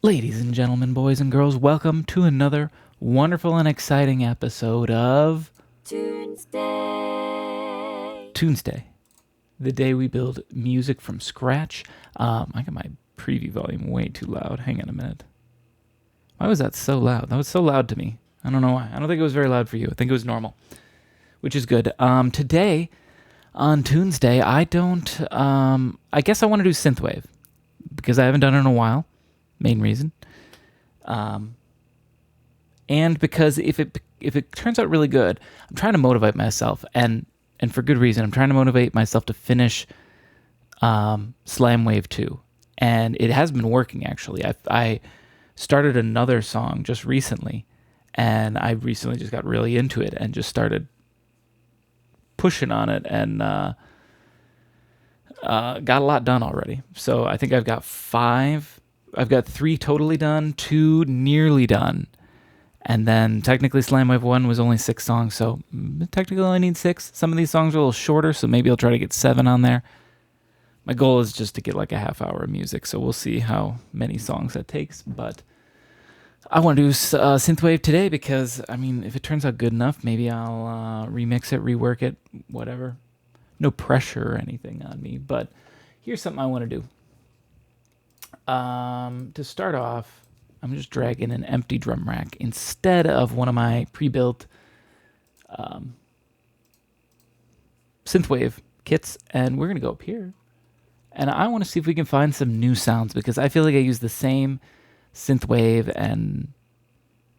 Ladies and gentlemen, boys and girls, welcome to another wonderful and exciting episode of Tunesday, the day we build music from scratch. I got my preview volume way too loud. Hang on a minute. Why was that so loud? That was so loud to me. I don't know why. I don't think it was very loud for you. I think it was normal, which is good. Today, on Tunesday, I guess I want to do synthwave because I haven't done it in a while. Main reason. And because if it turns out really good, I'm trying to motivate myself, and for good reason. I'm trying to motivate myself to finish Slamwave 2. And it has been working, actually. I started another song just recently, and I recently just got really into it and just started pushing on it, and got a lot done already. So I think I've got 3 totally done, 2 nearly done. And then technically Slamwave 1 was only 6 songs, so technically I only need 6. Some of these songs are a little shorter, so maybe I'll try to get 7 on there. My goal is just to get like a half hour of music, so we'll see how many songs that takes. But I want to do synthwave today because, I mean, if it turns out good enough, maybe I'll remix it, rework it, whatever. No pressure or anything on me, but here's something I want to do. To start off, I'm just dragging an empty drum rack instead of one of my pre-built synthwave kits, and we're going to go up here. And I want to see if we can find some new sounds, because I feel like I use the same synthwave and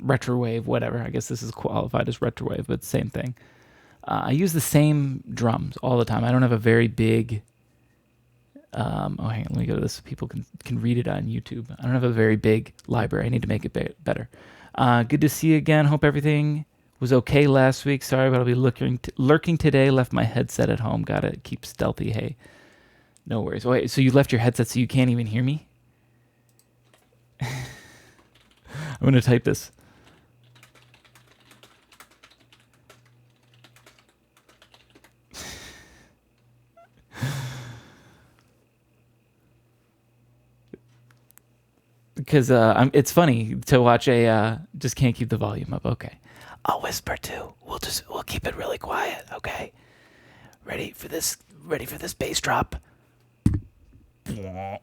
retrowave, whatever. I guess this is qualified as retrowave, but same thing. I use the same drums all the time. I don't have a very big... hang on, let me go to this so people can read it on YouTube. I don't have a very big library. I need to make it better. Good to see you again. Hope everything was okay last week. Sorry, but I'll be lurking today. Left my headset at home. Gotta keep stealthy. Hey, no worries. Wait, so you left your headset so you can't even hear me? I'm going to type this. Because it's funny to watch just can't keep the volume up. Okay, I'll whisper too. We'll keep it really quiet. Okay, ready for this bass drop. Yeah,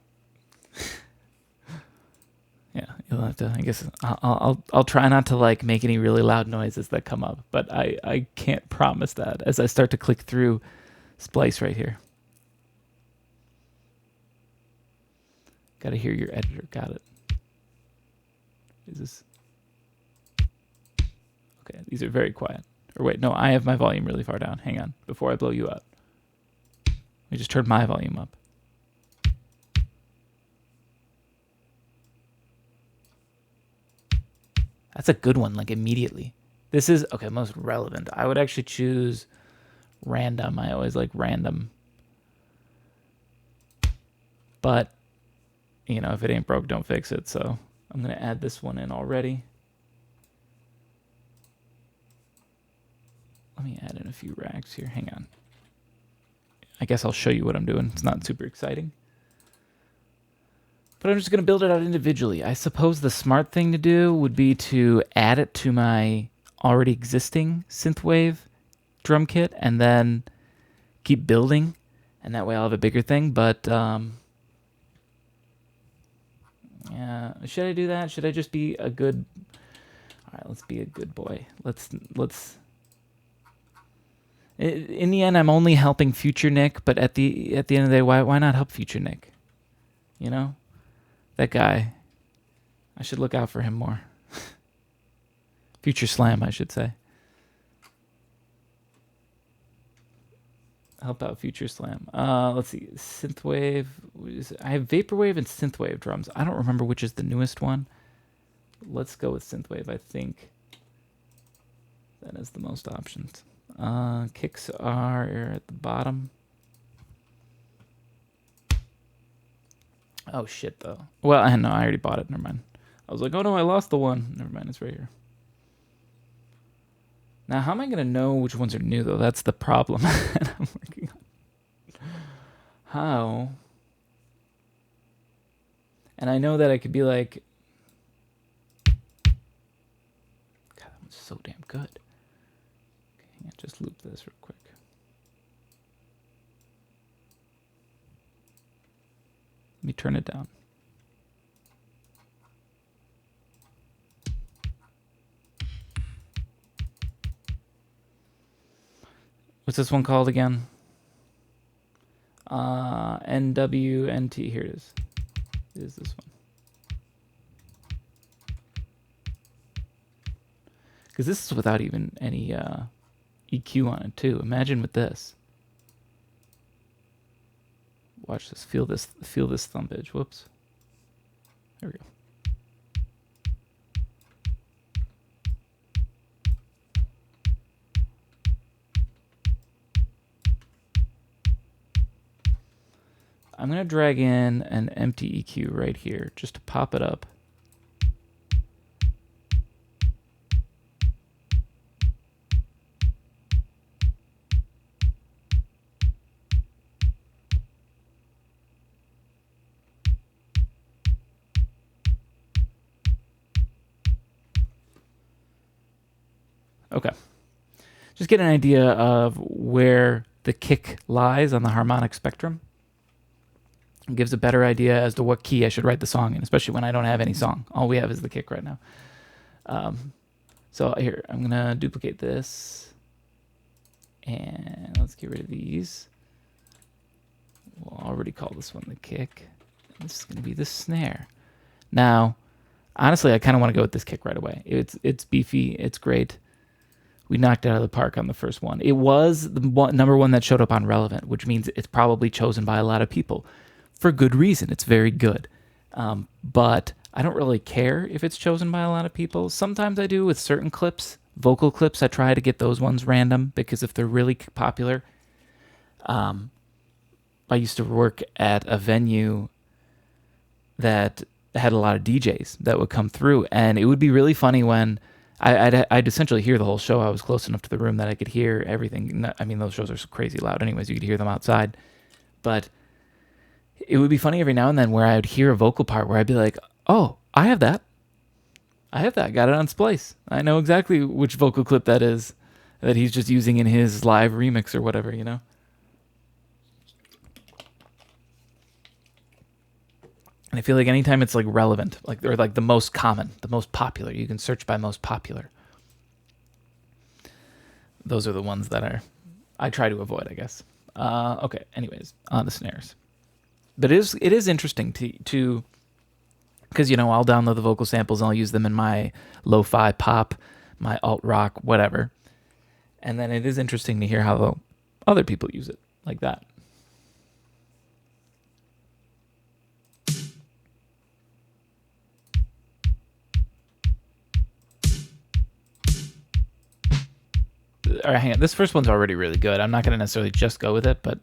you'll have to. I guess I'll try not to like make any really loud noises that come up, but I can't promise that as I start to click through Splice right here. Got to hear your editor. Got it. Is this okay? These are very quiet. Or wait, no, I have my volume really far down. Hang on, before I blow you up. Let me just turn my volume up. That's a good one, like immediately. This is, okay, most relevant. I would actually choose random. I always like random. But, you know, if it ain't broke, don't fix it, so... I'm going to add this one in already. Let me add in a few racks here. Hang on. I guess I'll show you what I'm doing. It's not super exciting. But I'm just going to build it out individually. I suppose the smart thing to do would be to add it to my already existing synthwave drum kit and then keep building. And that way I'll have a bigger thing. But... yeah, should I do that? Should I just be a good... All right, let's be a good boy. Let's... In the end, I'm only helping Future Nick, but at the end of the day, why not help Future Nick? You know? That guy. I should look out for him more. Future Slam, I should say. Help out Future Slam. Let's see. Synthwave. I have Vaporwave and Synthwave drums. I don't remember which is the newest one. Let's go with Synthwave. I think that has the most options. Kicks are at the bottom. Oh, shit, though. Well, no, I already bought it. Never mind. I was like, oh, no, I lost the one. Never mind. It's right here. Now, how am I going to know which ones are new, though? That's the problem that I'm working on. How? And I know that I could be like, It's so damn good. Okay, just loop this real quick. Let me turn it down. What's this one called again? NWNT. Here it is. It is this one. Because this is without even any EQ on it too. Imagine with this. Watch this. Feel this thumpage. Whoops. There we go. I'm going to drag in an empty EQ right here just to pop it up. Okay. Just get an idea of where the kick lies on the harmonic spectrum. It gives a better idea as to what key I should write the song in, especially when I don't have any song. All we have is the kick right now. So here, I'm going to duplicate this. And let's get rid of these. We'll already call this one the kick. This is going to be the snare. Now, honestly, I kind of want to go with this kick right away. It's beefy. It's great. We knocked it out of the park on the first one. It was the number one that showed up on Relevant, which means it's probably chosen by a lot of people. For good reason. It's very good. But I don't really care if it's chosen by a lot of people. Sometimes I do with certain clips. Vocal clips, I try to get those ones random because if they're really popular. I used to work at a venue that had a lot of DJs that would come through. And it would be really funny when I'd essentially hear the whole show. I was close enough to the room that I could hear everything. I mean, those shows are crazy loud anyways. You could hear them outside. But it would be funny every now and then where I would hear a vocal part where I'd be like, oh, I have that. Got it on Splice. I know exactly which vocal clip that is that he's just using in his live remix or whatever, you know? And I feel like anytime it's like relevant, like or like the most common, the most popular, you can search by most popular. Those are the ones that I try to avoid, I guess. Okay, anyways, on the snares. But it is interesting to because, you know, I'll download the vocal samples and I'll use them in my lo-fi pop, my alt rock, whatever. And then it is interesting to hear how other people use it like that. All right, hang on. This first one's already really good. I'm not going to necessarily just go with it, but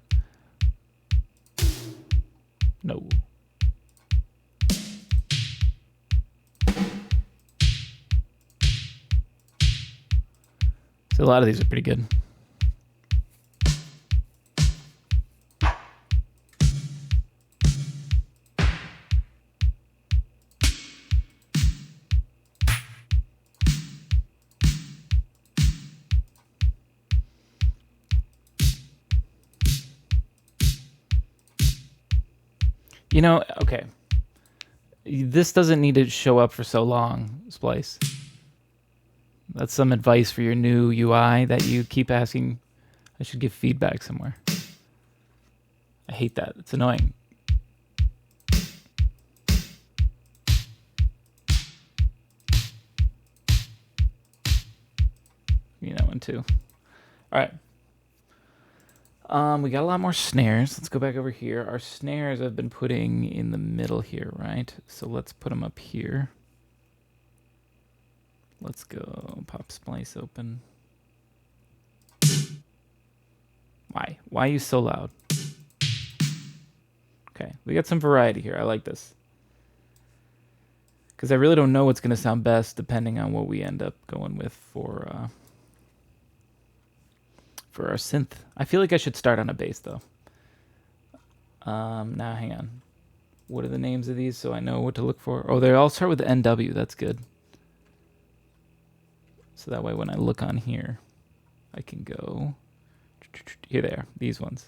no. So a lot of these are pretty good. You know, okay. This doesn't need to show up for so long, Splice. That's some advice for your new UI that you keep asking. I should give feedback somewhere. I hate that. It's annoying. You know, one too. All right. We got a lot more snares. Let's go back over here. Our snares I've been putting in the middle here, right? So let's put them up here. Let's go pop Splice open. Why? Why are you so loud? Okay, we got some variety here. I like this. Because I really don't know what's going to sound best depending on what we end up going with for our synth. I feel like I should start on a bass though. Now hang on. What are the names of these so I know what to look for? Oh, they all start with the NW. That's good. So that way when I look on here, I can go, here they are, these ones.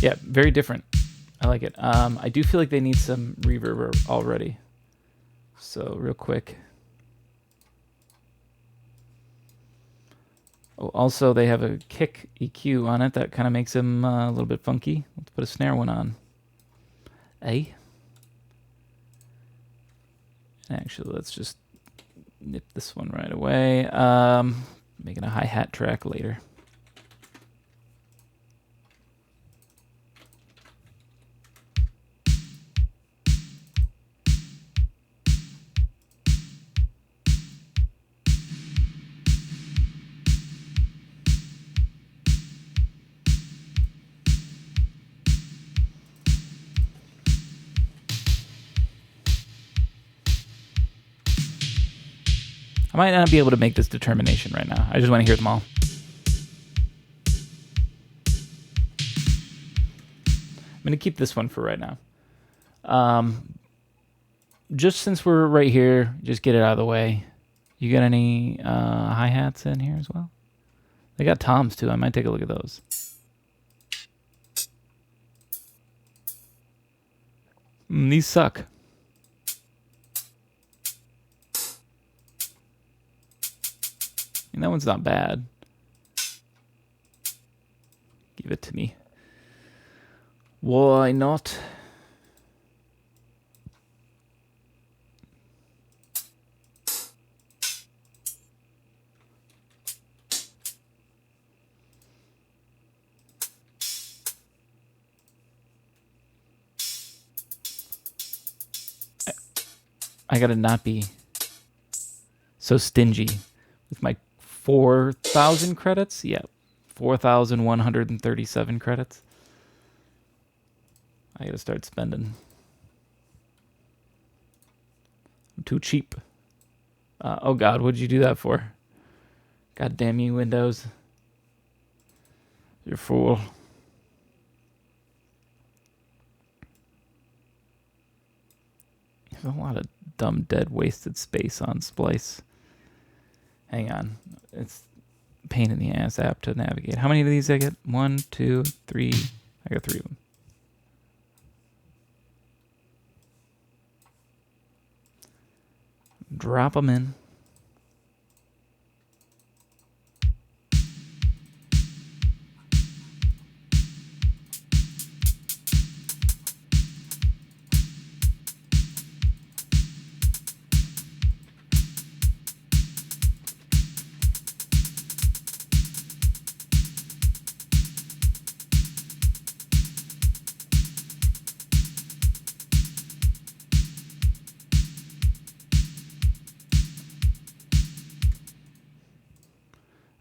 Yeah, very different. I like it. I do feel like they need some reverb already. So real quick. Oh, also, they have a kick EQ on it that kind of makes them a little bit funky. Let's put a snare one on. Actually, let's just nip this one right away. Making a hi-hat track later. I might not be able to make this determination right now. I just want to hear them all. I'm going to keep this one for right now. Just since we're right here, just get it out of the way. You got any hi-hats in here as well? They got toms too. I might take a look at those. These suck. And that one's not bad. Give it to me. Why not? I gotta not be so stingy with my 4,000 credits. Yeah, 4,137 credits. I gotta start spending. I'm too cheap. Oh God, what'd you do that for? God damn you, Windows. You're a fool. There's a lot of dumb, dead, wasted space on Splice. Hang on. It's a pain in the ass app to navigate. How many of these I get? 1, 2, 3. I got 3 of them. Drop them in.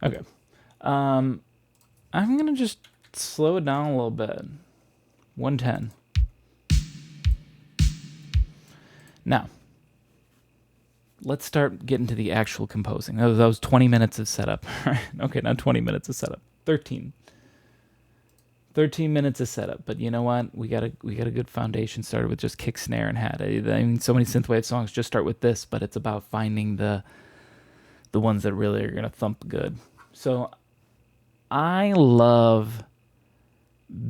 Okay. I'm going to just slow it down a little bit. 110. Now, let's start getting to the actual composing. That was 20 minutes of setup. Okay, not 20 minutes of setup. 13. 13 minutes of setup. But you know what? We got a good foundation started with just kick, snare, and hat. I mean, so many synthwave songs just start with this, but it's about finding the ones that really are going to thump good. So I love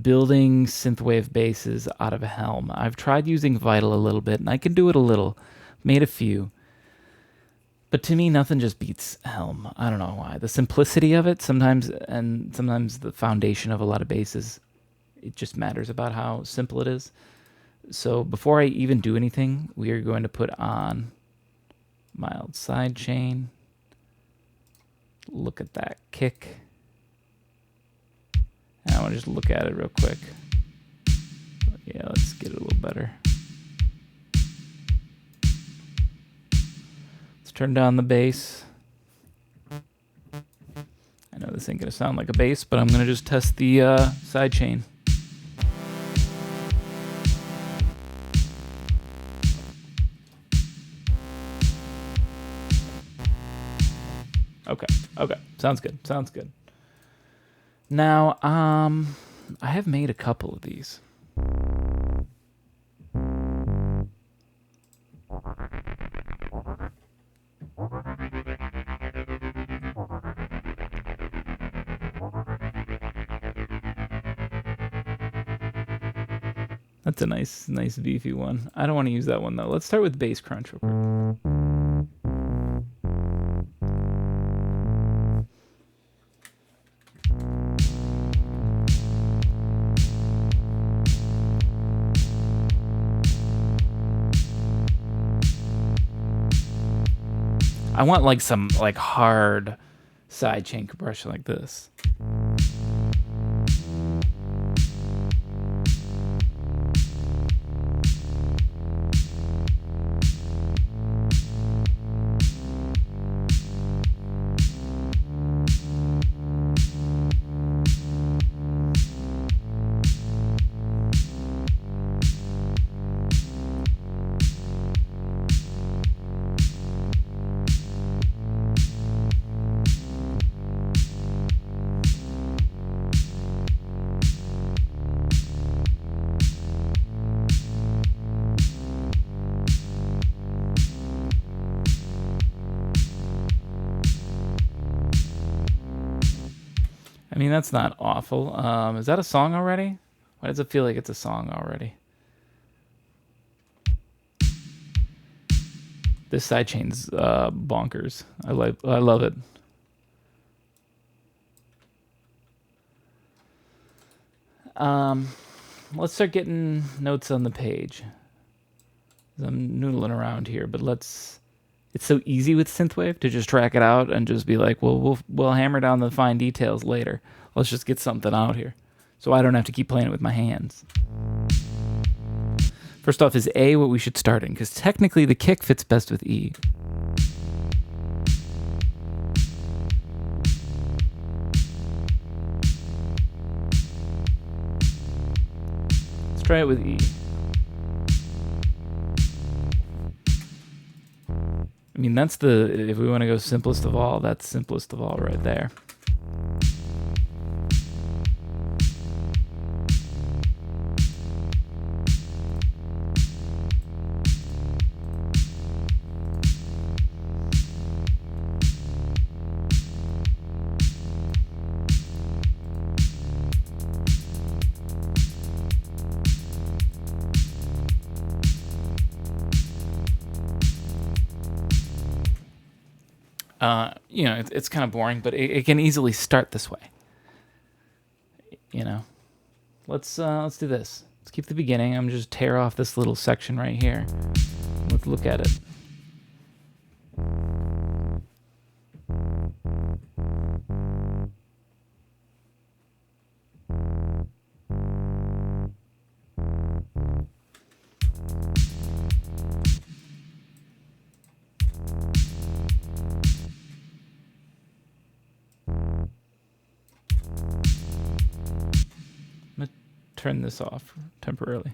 building synthwave basses out of Helm. I've tried using Vital a little bit, and I can do it a little. Made a few. But to me, nothing just beats Helm. I don't know why. The simplicity of it sometimes, and sometimes the foundation of a lot of basses, it just matters about how simple it is. So before I even do anything, we are going to put on mild sidechain. Look at that kick. And I want to just look at it real quick. Yeah, let's get it a little better. Let's turn down the bass. I know this ain't going to sound like a bass, but I'm going to just test the sidechain. Okay. Sounds good. Now, I have made a couple of these. That's a nice beefy one. I don't want to use that one though. Let's start with bass crunch real quick. I want like some like hard sidechain compression like this. I mean, that's not awful. Is that a song already? Why does it feel like it's a song already? This sidechain's bonkers. I love it. Let's start getting notes on the page. I'm noodling around here, but let's. It's so easy with synthwave to just track it out and just be like, well, we'll hammer down the fine details later. Let's just get something out here, so I don't have to keep playing it with my hands. First off, is A what we should start in? Because technically the kick fits best with E. Let's try it with E. I mean, that's the, if we want to go simplest of all, that's simplest of all right there. You know, it's kind of boring, but it can easily start this way. You know, let's do this. Let's keep the beginning. I'm just tear off this little section right here. Let's look at it. Turn this off temporarily.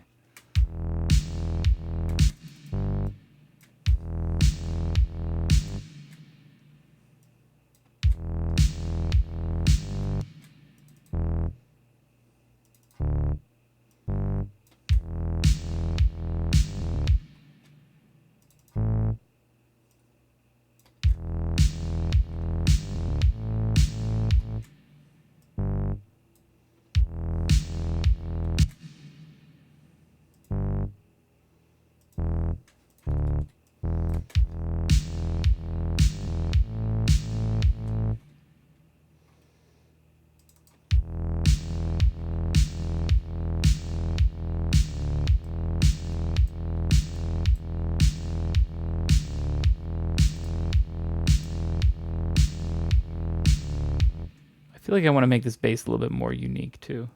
I feel like I want to make this bass a little bit more unique too.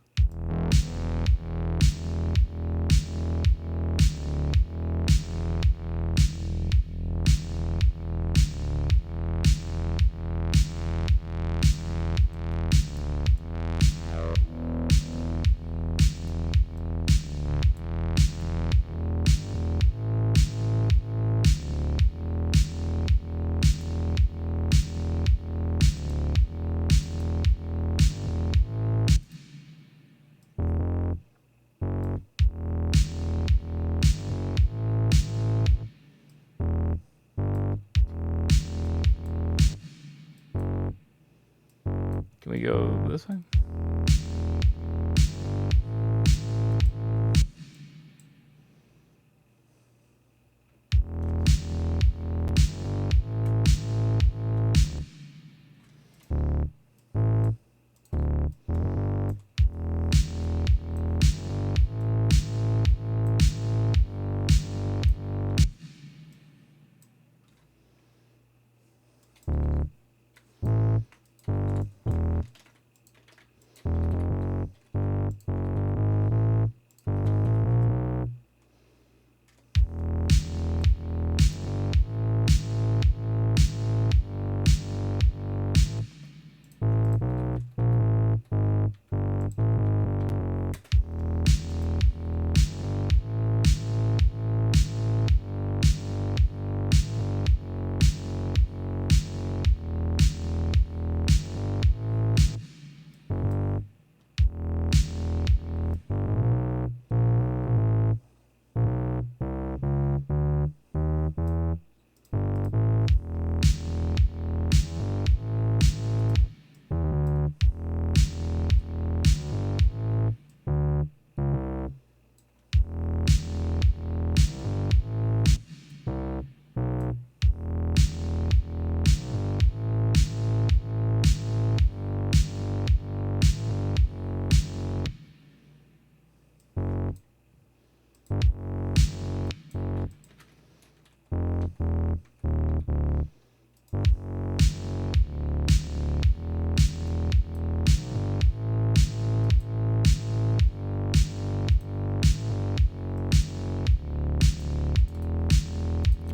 Can we go this way?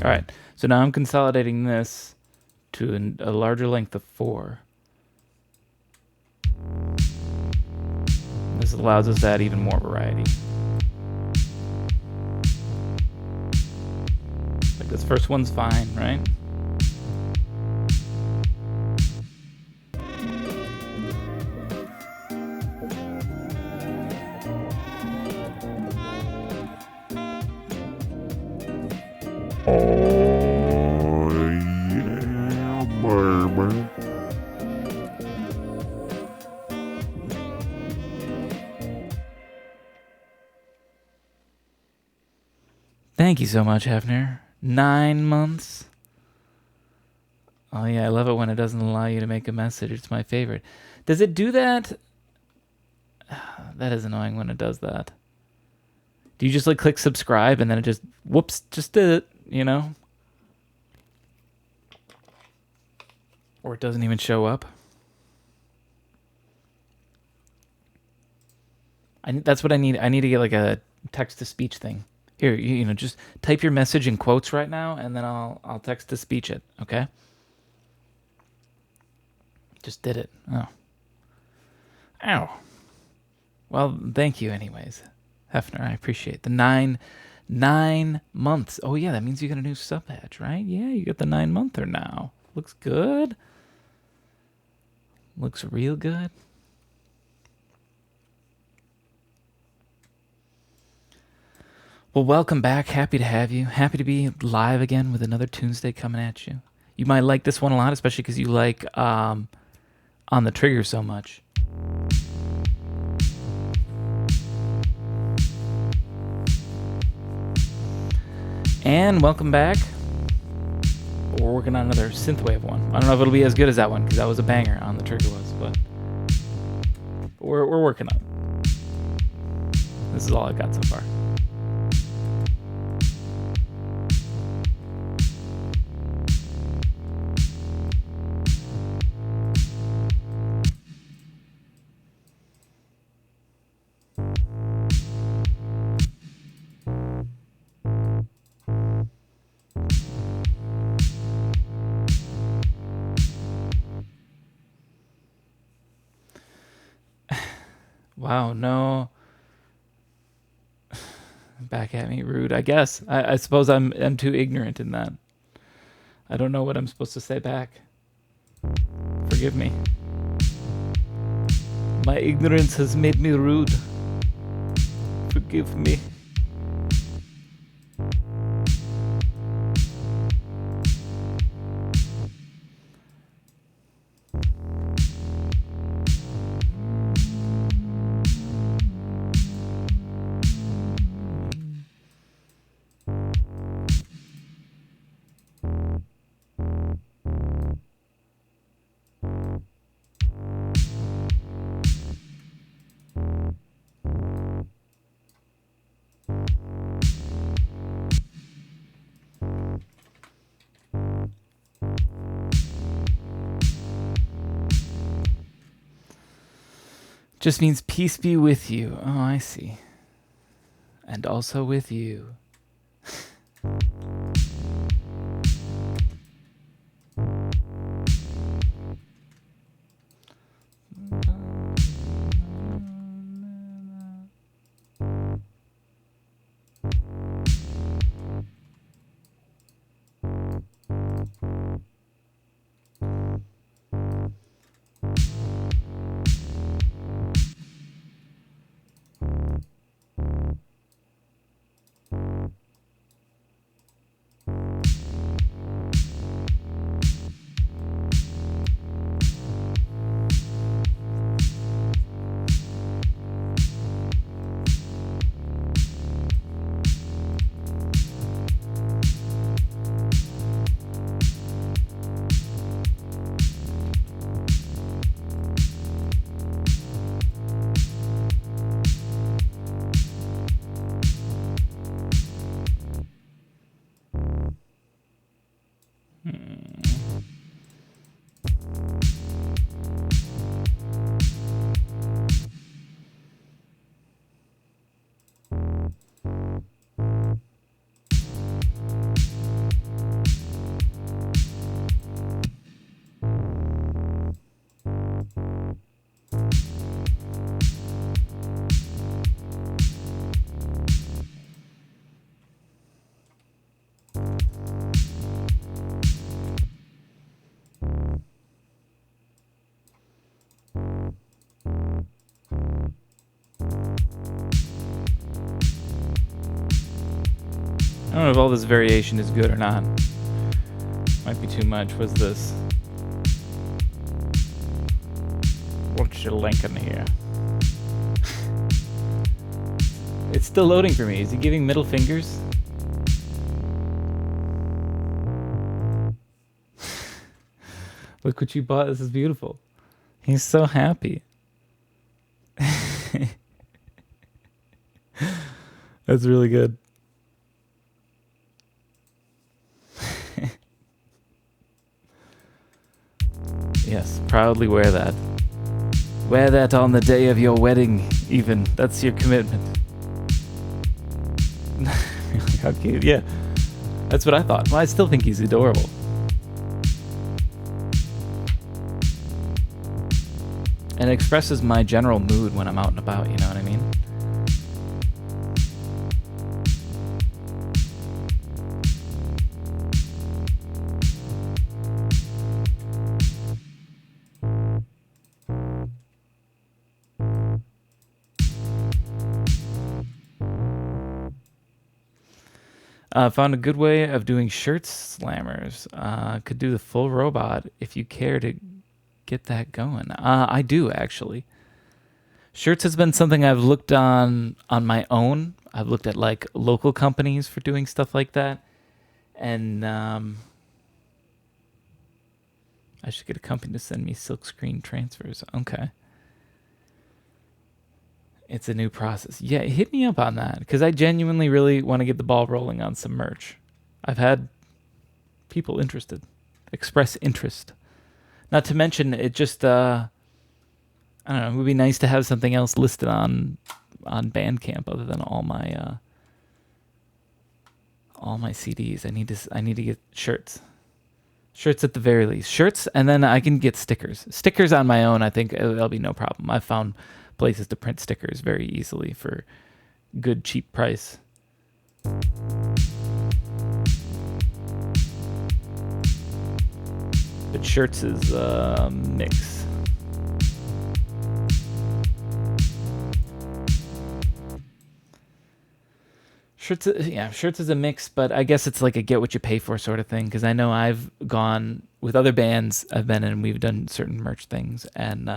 All right, so now I'm consolidating this to a larger length of 4. This allows us to add even more variety. Like this first one's fine, right? Thank you so much, Hefner. 9 months. Oh yeah, I love it when it doesn't allow you to make a message. It's my favorite. Does it do that? That is annoying when it does that. Do you just like click subscribe and then it just, whoops, just did it, you know? Or it doesn't even show up? That's what I need. I need to get like a text-to-speech thing. Here, you know, just type your message in quotes right now, and then I'll text-to-speech it, okay? Just did it. Oh. Ow. Well, thank you anyways, Hefner. I appreciate the 9 months. Oh, yeah, that means you got a new sub badge, right? Yeah, you got the 9-monther now. Looks good. Looks real good. Well, welcome back. Happy to have you. Happy to be live again with another Tunesday coming at you. You might like this one a lot, especially because you like On the Trigger so much. And welcome back. We're working on another synthwave one. I don't know if it'll be as good as that one because that was a banger. On the Trigger was, but we're working on it. This is all I got so far. Wow, no. Back at me, rude. I guess. I suppose I'm too ignorant in that. I don't know what I'm supposed to say back. Forgive me. My ignorance has made me rude. Forgive me. Just means peace be with you. Oh, I see. And also with you. I don't know if all this variation is good or not. Might be too much. What's this? What's your link in here? It's still loading for me. Is he giving middle fingers? Look what you bought. This is beautiful. He's so happy. That's really good. Yes, proudly wear that. Wear that on the day of your wedding, even. That's your commitment. How cute. Yeah, that's what I thought. Well, I still think he's adorable. And it expresses my general mood when I'm out and about, you know what I mean? Found a good way of doing shirts slammers. Could do the full robot if you care to get that going. I do, actually. Shirts has been something I've looked on my own. I've looked at like local companies for doing stuff like that. And I should get a company to send me silk screen transfers. Okay. It's a new process. Yeah, hit me up on that because I genuinely really want to get the ball rolling on some merch. I've had people interested, express interest. Not to mention, it just, I don't know, it would be nice to have something else listed on Bandcamp other than all my CDs. I need to get shirts. Shirts at the very least. Shirts, and then I can get stickers. Stickers on my own, I think that'll be no problem. I've found places to print stickers very easily for good, cheap price. But shirts is a mix. Shirts is a mix, but I guess it's like a get what you pay for sort of thing. Because I know I've gone with other bands I've been in, we've done certain merch things, and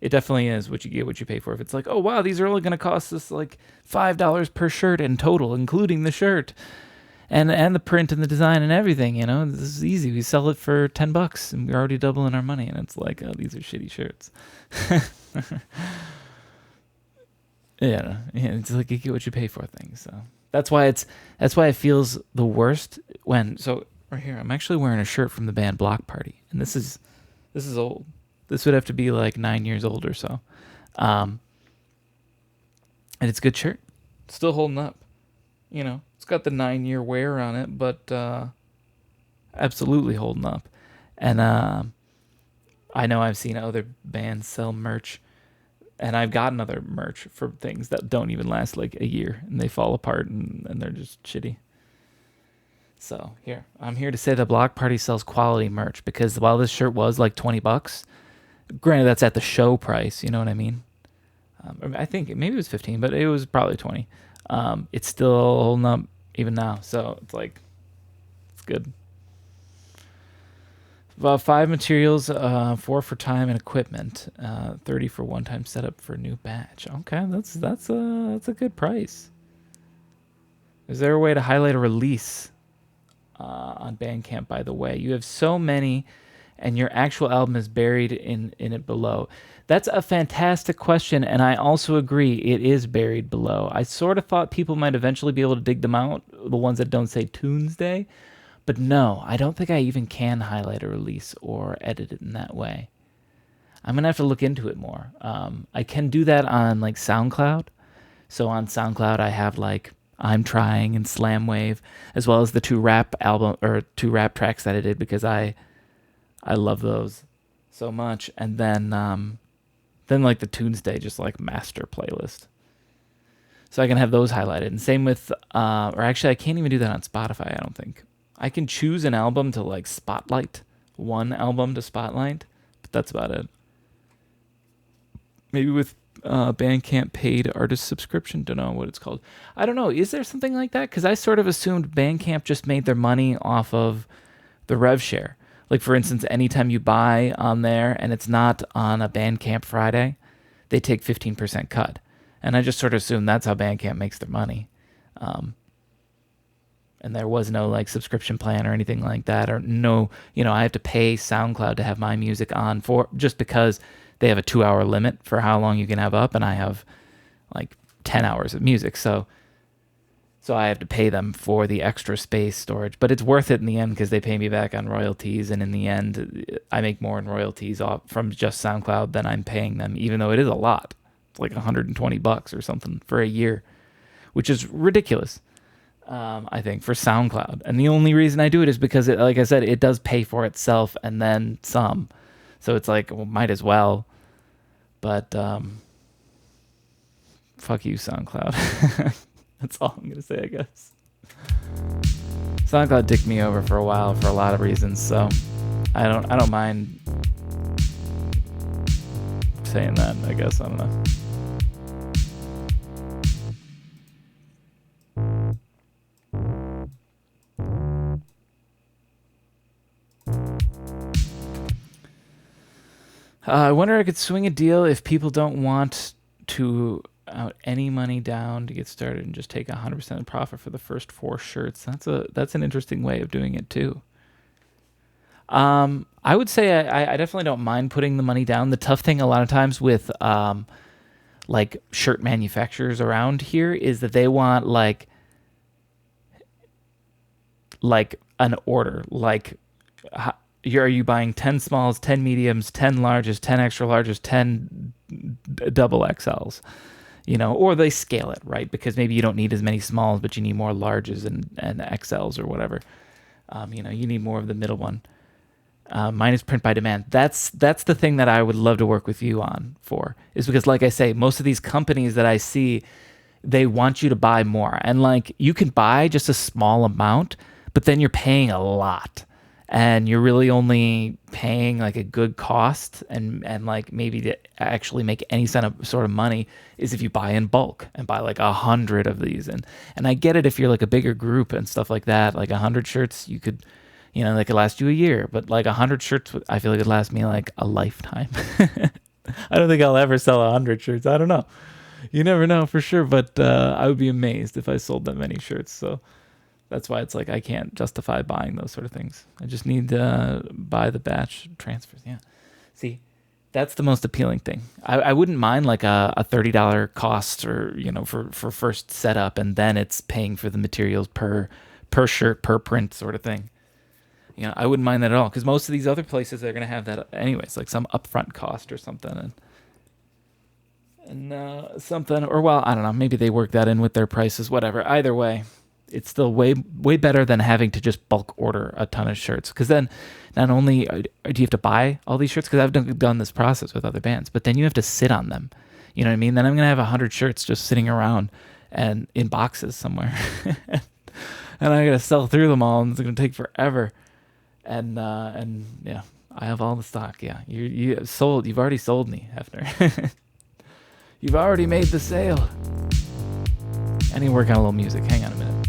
it definitely is what you get, what you pay for. If it's like, oh wow, these are only going to cost us like $5 per shirt in total, including the shirt and the print and the design and everything, you know, this is easy. We sell it for $10 and we're already doubling our money, and it's like, oh, these are shitty shirts. Yeah, it's like you get what you pay for things. So that's why it feels the worst when. So right here, I'm actually wearing a shirt from the band Block Party, and this is old. This would have to be like 9 years old or so. Um, and it's a good shirt. Still holding up. You know, it's got the 9-year wear on it, but absolutely holding up. And I know I've seen other bands sell merch, and I've gotten other merch for things that don't even last like a year, and they fall apart, and they're just shitty. So here, I'm here to say the Block Party sells quality merch, because while this shirt was like $20, granted that's at the show price, you know what I mean? I think maybe it was 15, but it was probably 20. It's still holding up even now, so it's like, it's good. About 5 materials, 4 for time and equipment, 30 for one-time setup for a new batch. Okay, that's a good price. Is there a way to highlight a release on Bandcamp? By the way, you have so many, and your actual album is buried in it below. That's a fantastic question, and I also agree it is buried below. I sort of thought people might eventually be able to dig them out, the ones that don't say Tunesday. But no, I don't think I even can highlight a release or edit it in that way. I'm going to have to look into it more. I can do that on like SoundCloud. So on SoundCloud, I have like I'm Trying and Slamwave, as well as the 2 rap tracks that I did, because I love those so much. And then like the Tunesday, just like master playlist. So I can have those highlighted. And same with, or actually I can't even do that on Spotify, I don't think. I can choose an album to like spotlight, one album to spotlight, but that's about it. Maybe with Bandcamp paid artist subscription, don't know what it's called. I don't know. Is there something like that? Because I sort of assumed Bandcamp just made their money off of the rev share. Like for instance, anytime you buy on there and it's not on a Bandcamp Friday, they take 15% cut. And I just sort of assumed that's how Bandcamp makes their money. And there was no like subscription plan or anything like that, or no, I have to pay SoundCloud to have my music on for, just because they have a 2-hour limit for how long you can have up, and I have like 10 hours of music. So I have to pay them for the extra space storage, but it's worth it in the end because they pay me back on royalties. And in the end, I make more in royalties off from just SoundCloud than I'm paying them, even though it is a lot. It's like $120 or something for a year, which is ridiculous. I think, for SoundCloud. And the only reason I do it is because, like I said, it does pay for itself and then some. So it's like, well, might as well. But fuck you, SoundCloud. That's all I'm going to say, I guess. SoundCloud dicked me over for a while for a lot of reasons, so I don't mind saying that, I guess. I don't know. I wonder if I could swing a deal if people don't want to out any money down to get started and just take 100% profit for the first 4 shirts. That's an interesting way of doing it too. I would say I definitely don't mind putting the money down. The tough thing a lot of times with like shirt manufacturers around here is that they want like an order, like are you buying 10 smalls, 10 mediums, 10 larges, 10 extra larges, 10 double XLs, or they scale it, right? Because maybe you don't need as many smalls, but you need more larges and XLs or whatever. You need more of the middle one. Mine is print by demand. That's the thing that I would love to work with you on for, is because, like I say, most of these companies that I see, they want you to buy more. And like, you can buy just a small amount, but then you're paying a lot. And you're really only paying like a good cost, and like maybe to actually make any sort of money is if you buy in bulk and buy like 100 of these. And I get it if you're like a bigger group and stuff like that. Like 100 shirts, you could, they could last you a year. But like 100 shirts, I feel like it'd last me like a lifetime. I don't think I'll ever sell 100 shirts. I don't know. You never know for sure. But I would be amazed if I sold that many shirts. So that's why it's like I can't justify buying those sort of things. I just need to buy the batch transfers. Yeah. See, that's the most appealing thing. I wouldn't mind like a $30 cost, or, for first setup, and then it's paying for the materials per shirt, per print sort of thing. I wouldn't mind that at all, because most of these other places are going to have that anyways, like some upfront cost or something. And and something, or well, I don't know. Maybe they work that in with their prices. Whatever. Either way, it's still way better than having to just bulk order a ton of shirts. Because then, not only do you have to buy all these shirts, because I've done this process with other bands, but then you have to sit on them. You know what I mean? Then I'm gonna have 100 shirts just sitting around and in boxes somewhere, and I gotta sell through them all, and it's gonna take forever. And yeah, I have all the stock. Yeah, you have sold. You've already sold me, Hefner. You've already made the sale. I need to work on a little music. Hang on a minute.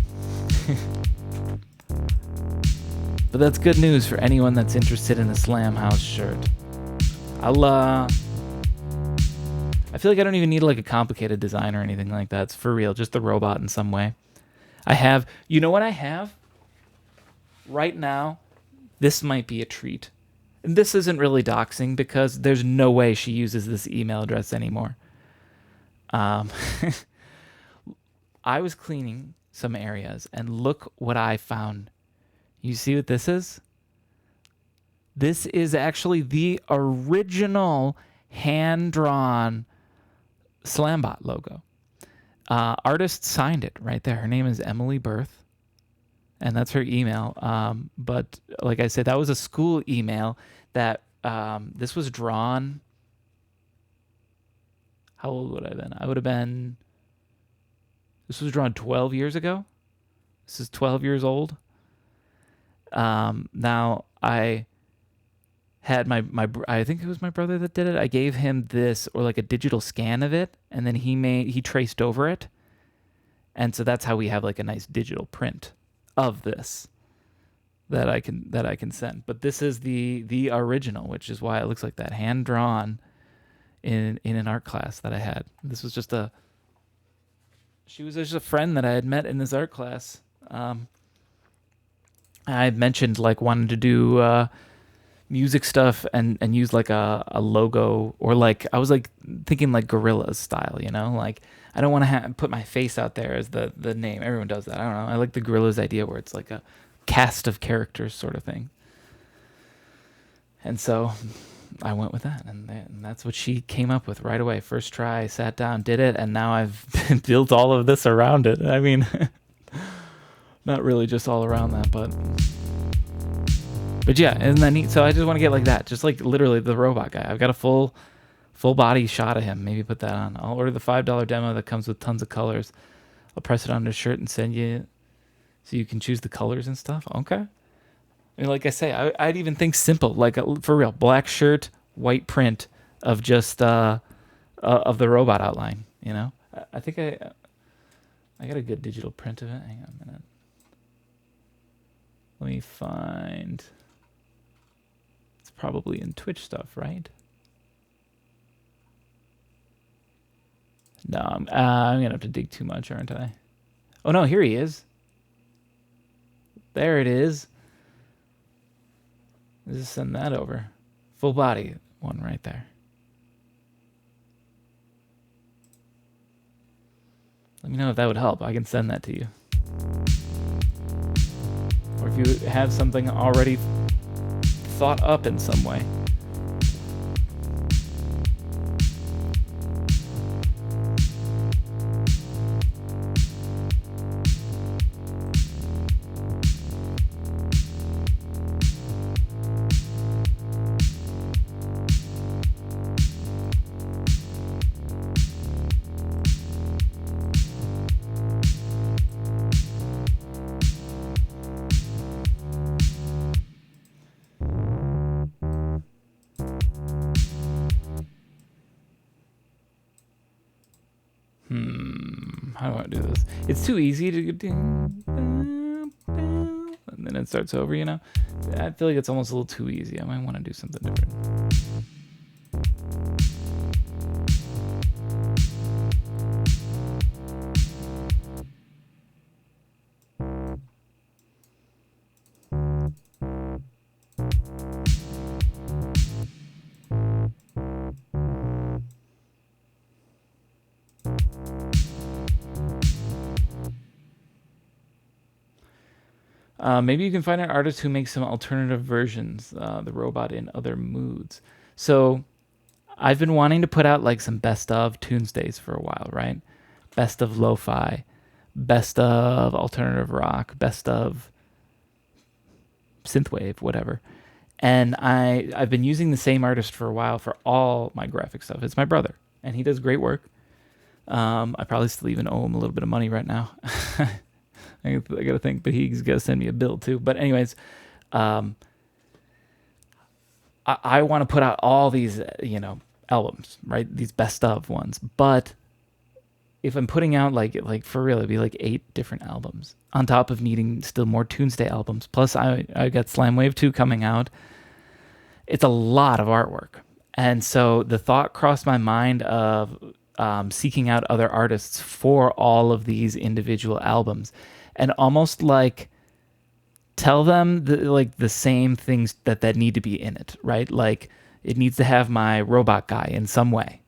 But that's good news for anyone that's interested in a Slamhaus shirt. I feel like I don't even need like a complicated design or anything like that. It's for real, just the robot in some way. You know what I have? Right now, this might be a treat. And this isn't really doxing because there's no way she uses this email address anymore. I was cleaning some areas and look what I found. You see what this is? This is actually the original hand-drawn Slambot logo. Artist signed it right there. Her name is Emily Berth, and that's her email. But like I said, that was a school email that this was drawn. How old would I have been? I would have been. This was drawn 12 years ago. This is 12 years old. Now I had I think it was my brother that did it. I gave him this, or like a digital scan of it, and then he traced over it. And so that's how we have like a nice digital print of this that I can send. But this is the original, which is why it looks like that, hand drawn in an art class that I had. This was she was just a friend that I had met in this art class. I had mentioned like wanting to do music stuff and use like a logo, or like I was like thinking like Gorillaz style, you know, like I don't want to put my face out there as the name. Everyone does that. I don't know. I like the Gorillaz idea where it's like a cast of characters sort of thing. And so I went with that, and that's what she came up with right away. First try, sat down, did it, and now I've built all of this around it. I mean, not really just all around that, but yeah, isn't that neat? So I just want to get like that, just like literally the robot guy. I've got a full body shot of him. Maybe put that on. I'll order the $5 demo that comes with tons of colors. I'll press it on a shirt and send you, so you can choose the colors and stuff. Okay. I mean, like I say, I'd even think simple, like for real, black shirt, white print of just of the robot outline. You know, I think I got a good digital print of it. Hang on a minute. Let me find. It's probably in Twitch stuff, right? No, I'm gonna have to dig too much, aren't I? Oh no, here he is. There it is. Let's just send that over. Full body one right there. Let me know if that would help. I can send that to you. Or if you have something already thought up in some way. How do I do this? It's too easy to do, and then it starts over, you know? I feel like it's almost a little too easy. I might want to do something different. Maybe you can find an artist who makes some alternative versions, the robot in other moods. So I've been wanting to put out like some best of Tunesdays for a while, right? Best of lo-fi, best of alternative rock, best of synthwave, whatever. And I've been using the same artist for a while for all my graphic stuff. It's my brother, and he does great work. I probably still even owe him a little bit of money right now. I gotta think, but he's gotta send me a bill too. But anyways, I want to put out all these, albums, right? These best of ones. But if I'm putting out like for real, it'd be like 8 different albums on top of needing still more Tuesday albums. Plus, I got Slamwave 2 coming out. It's a lot of artwork, and so the thought crossed my mind of seeking out other artists for all of these individual albums, and almost like tell them the same things that need to be in it, right? Like it needs to have my robot guy in some way.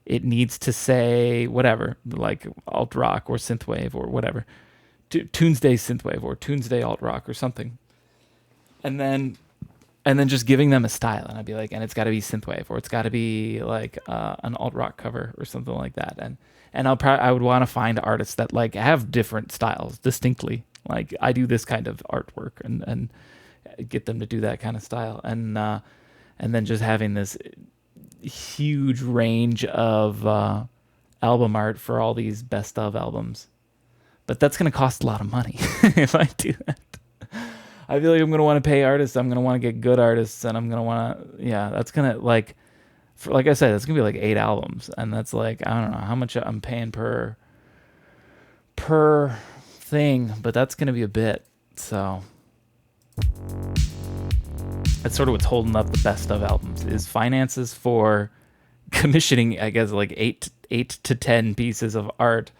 It needs to say whatever, like alt rock or synthwave or whatever, Tuesday synthwave or Tuesday alt rock or something, and then just giving them a style, and I'd be like, and it's got to be synthwave or it's got to be like an alt rock cover or something like that, and I would want to find artists that like have different styles distinctly. Like I do this kind of artwork and get them to do that kind of style, and then just having this huge range of album art for all these best of albums. But that's going to cost a lot of money if I do that. I feel like I'm going to want to pay artists. I'm going to want to get good artists, and I'm going to want to, that's going to like I said, it's going to be like 8 albums, and that's like, I don't know how much I'm paying per thing, but that's going to be a bit. So that's sort of what's holding up the best of albums is finances for commissioning, I guess, like 8 to 10 pieces of art,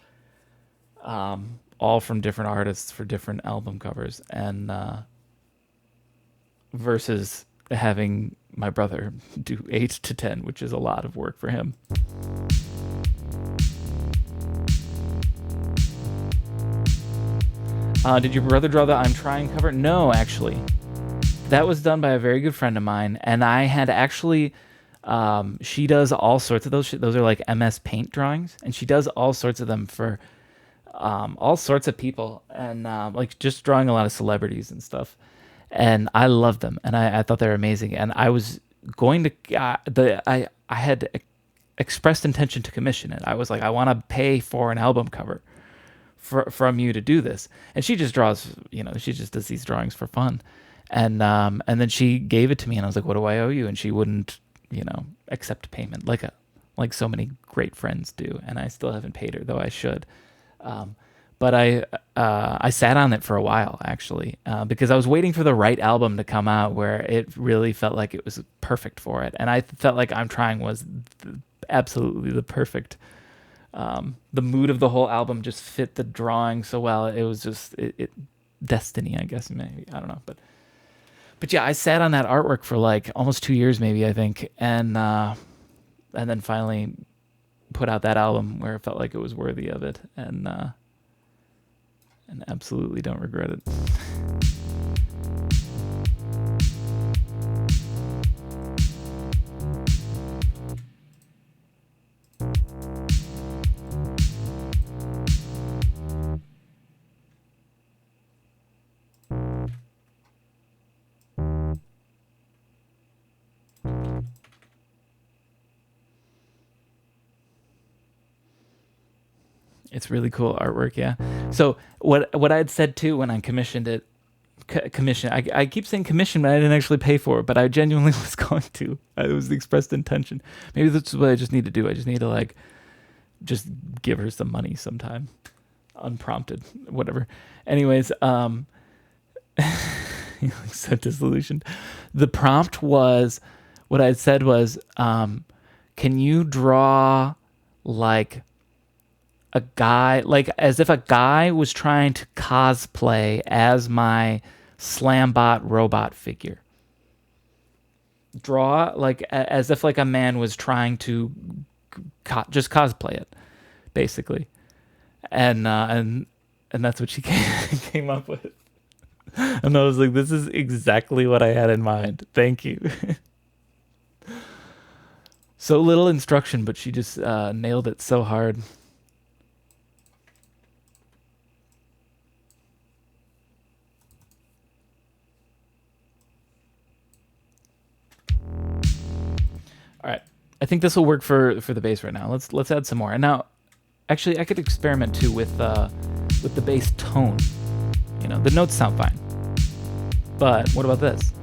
all from different artists for different album covers, and versus having my brother do 8 to 10, which is a lot of work for him. Did your brother draw the I'm Trying cover? No, actually. That was done by a very good friend of mine, and I had actually, she does all sorts of those. Those are like MS Paint drawings, and she does all sorts of them for all sorts of people, and like just drawing a lot of celebrities and stuff. And I loved them, and I thought they were amazing. And I was going to, I had expressed intention to commission it. I was like, I want to pay for an album cover from you to do this. And she just draws, she just does these drawings for fun. And then she gave it to me, and I was like, what do I owe you? And she wouldn't, accept payment like so many great friends do. And I still haven't paid her, though I should. But I sat on it for a while, actually, because I was waiting for the right album to come out where it really felt like it was perfect for it. And I felt like I'm Trying was absolutely the perfect, the mood of the whole album just fit the drawing so well. It was just it destiny, I guess, maybe. I don't know. But yeah, I sat on that artwork for like almost 2 years, maybe, I think. And then finally put out that album where it felt like it was worthy of it. And absolutely don't regret it. It's really cool artwork, yeah. So what I had said too when I commissioned it, I keep saying commission, but I didn't actually pay for it, but I genuinely was going to. It was the expressed intention. Maybe that's what I just need to do. I just need to like just give her some money sometime, unprompted, whatever. Anyways, so disillusioned. The prompt was, what I had said was, can you draw like a guy, like as if a guy was trying to cosplay as my Slambot robot figure. Draw like as if like a man was trying to just cosplay it, basically. And that's what she came up with. And I was like, this is exactly what I had in mind. Thank you. So little instruction, but she just nailed it so hard. All right, I think this will work for the bass right now. Let's add some more. And now, actually, I could experiment too with the bass tone. You know, the notes sound fine, but what about this?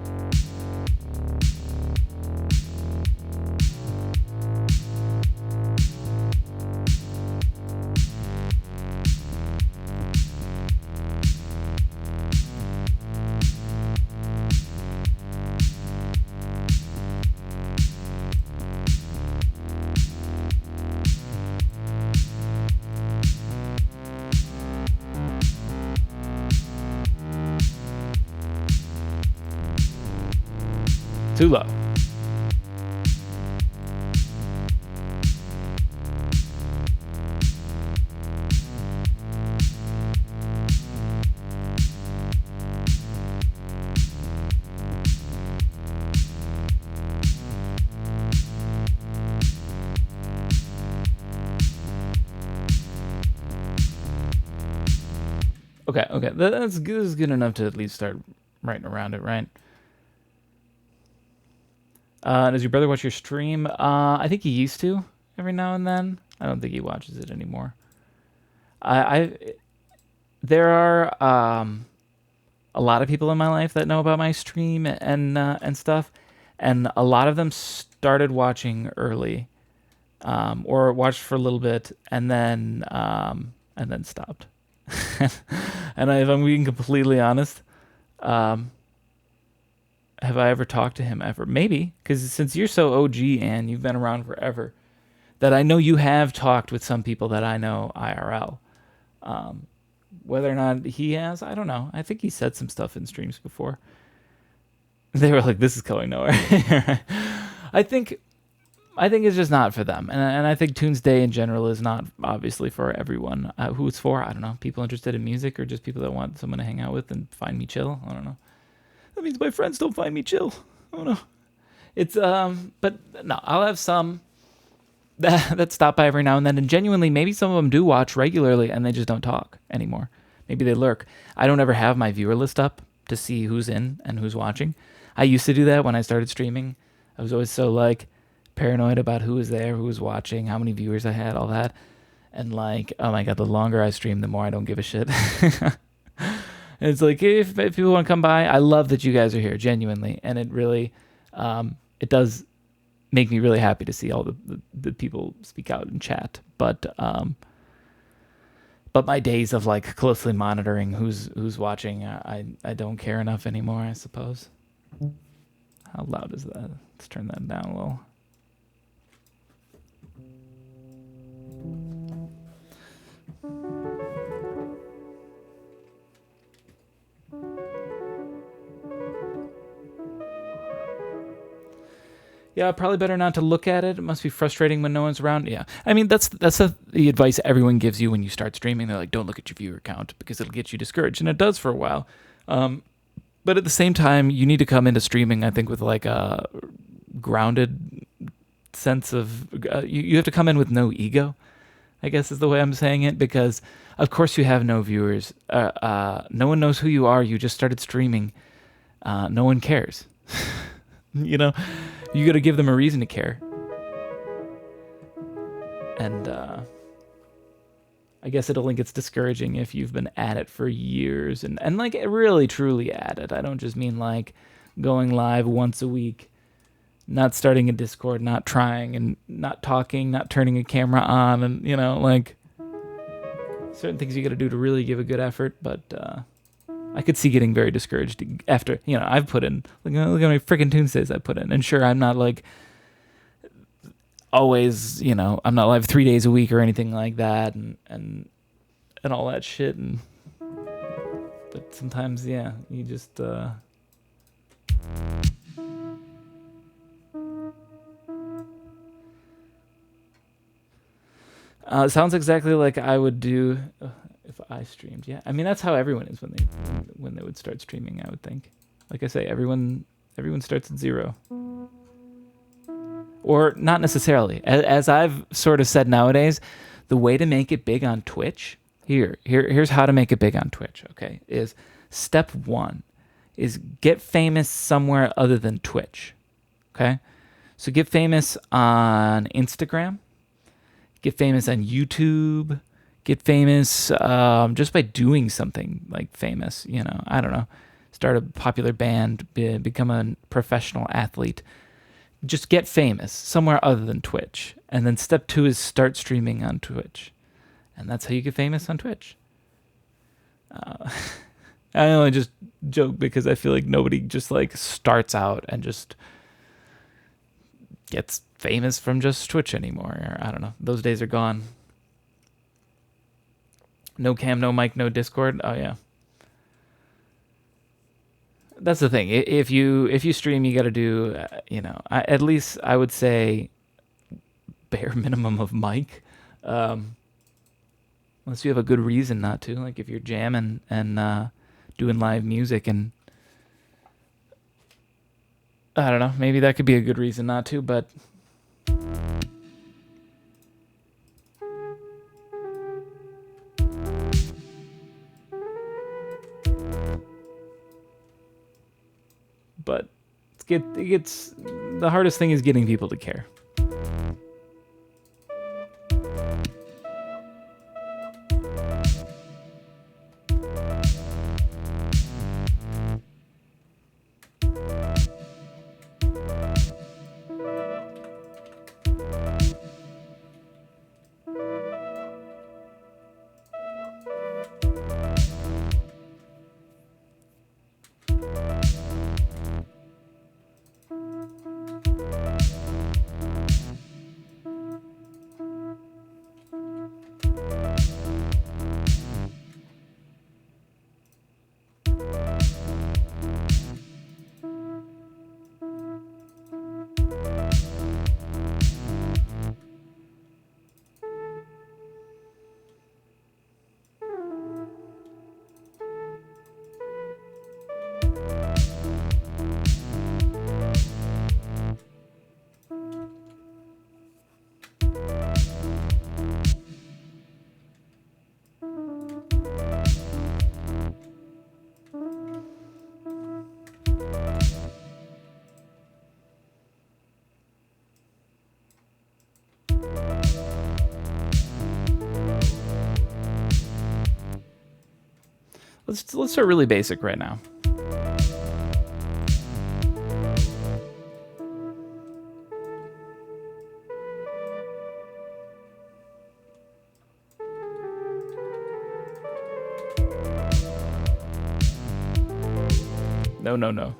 Too low. Okay, that's good. This is good enough to at least start writing around it, right? Does your brother watch your stream? I think he used to every now and then. I don't think he watches it anymore. I there are a lot of people in my life that know about my stream and stuff, and a lot of them started watching early, or watched for a little bit and then stopped. And if I'm being completely honest, have I ever talked to him ever? Maybe, because since you're so OG and you've been around forever, that I know you have talked with some people that I know IRL. Whether or not he has, I don't know. I think he said some stuff in streams before. They were like, "This is going nowhere." I think it's just not for them, and I think Tunesday in general is not obviously for everyone. Who it's for, I don't know. People interested in music, or just people that want someone to hang out with and find me chill. I don't know. That means my friends don't find me chill. Oh no. It's but no, I'll have some that stop by every now and then, and genuinely, maybe some of them do watch regularly and they just don't talk anymore. Maybe they lurk. I don't ever have my viewer list up to see who's in and who's watching. I used to do that when I started streaming. I was always so like paranoid about who was there, who was watching, how many viewers I had, all that. And like, oh my god, the longer I stream, the more I don't give a shit. And it's like, if people want to come by, I love that you guys are here, genuinely. And it really, it does make me really happy to see all the people speak out and chat. But my days of like closely monitoring who's watching, I don't care enough anymore, I suppose. How loud is that? Let's turn that down a little. Yeah, probably better not to look at it. It must be frustrating when no one's around. Yeah, I mean that's the advice everyone gives you when you start streaming. They're like, don't look at your viewer count because it'll get you discouraged, and it does for a while. But at the same time, you need to come into streaming, I think, with like a grounded sense of you have to come in with no ego, I guess is the way I'm saying it, because of course you have no viewers. No one knows who you are. You just started streaming. No one cares. You know, you got to give them a reason to care. And I guess it only gets discouraging if you've been at it for years and like really truly at it. I don't just mean like going live once a week, not starting a Discord, not trying and not talking, not turning a camera on, and you know, like certain things you got to do to really give a good effort. But I could see getting very discouraged after, you know, I've put in, look at my freaking Tunesdays I put in. And sure, I'm not like always, you know, I'm not live 3 days a week or anything like that and all that shit. And but sometimes, yeah, you just it sounds exactly like I would do if I streamed. Yeah, I mean that's how everyone is when they would start streaming. I would think. Like I say, everyone starts at zero. or not necessarily. As I've sort of said nowadays, the way to make it big on Twitch, here's how to make it big on Twitch, okay, is step one is get famous somewhere other than Twitch, okay? So get famous on Instagram, get famous on YouTube, get famous just by doing something like famous, you know, I don't know, start a popular band, become a professional athlete. Just get famous somewhere other than Twitch. And then step two is start streaming on Twitch. And that's how you get famous on Twitch. I only just joke because I feel like nobody just like starts out and just gets famous from just Twitch anymore. Or, I don't know. Those days are gone. No cam, no mic, no Discord. Oh yeah. That's the thing. If you stream, you got to do, at least I would say bare minimum of mic. Unless you have a good reason not to, like if you're jamming and doing live music, and I don't know, maybe that could be a good reason not to, but it gets the hardest thing is getting people to care. Let's start really basic right now. No. No.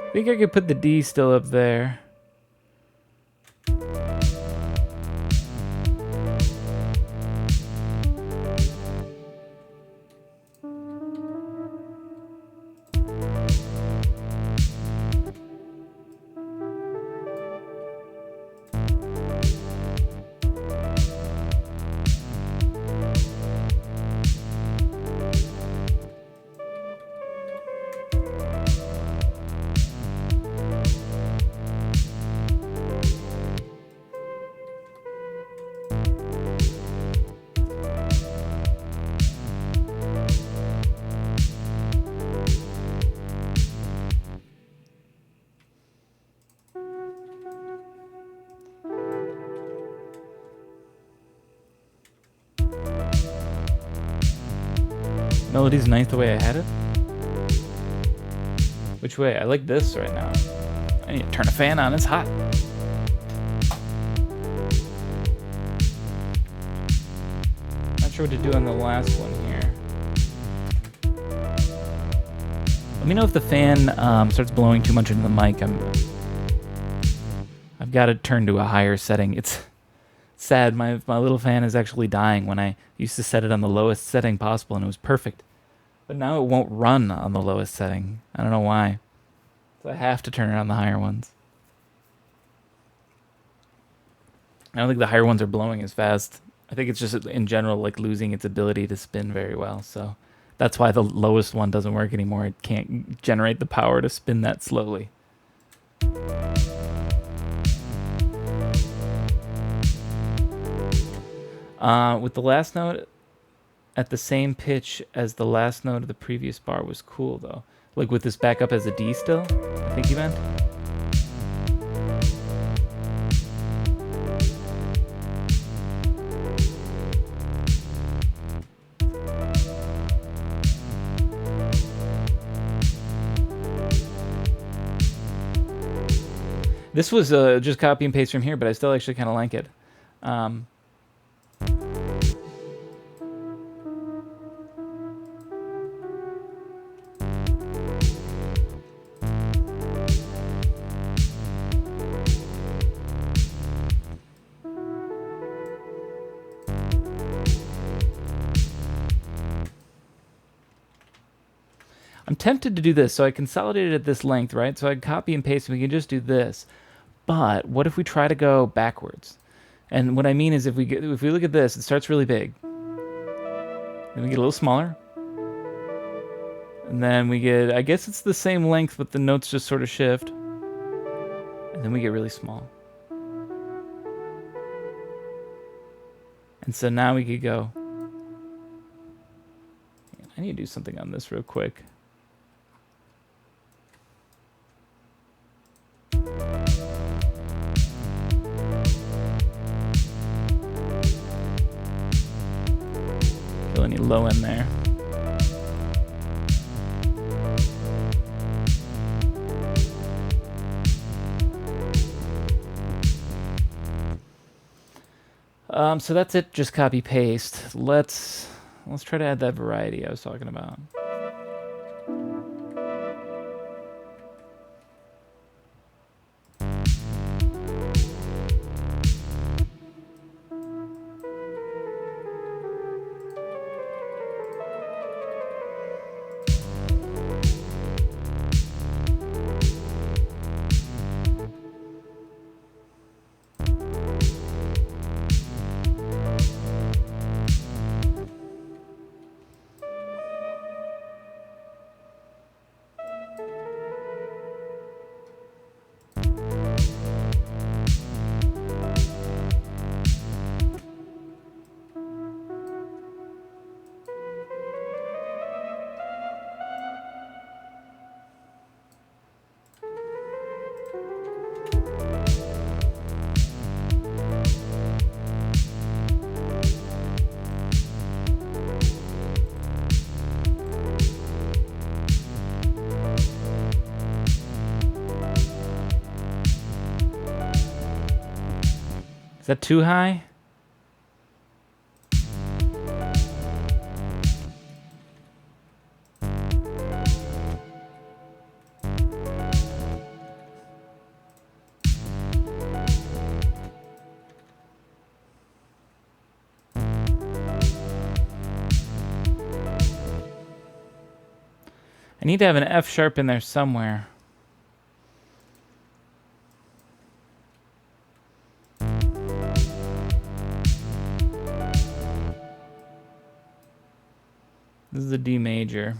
I think I could put the D still up there. Melody's nice the way I had it. Which way? I like this right now. I need to turn a fan on, it's hot. Not sure what to do on the last one here. Let me know if the fan starts blowing too much into the mic. I've got it turned to a higher setting. It's sad. My little fan is actually dying when I used to set it on the lowest setting possible, and it was perfect. But now it won't run on the lowest setting. I don't know why. So I have to turn it on the higher ones. I don't think the higher ones are blowing as fast. I think it's just in general like losing its ability to spin very well. So that's why the lowest one doesn't work anymore. It can't generate the power to spin that slowly. With the last note at the same pitch as the last note of the previous bar was cool though. Like with this back up as a D still, I think you meant. This was just copy and paste from here, but I still actually kind of like it. I'm tempted to do this, so I consolidated at this length, right? So I copy and paste, and we can just do this. But what if we try to go backwards? And what I mean is if we look at this, it starts really big. Then we get a little smaller. And then we get, I guess it's the same length, but the notes just sort of shift. And then we get really small. And so now we could go. I need to do something on this real quick. Feel any low in there. So that's it, just copy paste. Let's try to add that variety I was talking about. Is that too high? I need to have an F sharp in there somewhere. This is a D major.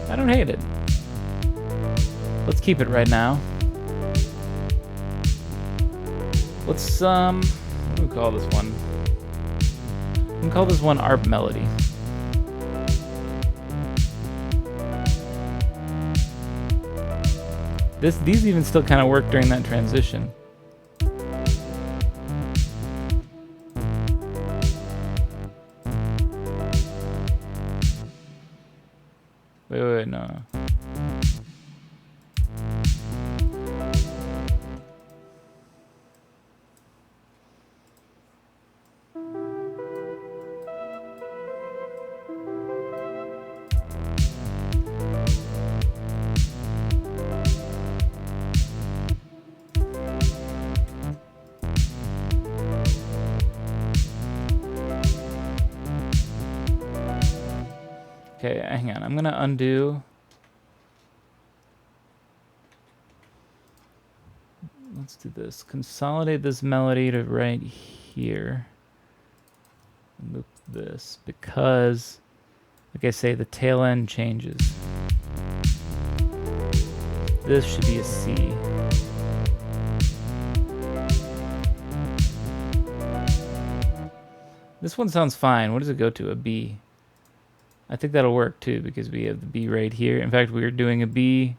I don't hate it. Let's keep it right now. Let's what do we call this one? We can call this one Arp Melody. These even still kind of work during that transition. Wait, no. Okay, hang on. I'm going to undo. Let's do this. Consolidate this melody to right here. Loop this because, like I say, the tail end changes. This should be a C. This one sounds fine. What does it go to? A B. I think that'll work too because we have the B right here. In fact, we are doing a B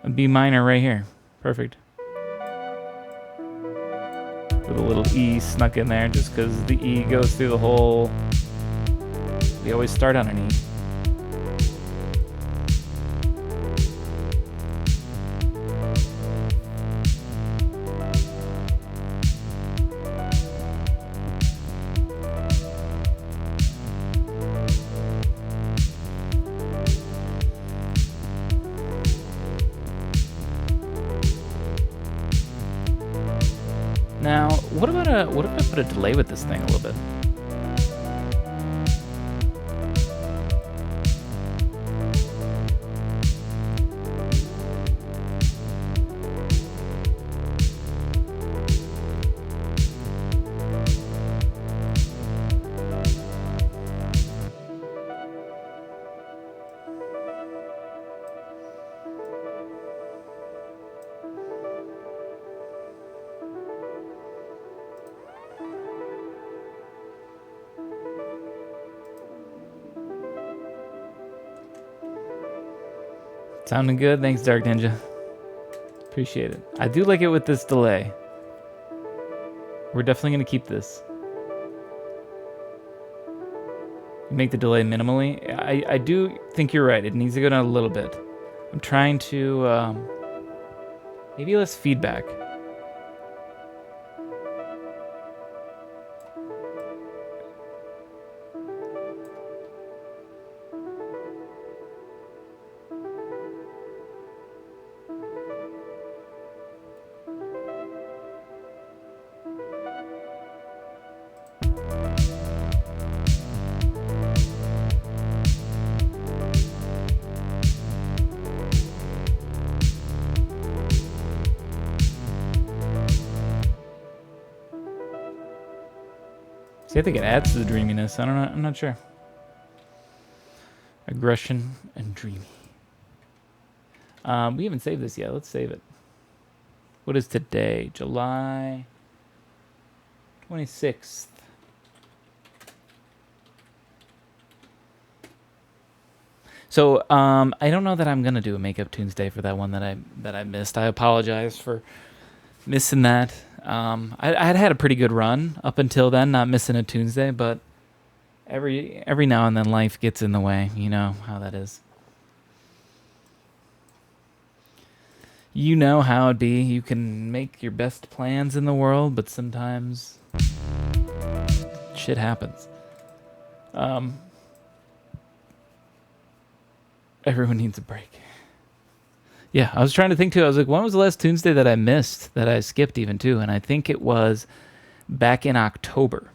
minor right here. Perfect. With a little E snuck in there just because the E goes through the whole... We always start on an E. Now, what if I put a delay with this thing a little bit? Sounding good? Thanks, Dark Ninja. Appreciate it. I do like it with this delay. We're definitely going to keep this. Make the delay minimally. I do think you're right. It needs to go down a little bit. I'm trying to... maybe less feedback. See, I think it adds to the dreaminess. I don't know. I'm not sure. Aggression and dreamy. We haven't saved this yet. Let's save it. What is today? July 26th. So I don't know that I'm gonna do a Makeup Tunesday for that one that I missed. I apologize for missing that. I had a pretty good run up until then, not missing a Tuesday, but every now and then life gets in the way. You know how that is. You know how it be. You can make your best plans in the world, but sometimes shit happens. Everyone needs a break. Yeah, I was trying to think too. I was like, when was the last Tuesday that I missed, that I skipped even too? And I think it was back in October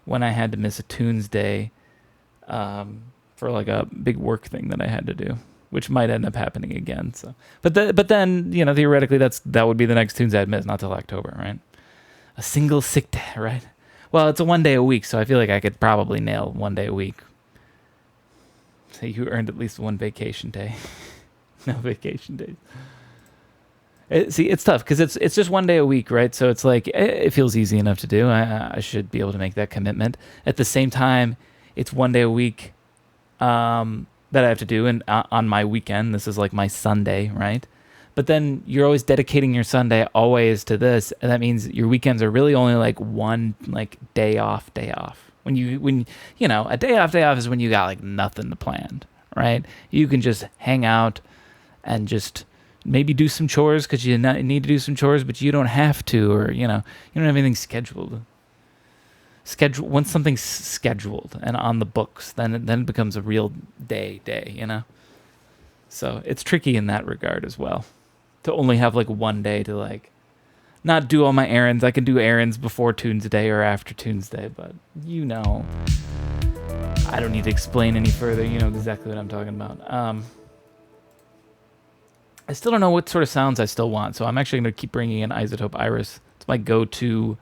when I had to miss a Tuesday for like a big work thing that I had to do, which might end up happening again. So, but then you know, theoretically that would be the next Tuesday I'd miss, not till October, right? A single sick day, right? Well, it's a 1 day a week, so I feel like I could probably nail 1 day a week. So you earned at least one vacation day. No vacation days. See, it's tough because it's just 1 day a week, right? So it's like it feels easy enough to do. I should be able to make that commitment. At the same time, it's 1 day a week. that I have to do, and on my weekend, this is like my Sunday, right? But then you're always dedicating your Sunday always to this, and that means your weekends are really only like one like day off. When you know, a day off is when you got like nothing to plan, right? You can just hang out and just maybe do some chores because you need to do some chores, but you don't have to, or you know, you don't have anything scheduled. Once something's scheduled and on the books, then it becomes a real day, you know. So it's tricky in that regard as well, to only have like one day to like not do all my errands. I can do errands before Tunesday or after Tunesday, but you know, I don't need to explain any further. You know exactly what I'm talking about. I still don't know what sort of sounds I still want, so I'm actually going to keep bringing in Isotope Iris. It's my go-to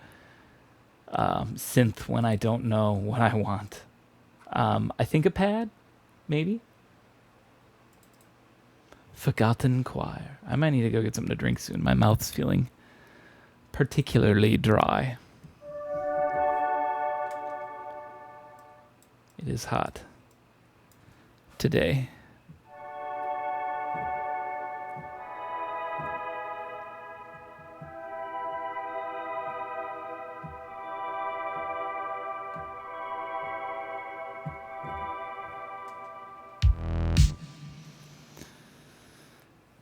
synth when I don't know what I want. I think a pad, maybe. Forgotten Choir. I might need to go get something to drink soon. My mouth's feeling particularly dry. It is hot today.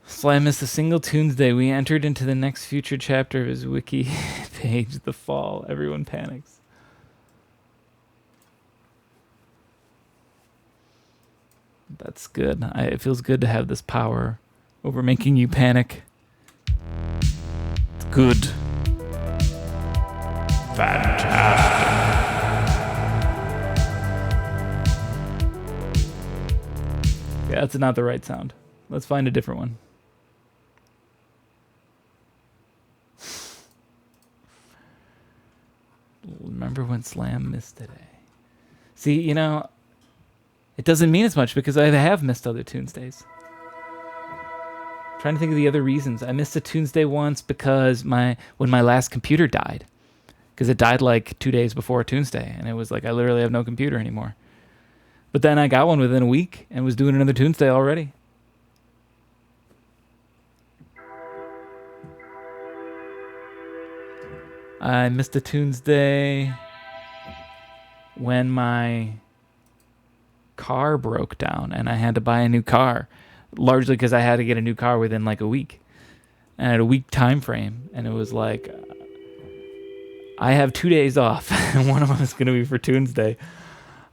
Slam missed a single Tunesday. We entered into the next future chapter of his wiki page, The Fall. Everyone panics. That's good. It feels good to have this power over making you panic. It's good. Fantastic. Yeah, that's not the right sound. Let's find a different one. Remember when Slam missed today? See, you know, it doesn't mean as much because I have missed other Tuesdays. Trying to think of the other reasons. I missed a Tuesday once because when my last computer died. Because it died like 2 days before Tuesday. And it was like I literally have no computer anymore. But then I got one within a week and was doing another Tuesday already. I missed a Tuesday when my car broke down and I had to buy a new car, largely because I had to get a new car within like a week. And I had a week time frame, and it was like, I have 2 days off, and one of them is going to be for Tuesday.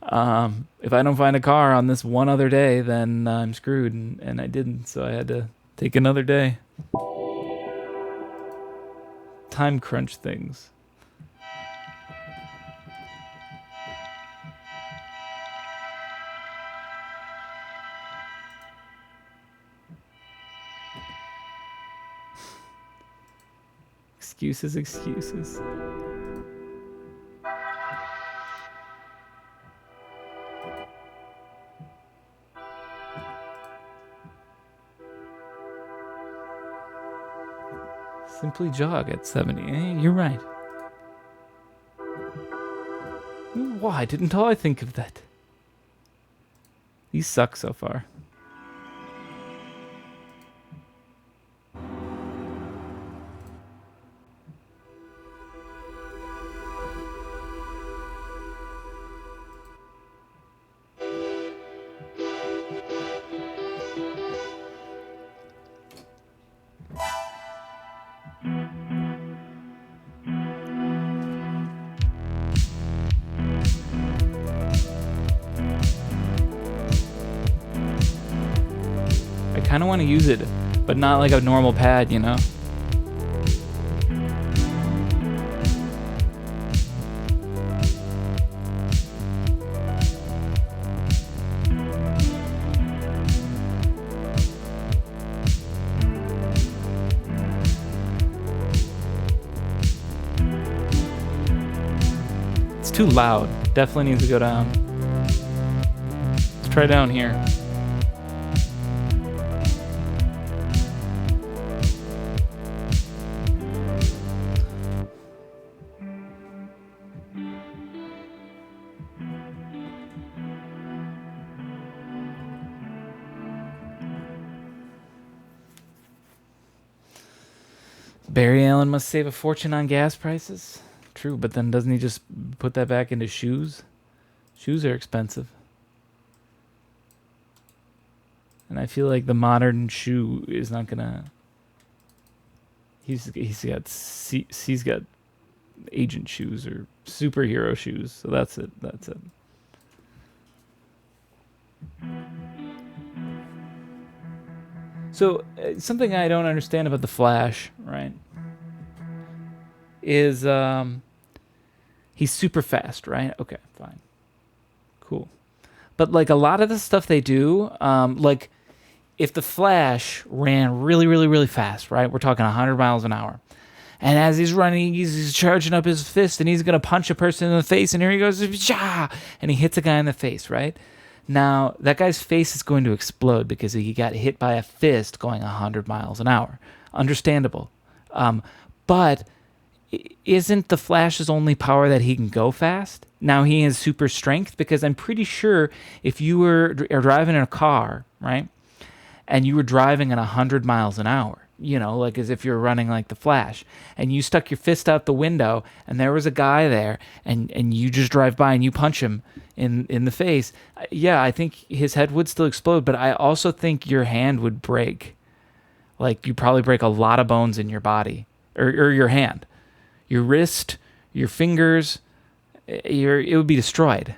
If I don't find a car on this one other day, then I'm screwed, and I didn't, so I had to take another day. Time crunch things. Excuses. Simply jog at 70. You're right. Why didn't I think of that? These suck so far. I kind of want to use it, but not like a normal pad, you know? It's too loud. Definitely needs to go down. Let's try down here. Barry Allen must save a fortune on gas prices. True, but then doesn't he just put that back into shoes? Shoes are expensive. And I feel like the modern shoe is not gonna. He's got agent shoes or superhero shoes, so that's it. That's it. So something I don't understand about the Flash, right, is he's super fast, right? Okay, fine, cool. But like a lot of the stuff they do, like if the Flash ran really, really, really fast, right? We're talking 100 miles an hour. And as he's running, he's charging up his fist and he's going to punch a person in the face. And here he goes, and he hits a guy in the face, right? Now, that guy's face is going to explode because he got hit by a fist going 100 miles an hour. Understandable. But isn't the Flash's only power that he can go fast? Now he has super strength, because I'm pretty sure if you were driving in a car, right, and you were driving at 100 miles an hour, you know, like as if you're running like the Flash, and you stuck your fist out the window and there was a guy there, and you just drive by and you punch him in the face, yeah, I think his head would still explode, but I also think your hand would break. Like, you probably break a lot of bones in your body, or your hand. Your wrist, your fingers, it would be destroyed.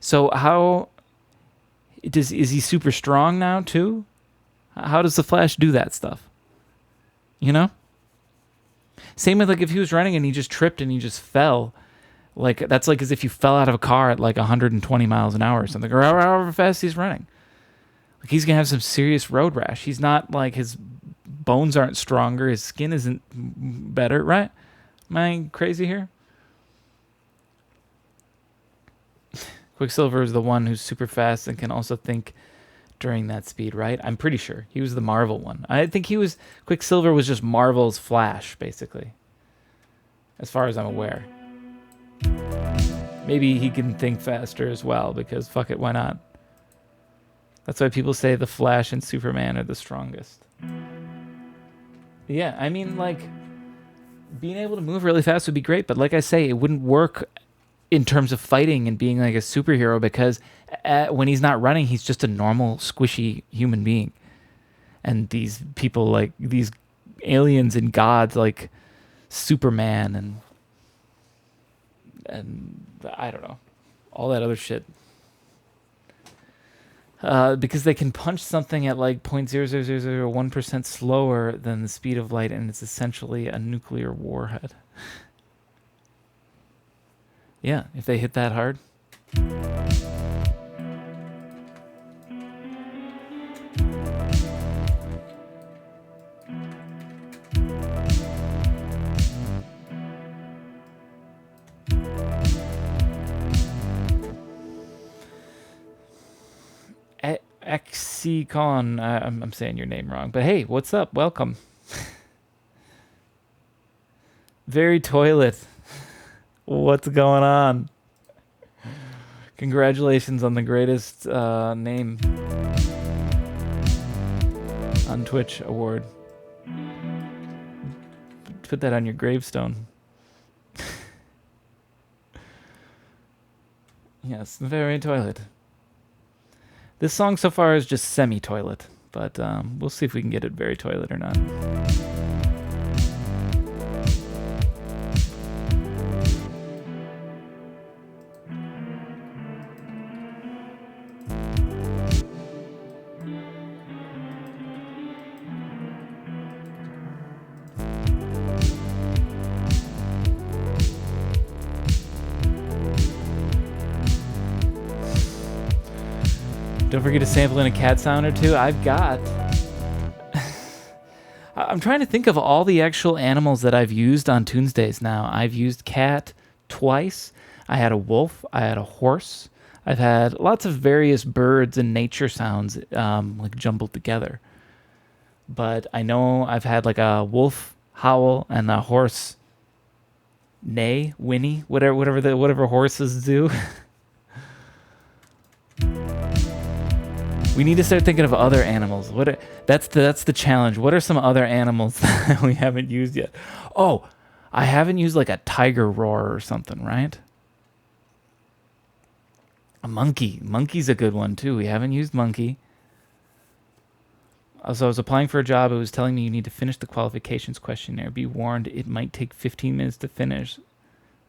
So how is he super strong now too? How does the Flash do that stuff? You know? Same with like if he was running and he just tripped and he just fell. Like that's like as if you fell out of a car at like 120 miles an hour or something, or however fast he's running. Like he's gonna have some serious road rash. He's not like, his bones aren't stronger, his skin isn't better, right? Am I crazy here? Quicksilver is the one who's super fast and can also think during that speed, right? I'm pretty sure he was the Marvel one. I think Quicksilver was just Marvel's Flash, basically, as far as I'm aware. Maybe he can think faster as well, because fuck it, why not? That's why people say the Flash and Superman are the strongest. Yeah, I mean, like, being able to move really fast would be great, but like I say, it wouldn't work in terms of fighting and being like a superhero, because when he's not running, he's just a normal, squishy human being. And these people, like these aliens and gods like Superman and I don't know, all that other shit. Because they can punch something at like 0.00001% slower than the speed of light, and it's essentially a nuclear warhead. Yeah, if they hit that hard. XCCon, I'm saying your name wrong, but hey, what's up? Welcome. Very Toilet. What's going on? Congratulations on the greatest name on Twitch award. Put that on your gravestone. Yes, Very Toilet. This song so far is just semi-toilet, but we'll see if we can get it very toilet or not. Don't forget to sample in a cat sound or two. I've got... I'm trying to think of all the actual animals that I've used on Tunesdays now. I've used cat twice. I had a wolf. I had a horse. I've had lots of various birds and nature sounds like jumbled together. But I know I've had like a wolf howl and a horse neigh, whinny, whatever horses do. We need to start thinking of other animals That's the challenge. What are some other animals that we haven't used yet? Oh, I haven't used like a tiger roar or something, right? A monkey. Monkey's a good one too. We haven't used monkey. So I was applying for a job. It was telling me you need to finish the qualifications questionnaire. Be warned, it might take 15 minutes to finish.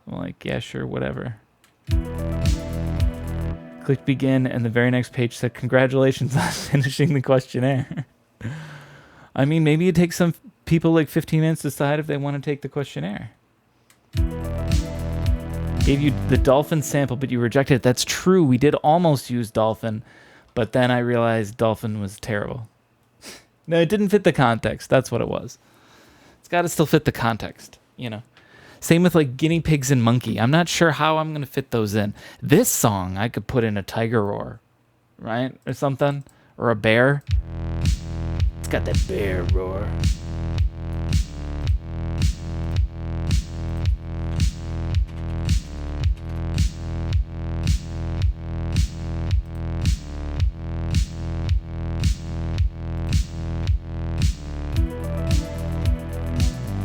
I'm like, yeah, sure, whatever. Click begin, and the very next page said, congratulations on finishing the questionnaire. I mean, maybe it takes some people like 15 minutes to decide if they want to take the questionnaire. Gave you the dolphin sample, but you rejected it. That's true. We did almost use dolphin, but then I realized dolphin was terrible. No, it didn't fit the context. That's what it was. It's got to still fit the context, you know. Same with like guinea pigs and monkey. I'm not sure how I'm going to fit those in. This song, I could put in a tiger roar, right? Or something. Or a bear. It's got that bear roar.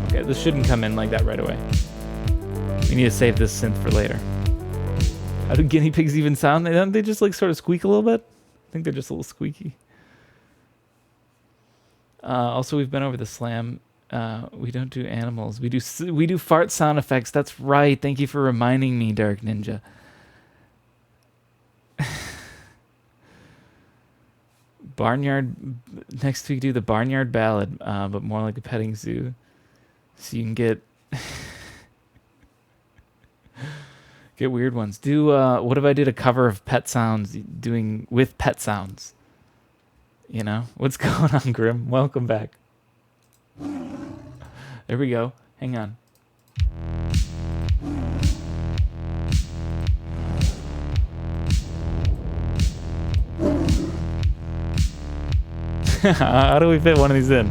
Okay, this shouldn't come in like that right away. We need to save this synth for later. How do guinea pigs even sound? Don't they just like sort of squeak a little bit? I think they're just a little squeaky. Also, we've been over the slam. We don't do animals. We do fart sound effects. That's right. Thank you for reminding me, Dark Ninja. Barnyard. Next week, do the barnyard ballad, but more like a petting zoo, so you can get get weird ones. Do what if I did a cover of Pet Sounds, doing with pet sounds? You know what's going on, Grim? Welcome back. There we go. Hang on. How do we fit one of these in?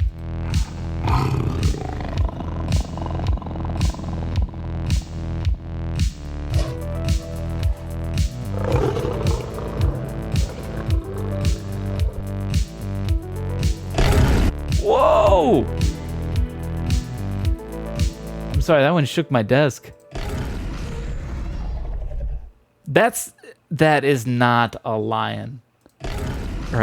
Whoa! I'm sorry, that one shook my desk. That is not a lion. Or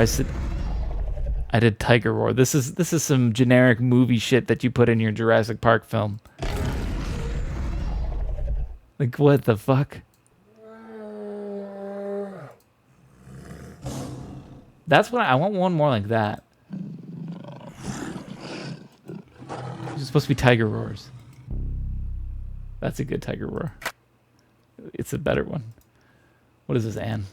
I did tiger roar. This is some generic movie shit that you put in your Jurassic Park film. Like, what the fuck? That's what I want. One more like that. It's supposed to be tiger roars. That's a good tiger roar. It's a better one. What is this, Anne?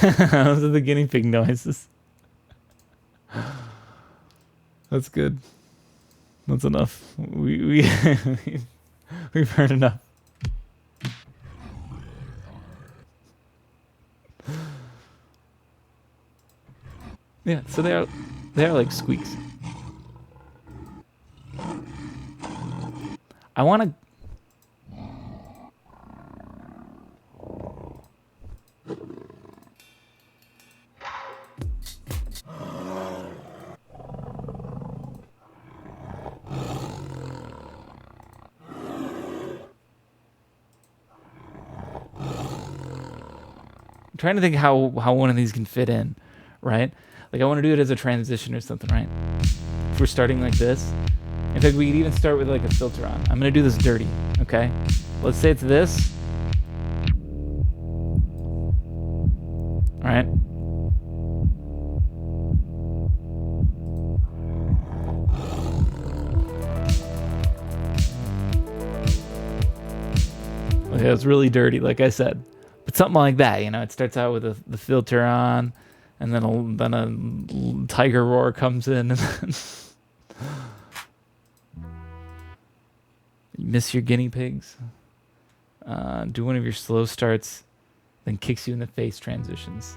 Those are the guinea pig noises. That's good. That's enough. We've heard enough. Yeah, so they are like squeaks. I want to. I'm trying to think how one of these can fit in, right? Like I want to do it as a transition or something, right? If we're starting like this. In fact, we could even start with like a filter on. I'm going to do this dirty, okay? Let's say it's this. All right. Okay, it's really dirty, like I said. But something like that, you know, it starts out with the filter on, and then a tiger roar comes in, and then you miss your guinea pigs. Do one of your slow starts, then kicks you in the face transitions.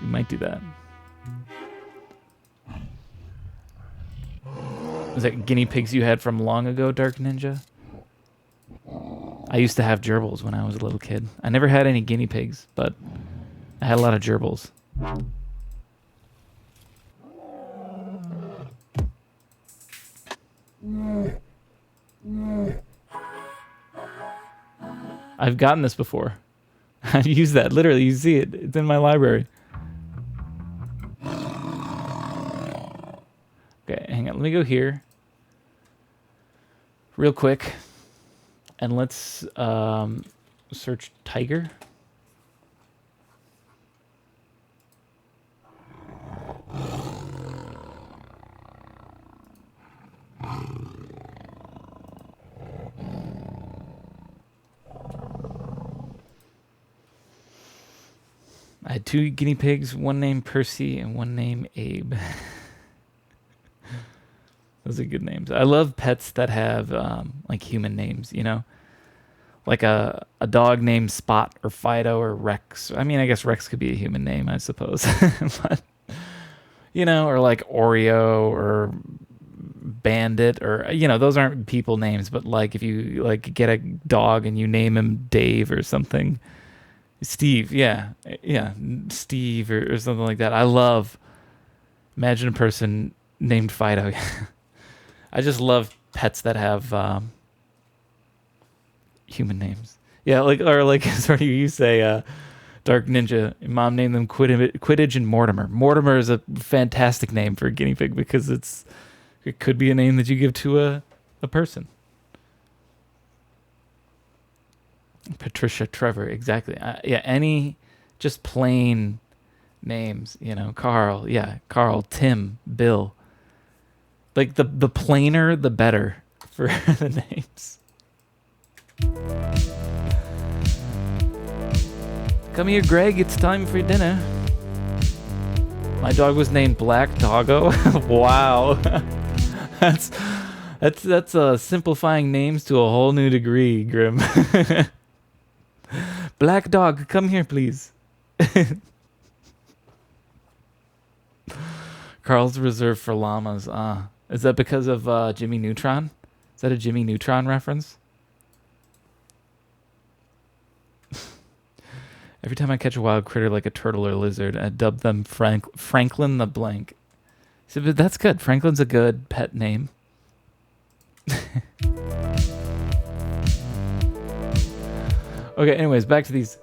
You might do that. Was that guinea pigs you had from long ago, Dark Ninja? I used to have gerbils when I was a little kid. I never had any guinea pigs, but I had a lot of gerbils. I've gotten this before. I've used that. Literally, you see it. It's in my library. Okay, hang on. Let me go here real quick. And let's search tiger. I had 2 guinea pigs, one named Percy and one named Abe. Those are good names. I love pets that have like human names, you know? Like a dog named Spot or Fido or Rex. I mean, I guess Rex could be a human name, I suppose. But, you know, or like Oreo or Bandit or, you know, those aren't people names, but like if you like get a dog and you name him Dave or something. Steve, yeah, Steve or something like that. I love. Imagine a person named Fido. I just love pets that have human names. Yeah, like or like sorry, you say Dark Ninja. Mom named them Quidditch and Mortimer. Mortimer is a fantastic name for a guinea pig because it could be a name that you give to a person. Patricia, Trevor, exactly. Yeah, any just plain names, you know, Carl, Tim, Bill. Like the plainer, the better for the names. Come here, Greg. It's time for dinner. My dog was named Black Doggo. Wow, that's simplifying names to a whole new degree, Grim. Black dog, come here, please. Carl's reserved for llamas. Is that because of Jimmy Neutron? Is that a Jimmy Neutron reference? Every time I catch a wild critter like a turtle or lizard, I dub them Franklin the Blank. So, but that's good. Franklin's a good pet name. Okay, anyways, back to these.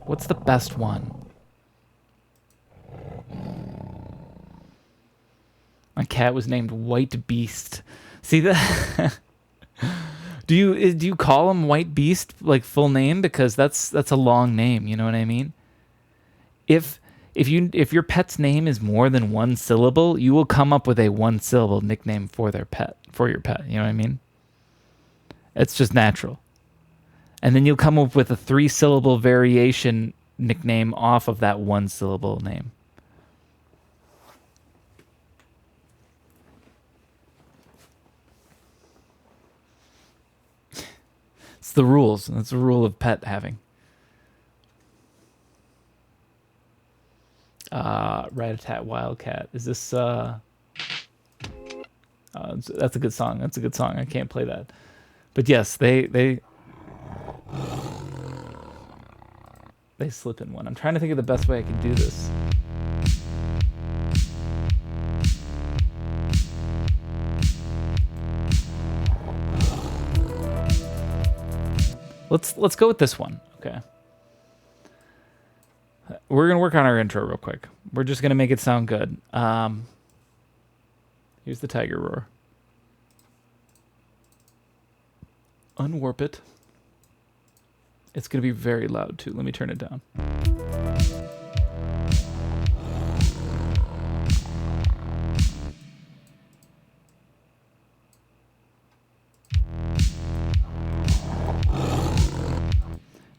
What's the best one? My cat was named White Beast. See that? Do you call him White Beast like full name, because that's a long name, you know what I mean? If your pet's name is more than one syllable, you will come up with a one syllable nickname for your pet, you know what I mean? It's just natural. And then you'll come up with a 3-syllable variation nickname off of that 1-syllable name. It's the rules. That's the rule of pet having. Rat-a-tat Wildcat. Is this that's a good song. That's a good song. I can't play that. But yes, they slip in one. I'm trying to think of the best way I can do this. Let's go with this one. Okay. We're gonna work on our intro real quick. We're just gonna make it sound good. Here's the tiger roar. Unwarp it. It's gonna be very loud too. Let me turn it down.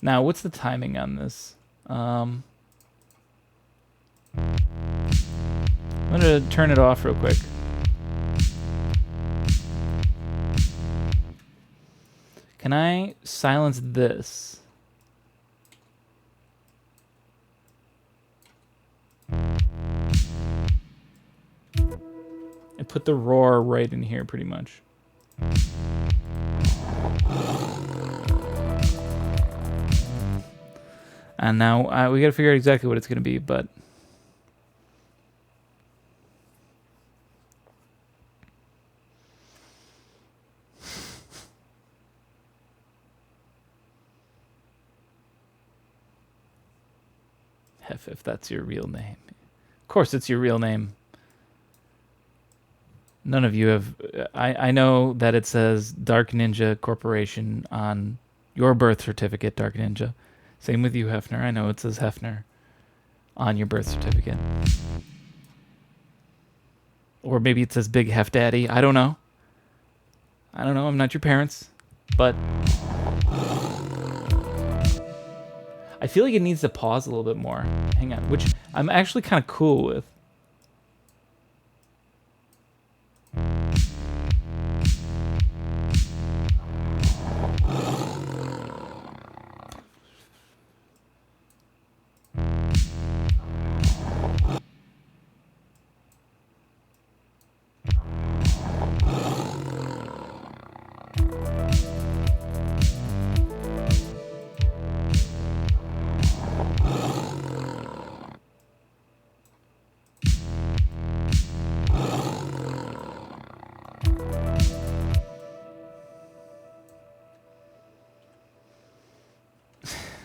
Now, what's the timing on this? I'm gonna turn it off real quick. Can I silence this? And put the roar right in here, pretty much. And now we got to figure out exactly what it's going to be, but... Hef, if that's your real name. Of course it's your real name. None of you have... I know that it says Dark Ninja Corporation on your birth certificate, Dark Ninja. Same with you, Hefner. I know it says Hefner on your birth certificate. Or maybe it says Big Hef Daddy. I don't know. I'm not your parents. But I feel like it needs to pause a little bit more. Hang on. Which I'm actually kind of cool with.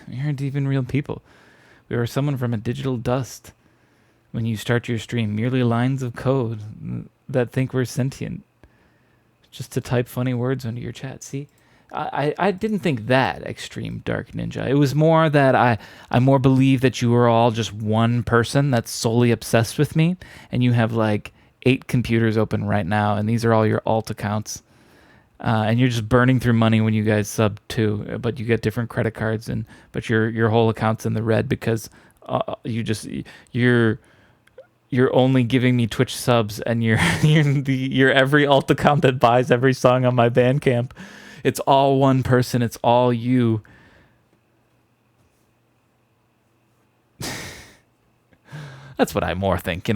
We aren't even real people. We are someone from a digital dust. When you start your stream, merely lines of code that think we're sentient. Just to type funny words under your chat. See? I didn't think that extreme, Dark Ninja. It was more that I more believe that you are all just one person that's solely obsessed with me, and you have like 8 computers open right now, and these are all your alt accounts. And you're just burning through money when you guys sub too, but you get different credit cards, but your whole account's in the red because you're only giving me Twitch subs, and you're every alt account that buys every song on my Bandcamp. It's all one person. It's all you. That's what I more think,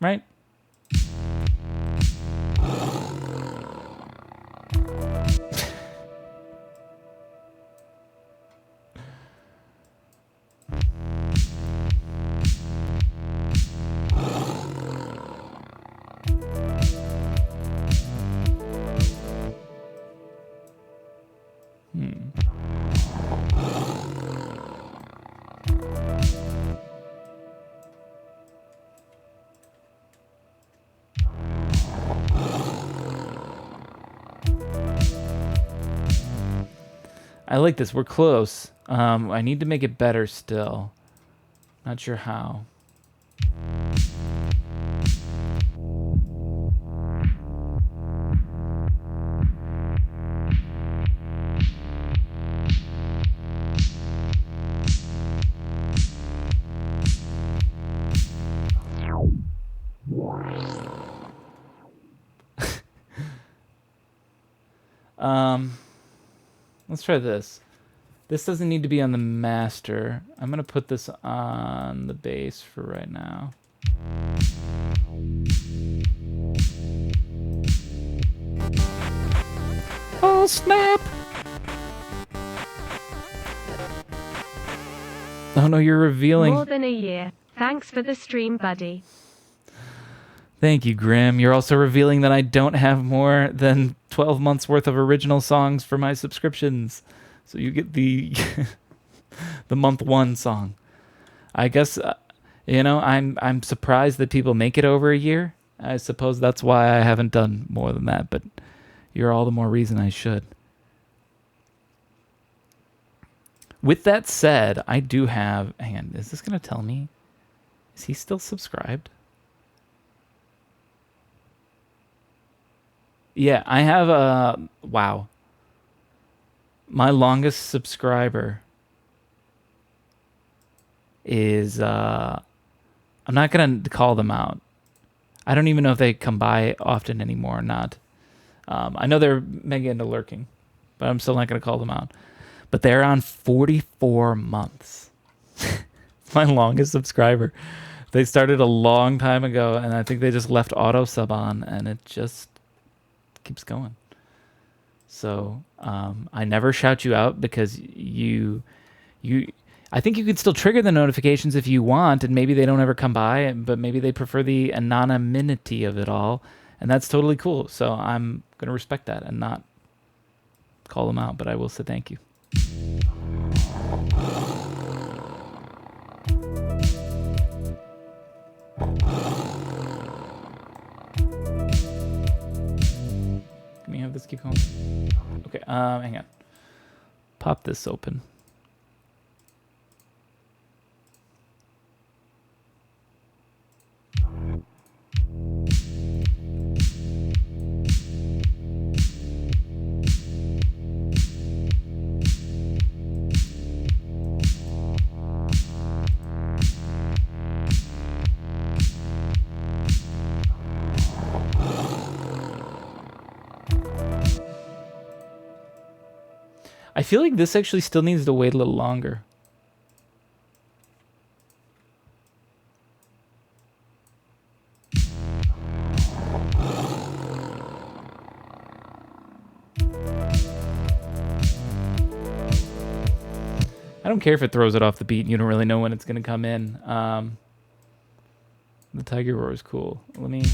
right? I like this. We're close. I need to make it better still. Not sure how. Let's try this. This doesn't need to be on the master. I'm going to put this on the bass for right now. Oh, snap! Oh no, you're revealing... More than a year. Thanks for the stream, buddy. Thank you, Grim. You're also revealing that I don't have more than 12 months worth of original songs for my subscriptions. So you get the the month 1 song. I guess I'm surprised that people make it over a year. I suppose that's why I haven't done more than that, but you're all the more reason I should. With that said, I do have... Hang on, is this going to tell me? Is he still subscribed? Yeah, I have a... Wow. My longest subscriber is... I'm not going to call them out. I don't even know if they come by often anymore or not. I know they're mega into lurking. but I'm still not going to call them out. But they're on 44 months. It's my longest subscriber. They started a long time ago, and I think they just left auto sub on, and it just keeps going. So I never shout you out because you. I think you could still trigger the notifications if you want, and maybe they don't ever come by, but maybe they prefer the anonymity of it all, and that's totally cool. So I'm going to respect that and not call them out, but I will say thank you. Can we have this keep going? Okay, hang on. Pop this open. I feel like this actually still needs to wait a little longer. I don't care if it throws it off the beat and you don't really know when it's going to come in. The Tiger Roar is cool. Let me...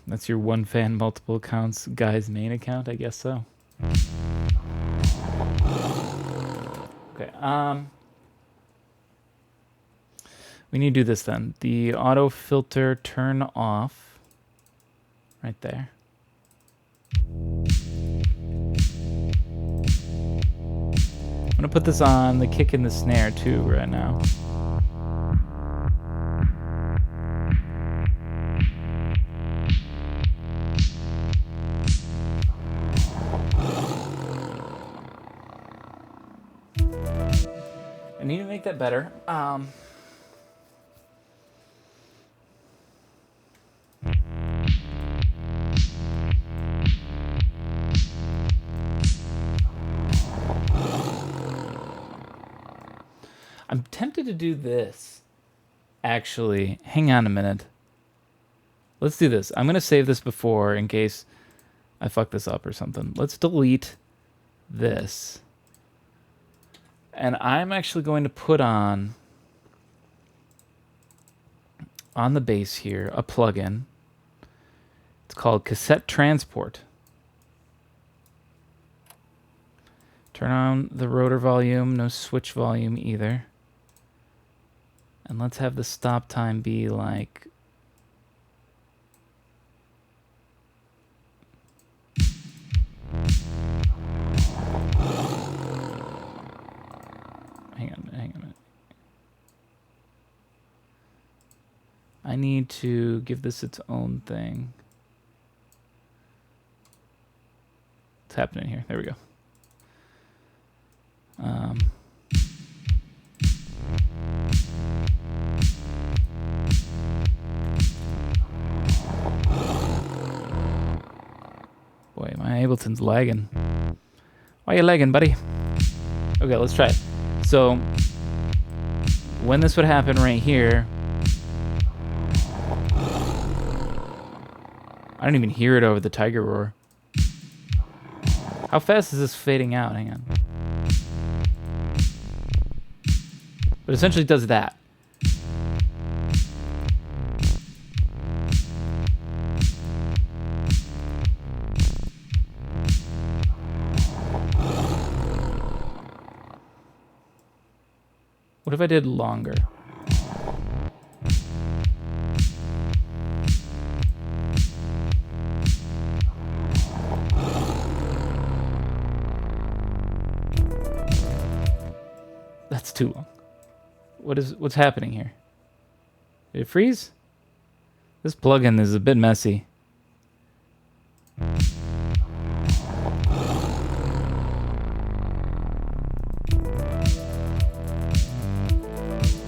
That's your one fan, multiple accounts guy's main account? I guess so. Okay, we need to do this then. The auto filter turn off right there. I'm gonna put this on the kick and the snare too right now. I need to make that better. I'm tempted to do this. Actually, hang on a minute. Let's do this. I'm going to save this before in case I fuck this up or something. Let's delete this. And I'm actually going to put on the bass here a plugin. It's called Cassette Transport. Turn on the rotor volume, no switch volume either. And let's have the stop time be like... Hang on a minute. I need to give this its own thing. What's happening here? There we go. Boy, my Ableton's lagging. Why are you lagging, buddy? Okay, let's try it. So, when this would happen right here, I don't even hear it over the Tiger Roar. How fast is this fading out? Hang on. But essentially it does that. What if I did longer? That's too long. What's happening here? Did it freeze? This plugin is a bit messy.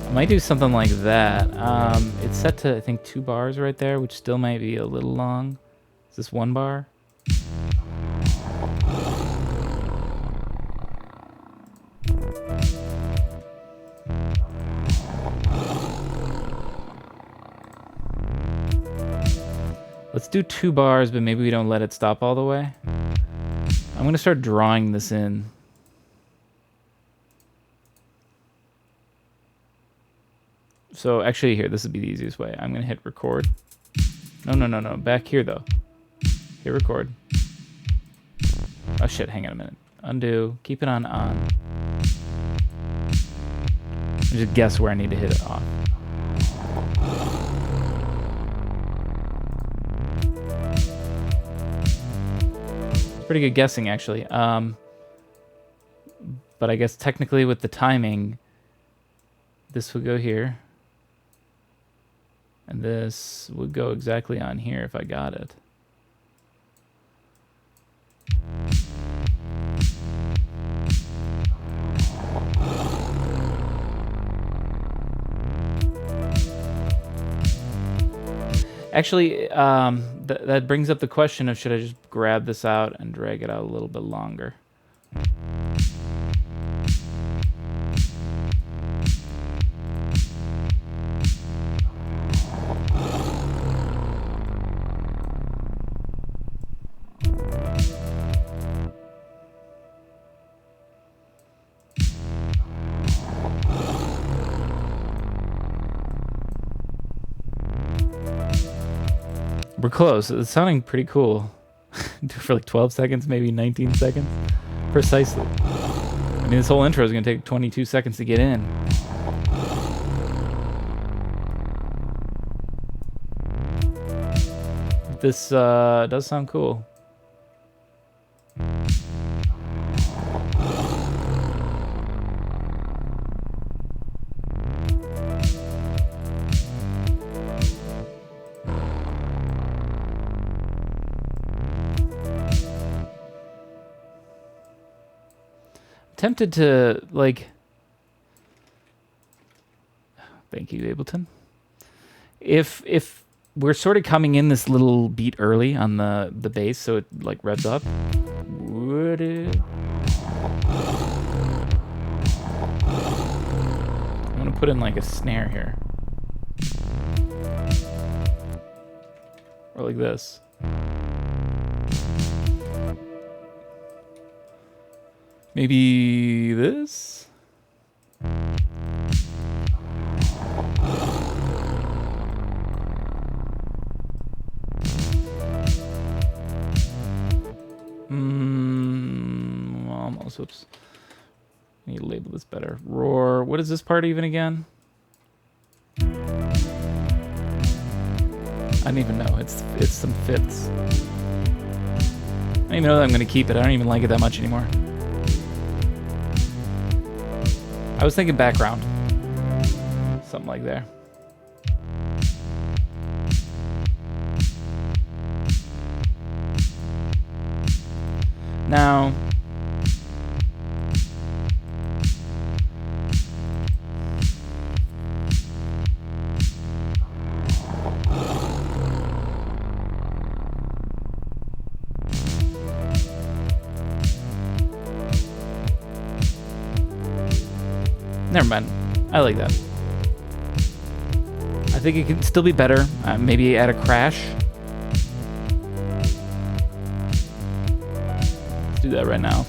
I might do something like that. It's set to, I think, 2 bars right there, which still might be a little long. Is this 1 bar? Let's do 2 bars, but maybe we don't let it stop all the way. I'm going to start drawing this in. So actually here, this would be the easiest way. I'm going to hit record. No. Back here, though. Hit record. Oh, shit. Hang on a minute. Undo. Keep it on. Just guess where I need to hit it off. Pretty good guessing, actually. But I guess technically with the timing, this would go here. And this would go exactly on here if I got it. Actually, that brings up the question of should I just grab this out and drag it out a little bit longer? We're close. It's sounding pretty cool. Do it for like 12 seconds, maybe 19 seconds. Precisely. I mean, this whole intro is going to take 22 seconds to get in. This does sound cool. Tempted to, like, thank you, Ableton. If we're sort of coming in this little beat early on the bass, so it like revs up. Would it? I'm gonna put in like a snare here, or like this. Maybe this? Almost. Oops. I need to label this better. Roar. What is this part even again? I don't even know. It's some fifths. I don't even know that I'm going to keep it. I don't even like it that much anymore. I was thinking background. Something like there. Now, never mind. I like that. I think it can still be better. Maybe add a crash. Let's do that right now.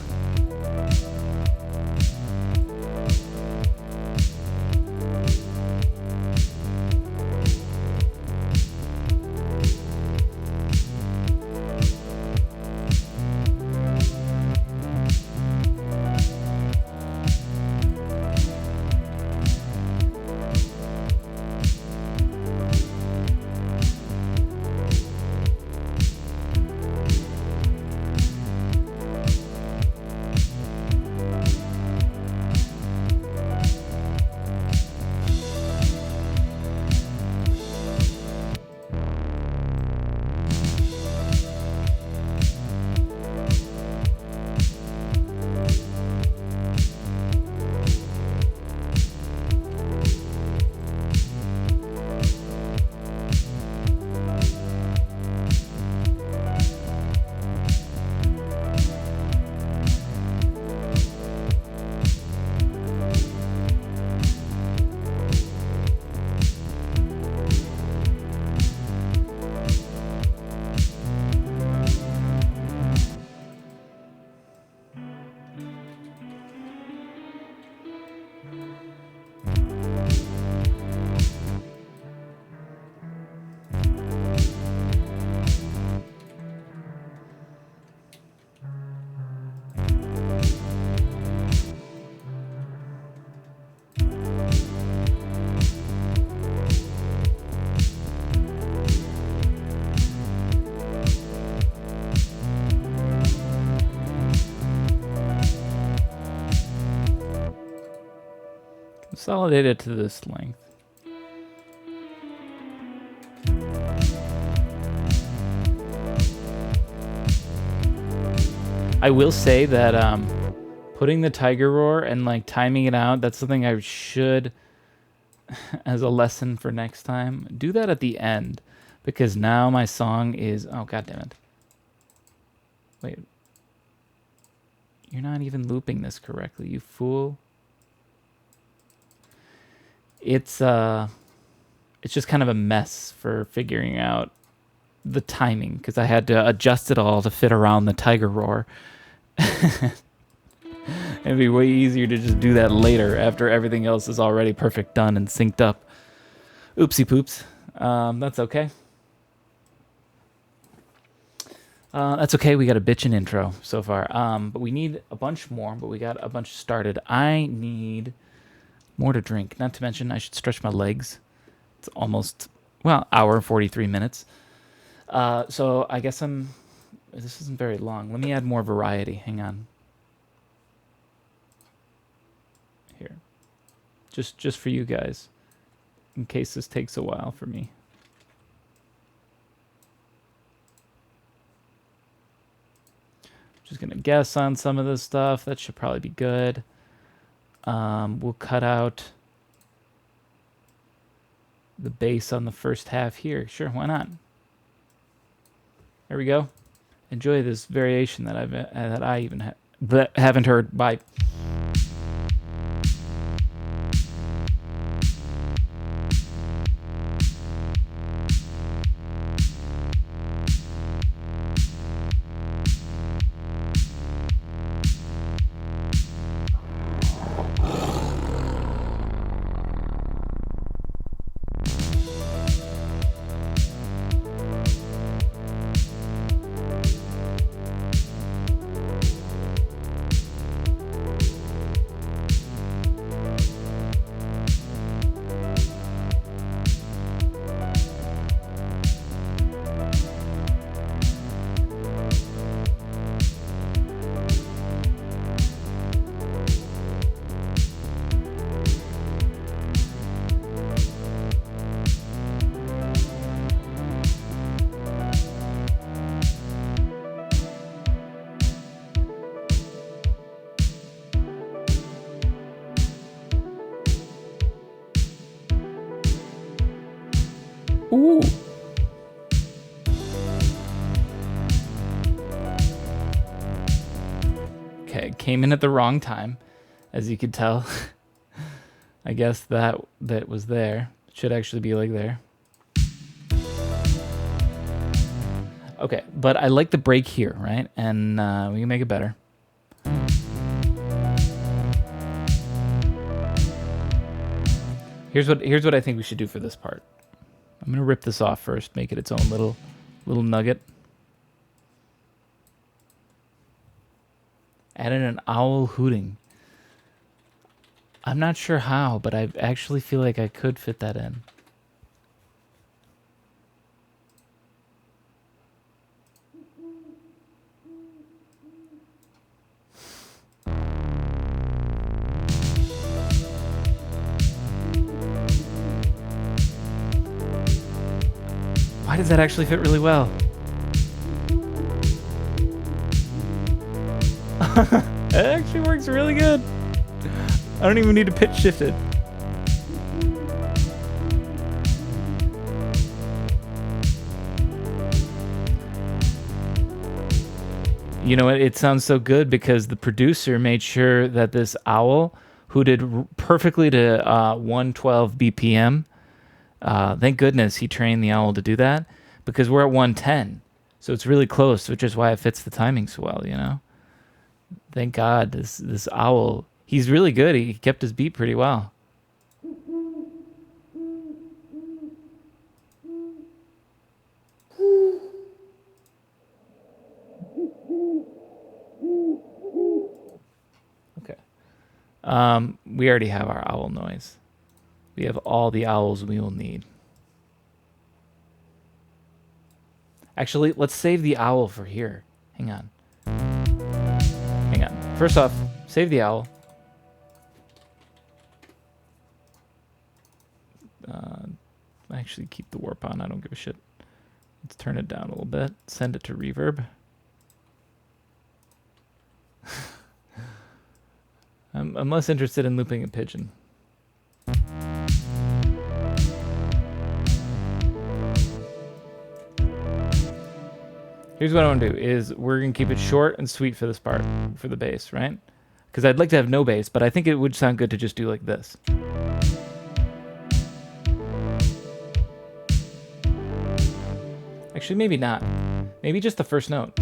Consolidate it to this length. I will say that putting the tiger roar and like timing it out, that's something I should, as a lesson for next time, do that at the end, because now my song is, oh god damn it. Wait. You're not even looping this correctly, you fool. It's just kind of a mess for figuring out the timing, because I had to adjust it all to fit around the tiger roar. It'd be way easier to just do that later after everything else is already perfect, done, and synced up. Oopsie poops. That's okay. That's okay. We got a bitchin' intro so far. But we need a bunch more, but we got a bunch started. I need more to drink. Not to mention, I should stretch my legs. It's almost, well, hour and 43 minutes. So I guess this isn't very long. Let me add more variety. Hang on. Here. Just for you guys, in case this takes a while for me. Just gonna guess on some of this stuff. That should probably be good. We'll cut out the bass on the first half here. Sure, why not? There we go. Enjoy this variation that I even haven't heard. Bye. Ooh. Okay, came in at the wrong time, as you could tell. I guess that was there. It should actually be like there. Okay, but I like the break here, right? And we can make it better. Here's what I think we should do for this part. I'm gonna rip this off first, make it its own little nugget. Add in an owl hooting. I'm not sure how, but I actually feel like I could fit that in. Why does that actually fit really well? It actually works really good. I don't even need to pitch shift it. You know what? It sounds so good because the producer made sure that this owl hooted perfectly to 112 BPM. Thank goodness he trained the owl to do that, because we're at 110. So it's really close, which is why it fits the timing so well, you know? Thank God this owl He's really good. He kept his beat pretty well. Okay. We already have our owl noise. We have all the owls we will need. Actually, let's save the owl for here. Hang on. Hang on. First off, save the owl. Actually, keep the warp on. I don't give a shit. Let's turn it down a little bit. Send it to reverb. I'm less interested in looping a pigeon. Here's what I want to do is we're going to keep it short and sweet for this part, for the bass, right? Because I'd like to have no bass, but I think it would sound good to just do like this. Actually, maybe not. Maybe just the first note.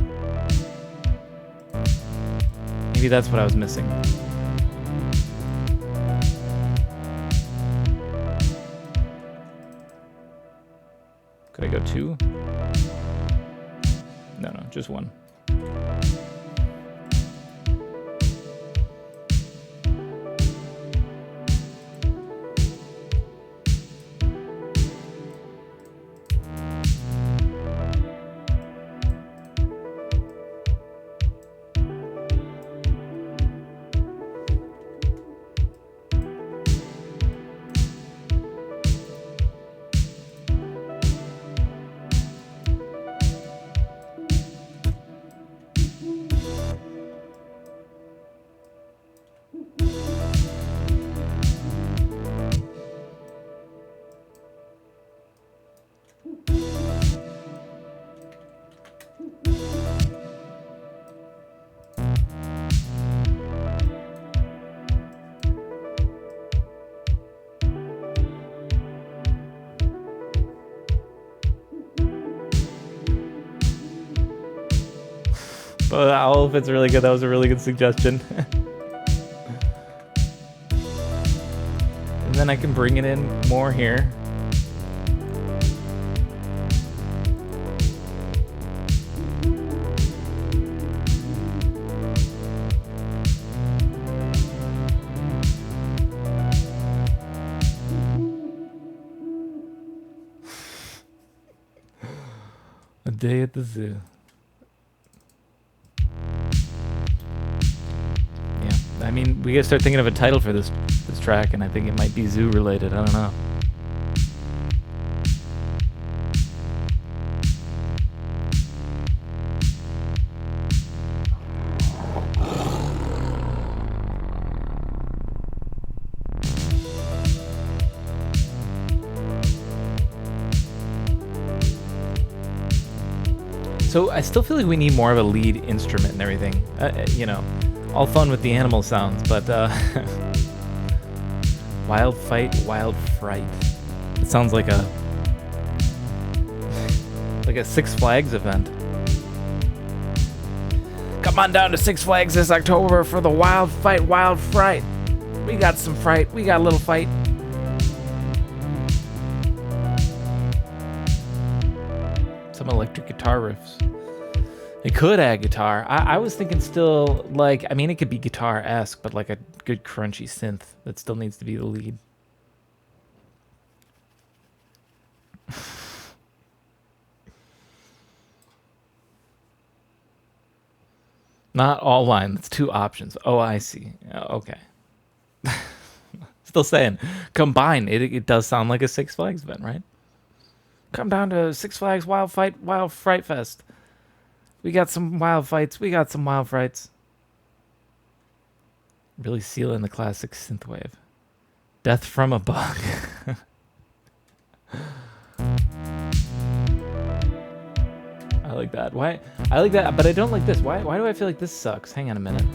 Maybe that's what I was missing. Could I go 2? No, just 1. Oh, the owl fits really good. That was a really good suggestion. And then I can bring it in more here. A day at the zoo. I mean, we gotta start thinking of a title for this track, and I think it might be zoo related. I don't know. So I still feel like we need more of a lead instrument and everything. You know. All fun with the animal sounds, but wild fight, wild fright. It sounds like a Six Flags event. Come on down to Six Flags this October for the wild fight, wild fright. We got some fright. We got a little fight. Some electric guitar riffs. It could add guitar. I was thinking still, like, I mean, it could be guitar-esque, but like a good crunchy synth that still needs to be the lead. Not all line. That's 2 options. Oh, I see. Okay. Still saying, combine. It does sound like a Six Flags event, right? Come down to Six Flags Wild Fight, Wild Fright Fest. We got some wild fights. We got some wild frights. Really sealing the classic synthwave. Death from a bug. I like that. Why? I like that, but I don't like this. Why do I feel like this sucks? Hang on a minute.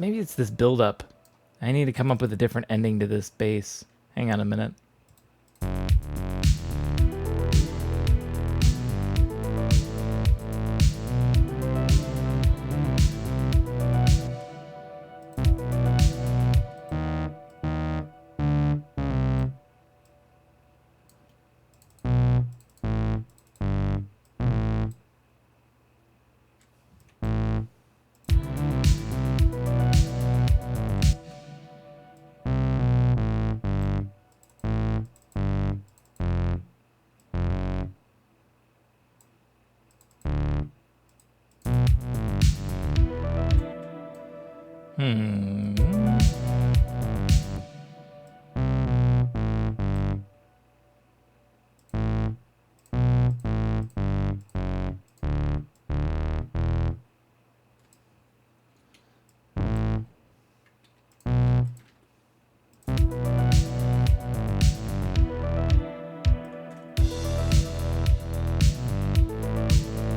Maybe it's this build up. I need to come up with a different ending to this bass. Hang on a minute.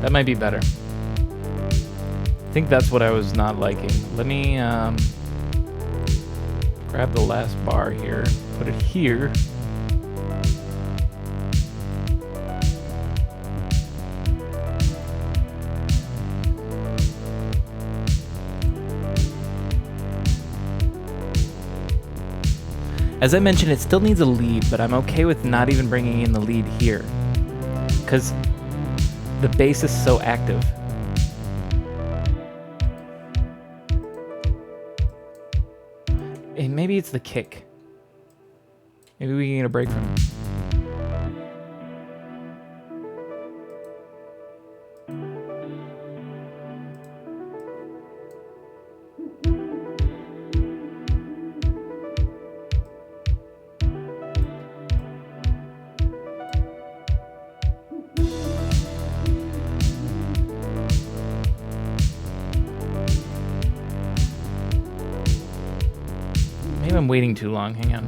That might be better. I think that's what I was not liking. Let me grab the last bar here, put it here. As I mentioned, it still needs a lead, but I'm okay with not even bringing in the lead here, because the bass is so active. And maybe it's the kick. Maybe we can get a break from it. Maybe I'm waiting too long. Hang on.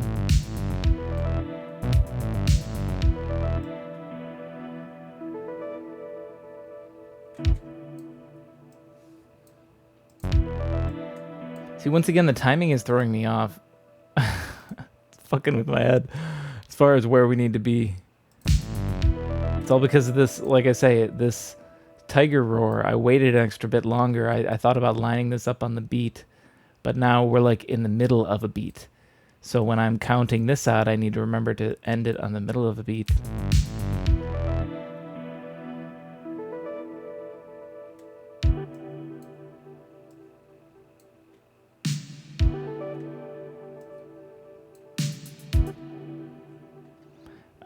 See, once again, the timing is throwing me off. It's fucking with my head as far as where we need to be. It's all because of this, like I say, this tiger roar. I waited an extra bit longer. I thought about lining this up on the beat, but now we're like in the middle of a beat. So when I'm counting this out, I need to remember to end it on the middle of a beat.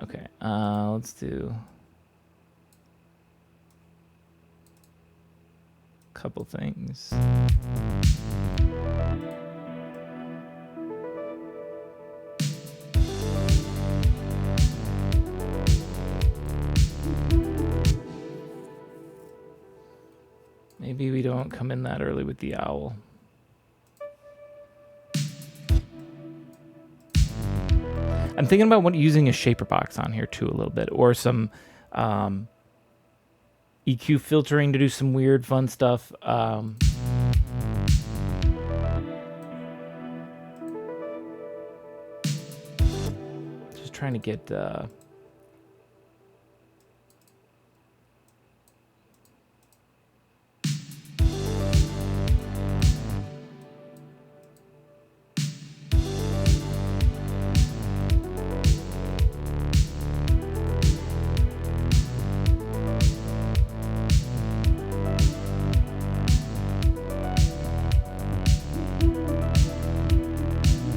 Okay, let's do a couple things. Maybe we don't come in that early with the owl. I'm thinking about using a shaper box on here too a little bit, or some EQ filtering to do some weird fun stuff. Just trying to get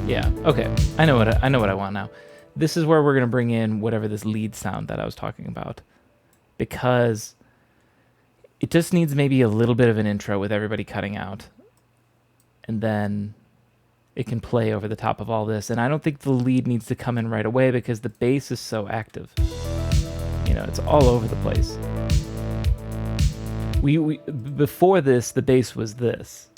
yeah, okay. I know what I want now. This is where we're going to bring in whatever this lead sound that I was talking about, because it just needs maybe a little bit of an intro with everybody cutting out, and then it can play over the top of all this. And I don't think the lead needs to come in right away because the bass is so active. You know, it's all over the place. We before this, the bass was this.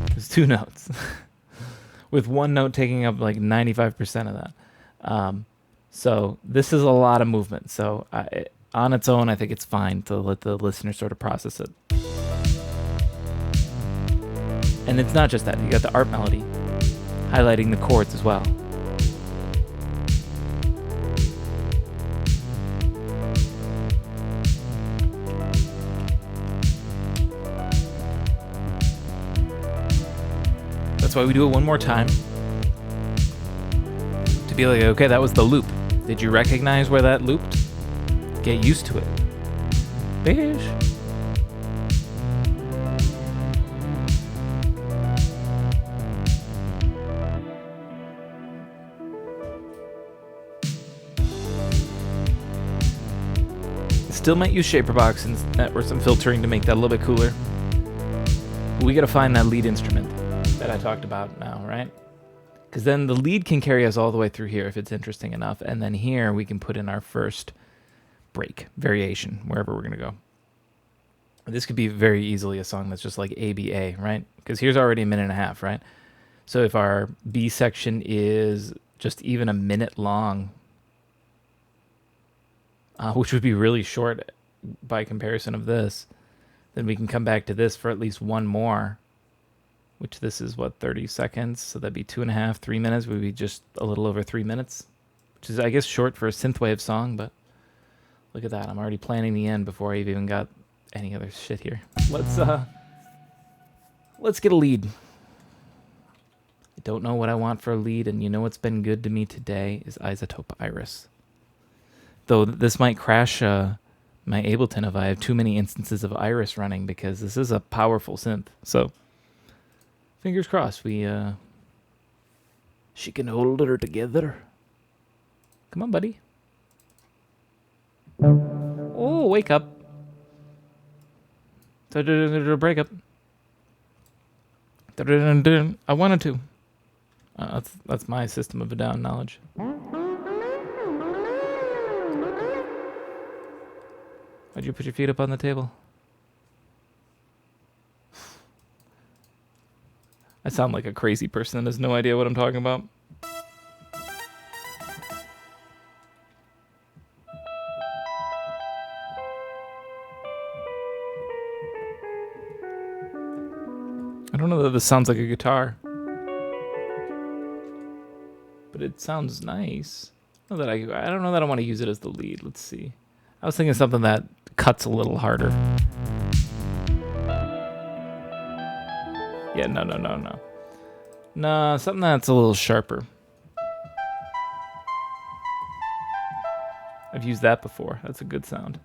There's two notes, with one note taking up like 95% of that. So this is a lot of movement. So on its own, I think it's fine to let the listener sort of process it. And it's not just that. You got the Arp Melody highlighting the chords as well. That's why we do it one more time. To be like, okay, that was the loop. Did you recognize where that looped? Get used to it. Bish. still might use Shaperbox or some filtering to make that a little bit cooler. We gotta find that lead instrument that I talked about now, right? Because then the lead can carry us all the way through here if it's interesting enough, and then here we can put in our first break, variation, wherever we're gonna go. This could be very easily a song that's just like ABA, right? Because here's already a minute and a half, right? So if our B section is just even a minute long, which would be really short by comparison of this, then we can come back to this for at least one more, which this is, 30 seconds? So that'd be 2.5, 3 minutes. Would be just a little over 3 minutes, which is, I guess, short for a synthwave song, but look at that. I'm already planning the end before I've even got any other shit here. Let's get a lead. I don't know what I want for a lead, and you know what's been good to me today is Isotope Iris. Though this might crash my Ableton if I have too many instances of Iris running, because this is a powerful synth. So fingers crossed she can hold her together. Come on, buddy. Oh, wake up. Break up. I wanted to. That's my System of a Down knowledge. Why'd you put your feet up on the table? I sound like a crazy person that has no idea what I'm talking about. I don't know that this sounds like a guitar, but it sounds nice. I don't know that I want to use it as the lead. Let's see. I was thinking something that cuts a little harder. Yeah, no. No, something that's a little sharper. I've used that before. That's a good sound.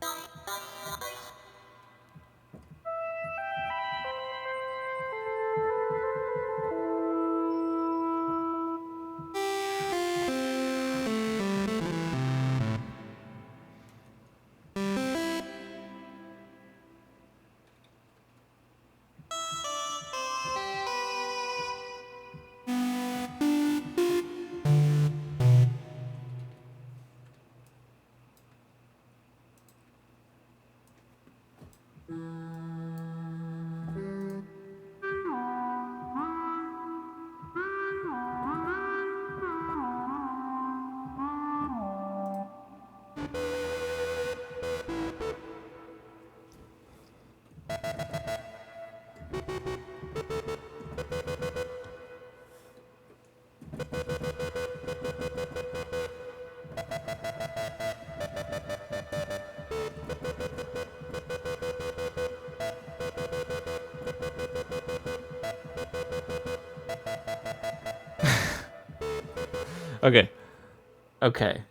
Okay.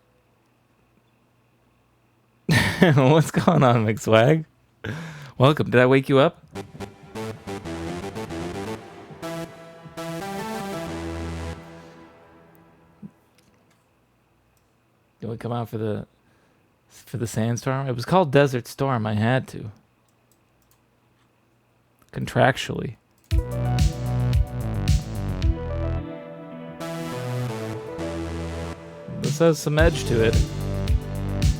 What's going on, McSwag? Welcome. Did I wake you up? You want to come out for the sandstorm? It was called Desert Storm. I had to. Contractually. This has some edge to it,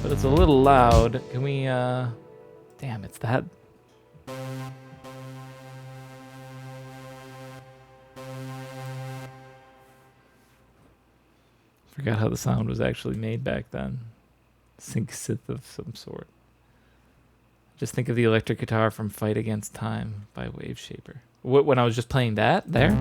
but it's a little loud. Can we, damn, it's that. Forgot how the sound was actually made back then. Sync synth of some sort. Just think of the electric guitar from Fight Against Time by Wave Shaper. When I was just playing that there?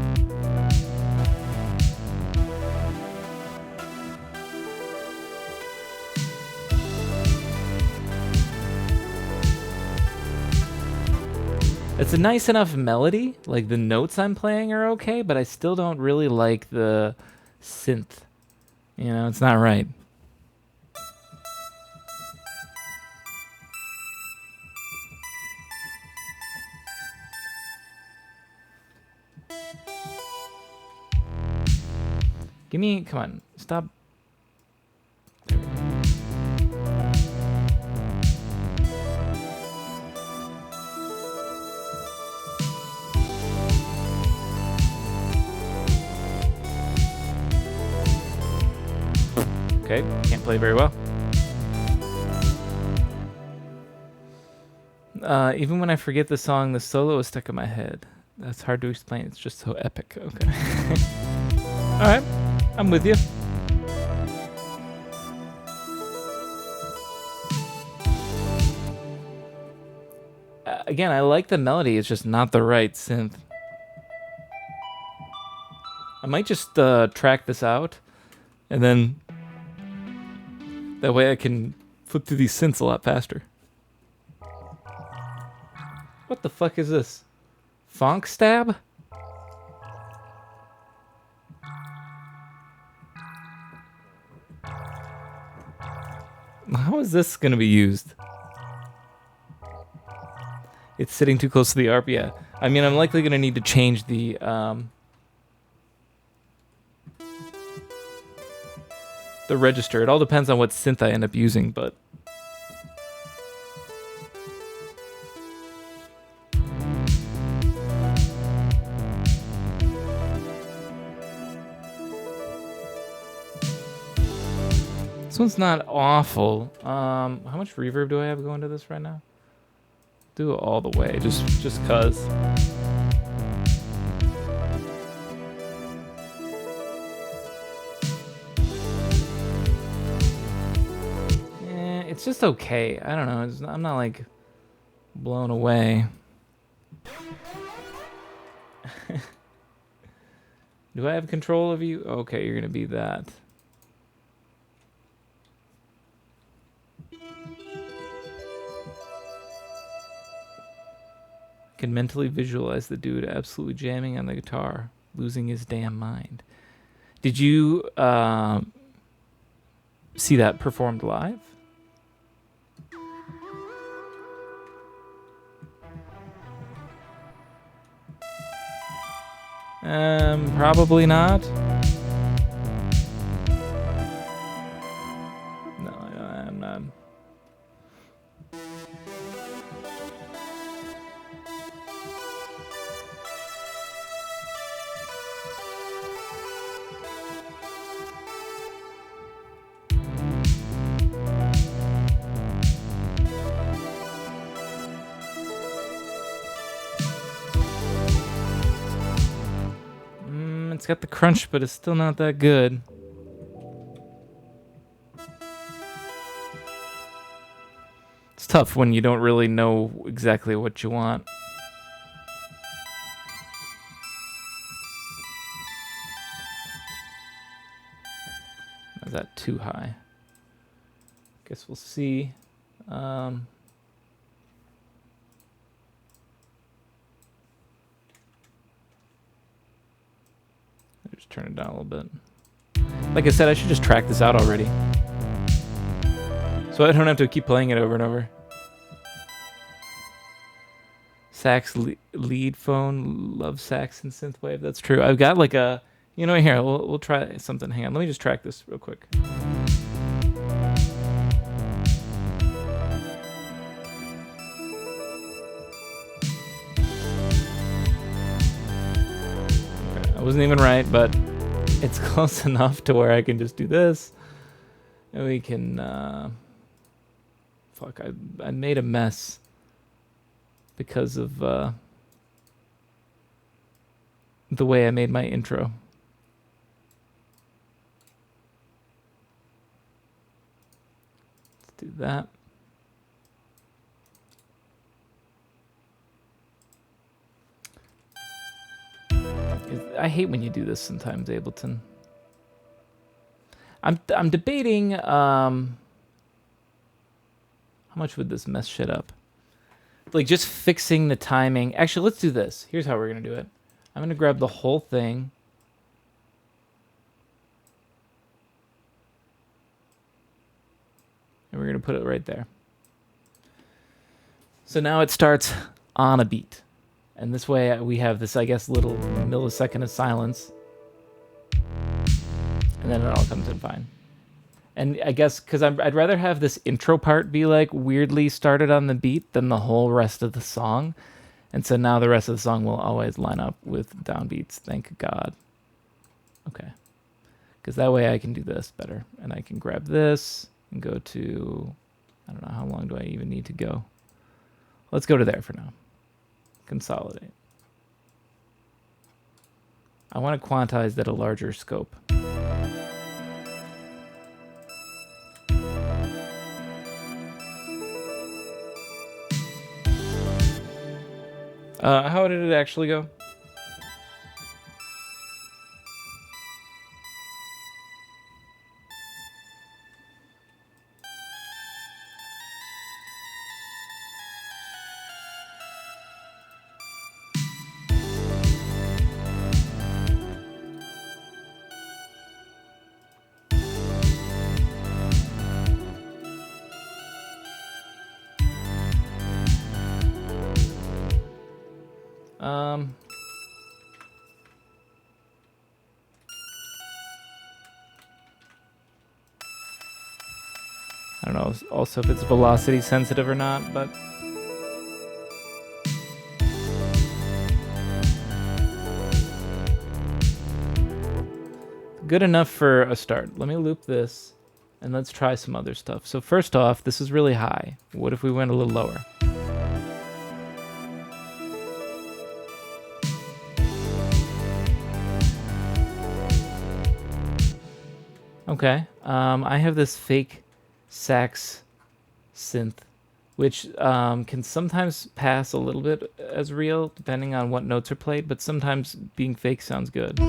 It's a nice enough melody. Like, the notes I'm playing are okay, but I still don't really like the synth. You know, it's not right. Come on, stop. I can't play very well. Even when I forget the song, the solo is stuck in my head. That's hard to explain. It's just so epic. Okay. All right. I'm with you. Again, I like the melody. It's just not the right synth. I might just track this out, and then that way I can flip through these synths a lot faster. What the fuck is this? Funk stab? How is this going to be used? It's sitting too close to the ARP, yeah. I mean, I'm likely going to need to change the register. It all depends on what synth I end up using, but... This one's not awful. How much reverb do I have going to this right now? Do it all the way, just cause. It's just okay. I don't know. I'm not like blown away. Do I have control of you? Okay, you're gonna be that. Can mentally visualize the dude absolutely jamming on the guitar, losing his damn mind. Did you see that performed live? Probably not. No, I'm not. It's got the crunch, but it's still not that good. It's tough when you don't really know exactly what you want. Is that too high? Guess we'll see. Just turn it down a little bit. Like I said, I should just track this out already, so I don't have to keep playing it over and over. Sax lead phone, love sax and synthwave. That's true. I've got like a, you know, here we'll try something. Hang on, let me just track this real quick. I wasn't even right, but it's close enough to where I can just do this. And we can... fuck, I made a mess because of the way I made my intro. Let's do that. I hate when you do this sometimes, Ableton. I'm debating how much would this mess shit up? Like just fixing the timing. Actually, let's do this. Here's how we're gonna do it. I'm gonna grab the whole thing. And we're gonna put it right there. So now it starts on a beat. And this way we have this, I guess, little millisecond of silence. And then it all comes in fine. And I guess, because I'd rather have this intro part be like weirdly started on the beat than the whole rest of the song. And so now the rest of the song will always line up with downbeats, thank God. Okay. because that way I can do this better. And I can grab this and go to, I don't know, how long do I even need to go? Let's go to there for now. Consolidate. I want to quantize that a larger scope. How did it actually go? I don't know also if it's velocity sensitive or not, but good enough for a start. Let me loop this and let's try some other stuff. So first off, this is really high. What if we went a little lower? Okay, I have this fake sax synth, which can sometimes pass a little bit as real, depending on what notes are played, but sometimes being fake sounds good.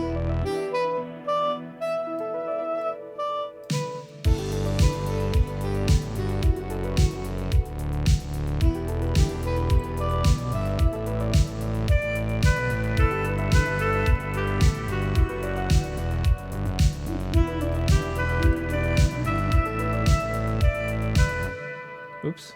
Oops.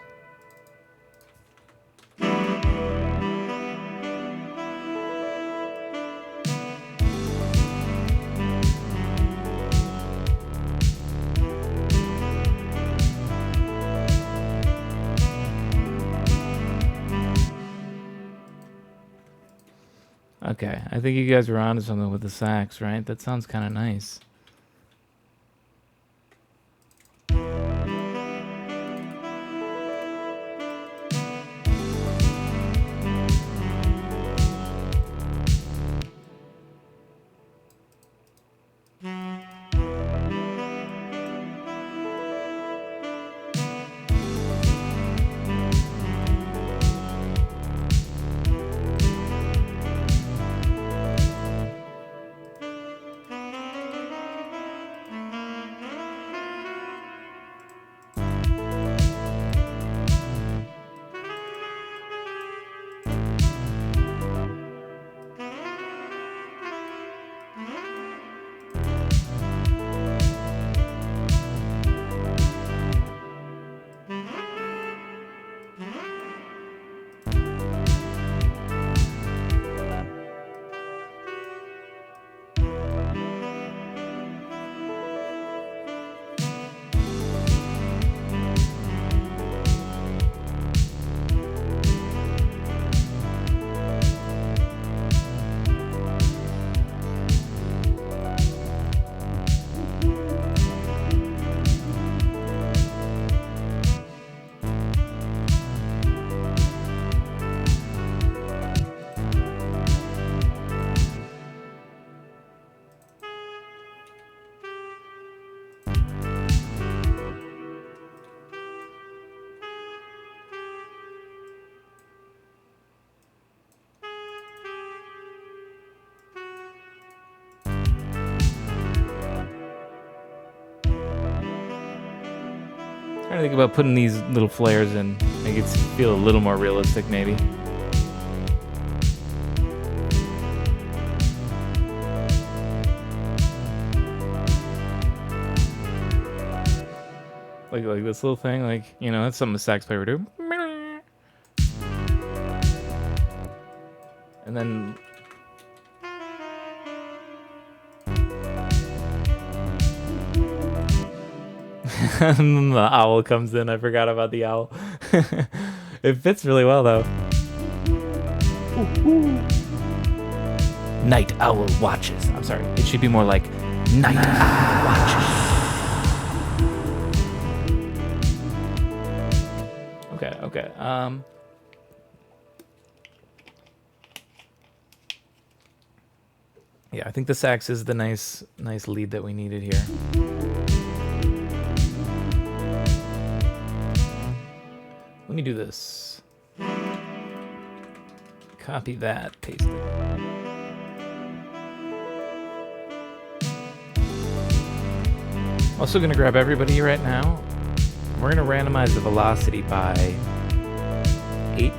Okay, I think you guys were onto something with the sax, right? That sounds kind of nice. Trying to think about putting these little flares in, make it feel a little more realistic, maybe. Like this little thing, like, you know, that's something a sax player would do. And then the owl comes in. I forgot about the owl. It fits really well, though. Ooh, ooh. Night owl watches. I'm sorry. It should be more like Night Watches. Okay. Yeah, I think the sax is the nice lead that we needed here. Let me do this. Copy that, paste it. Also gonna grab everybody right now. We're gonna randomize the velocity by 8.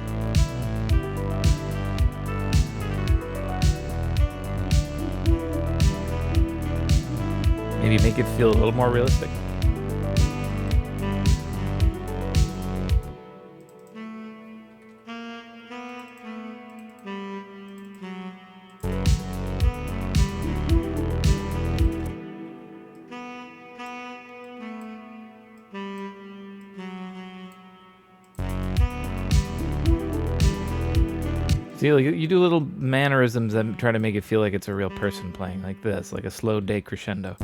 Maybe make it feel a little more realistic. See, like, you do little mannerisms that try to make it feel like it's a real person playing, like this, like a slow day crescendo.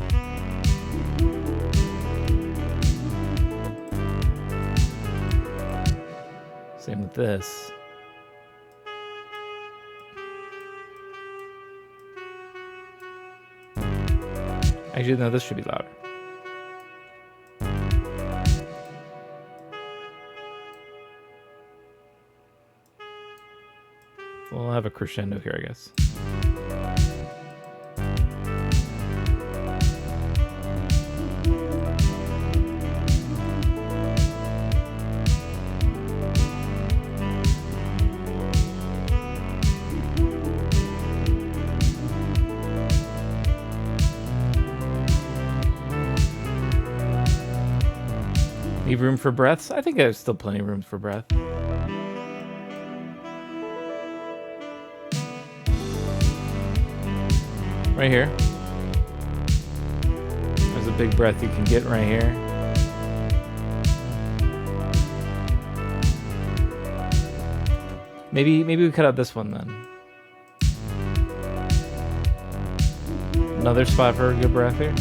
Same with this. Actually, no, this should be louder. We'll have a crescendo here, I guess. Leave room for breaths? I think there's still plenty of room for breath. Right here. There's a big breath you can get right here. Maybe we cut out this one then. Another spot for a good breath here.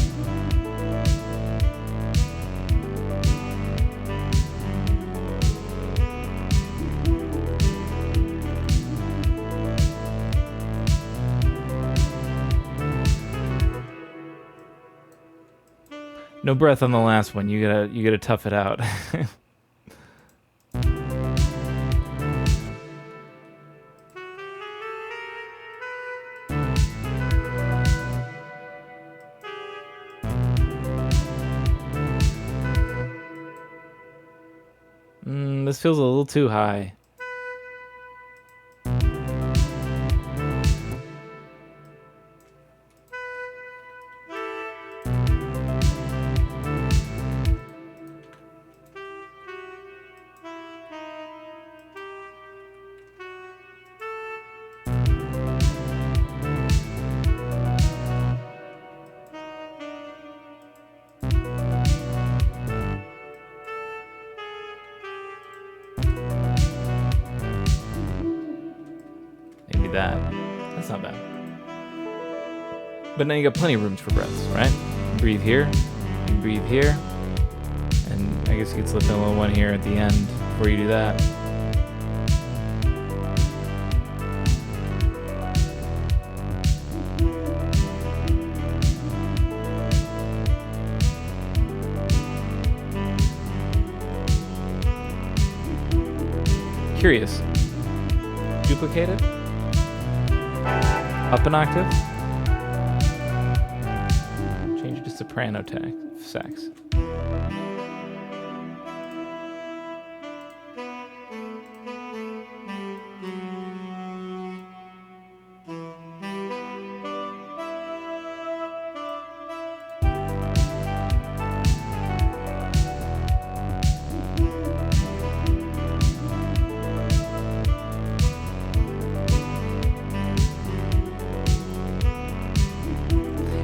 No breath on the last one. You gotta tough it out. This feels a little too high. That's not bad. But now you got plenty of rooms for breaths, right? Breathe here, you breathe here, and I guess you could slip in a little one here at the end before you do that. Curious. Duplicate it? Up an octave? Change it to soprano sax.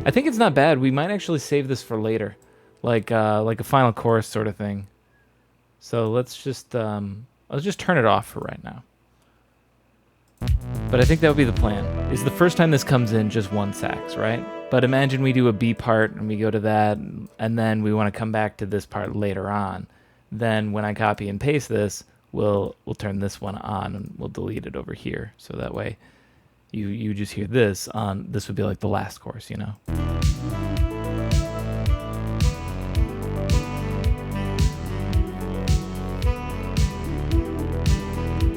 I think it's not bad. We might actually save this for later, like a final chorus sort of thing. So let's just turn it off for right now. But I think that would be the plan. It's the first time this comes in just one sax, right? But imagine we do a B part and we go to that, and then we want to come back to this part later on. Then when I copy and paste this, we'll turn this one on and we'll delete it over here. So that way you just hear this on, this would be like the last chorus, you know?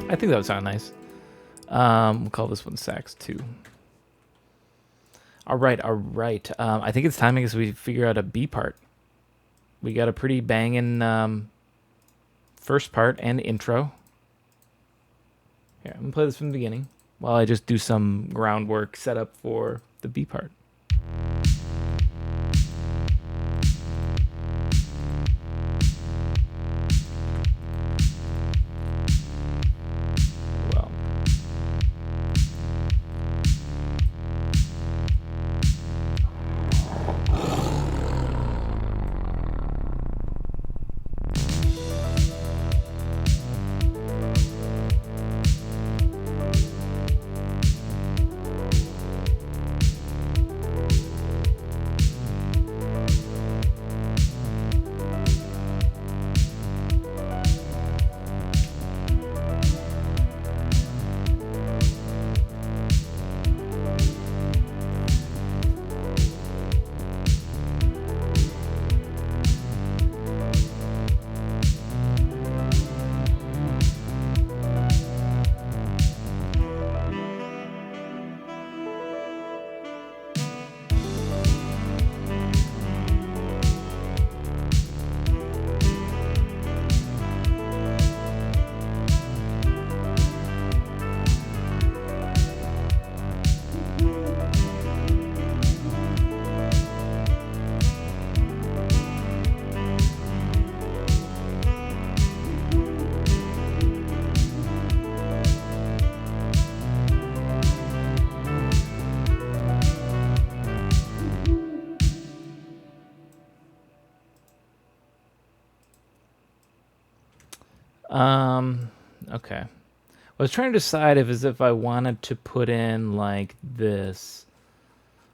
I think that would sound nice. We'll call this one Sax 2. All right. I think it's time, I guess, we figure out a B part. We got a pretty banging first part and intro. Here, I'm going to play this from the beginning while I just do some groundwork set up for the B part. Okay. I was trying to decide if I wanted to put in like this,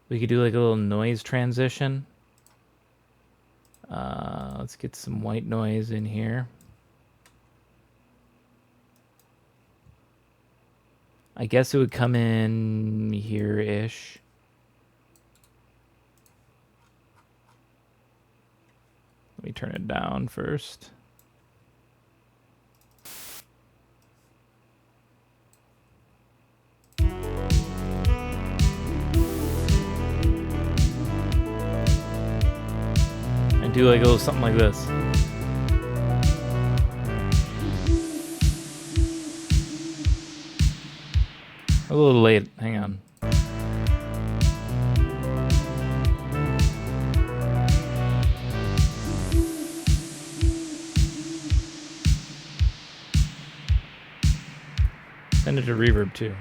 we could do like a little noise transition. Let's get some white noise in here. I guess it would come in here-ish. Let me turn it down first. Do like a little something like this. A little late. Hang on. Send it to reverb too.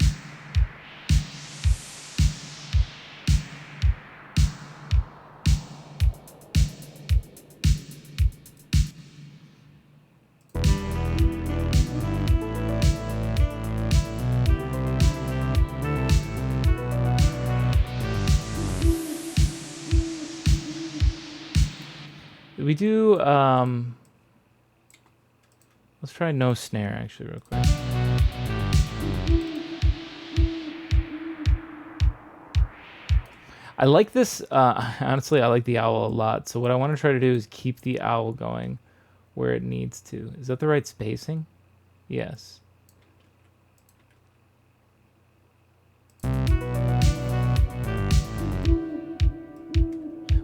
We do, let's try no snare actually real quick. I like this, honestly, I like the owl a lot. So what I want to try to do is keep the owl going where it needs to. Is that the right spacing? Yes.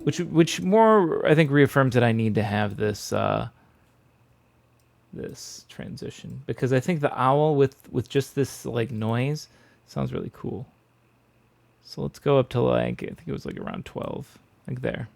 Which more, I think, reaffirms that I need to have this this transition, because I think the owl with just this like noise sounds really cool. So let's go up to like, I think it was like around 12, like there.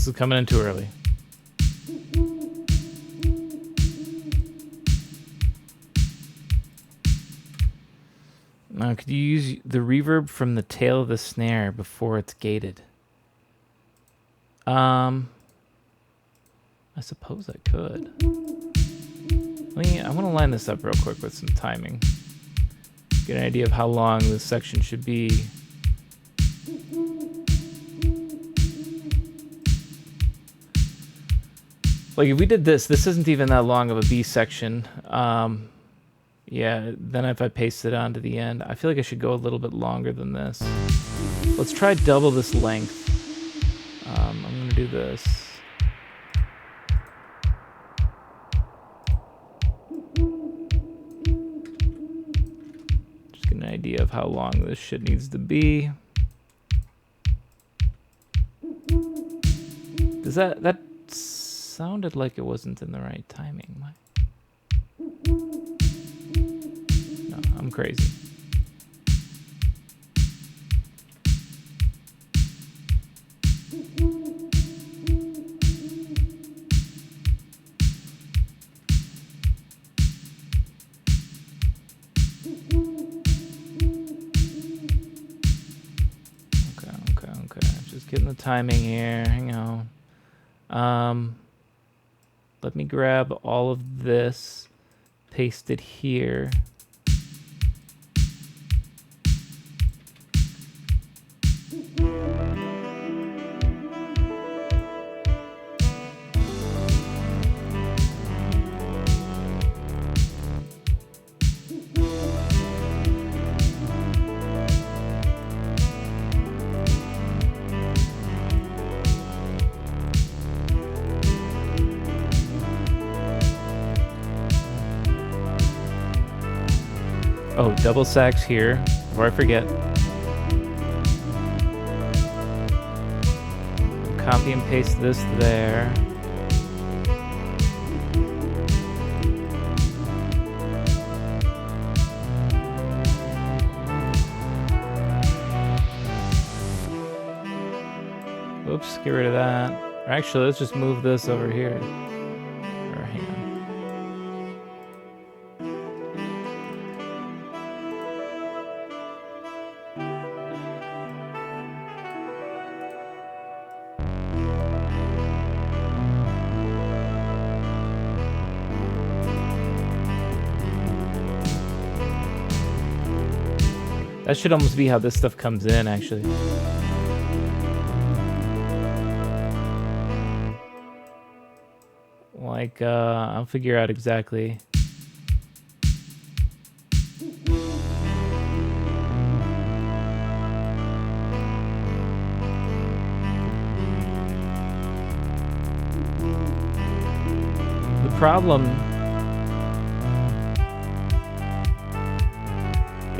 This is coming in too early. Now, could you use the reverb from the tail of the snare before it's gated? I suppose I could. I want to line this up real quick with some timing. Get an idea of how long this section should be. Like if we did this isn't even that long of a B section. Yeah, then if I paste it onto the end, I feel like I should go a little bit longer than this. Let's try double this length. I'm going to do this. Just get an idea of how long this shit needs to be. Does that sounded like it wasn't in the right timing? No, I'm crazy. Okay. Just getting the timing here. Hang on. Let me grab all of this, paste it here. Oh, double sax here, before I forget. Copy and paste this there. Oops, get rid of that. Or actually, let's just move this over here. Or hang on. That should almost be how this stuff comes in, actually. Like, I'll figure out exactly. The problem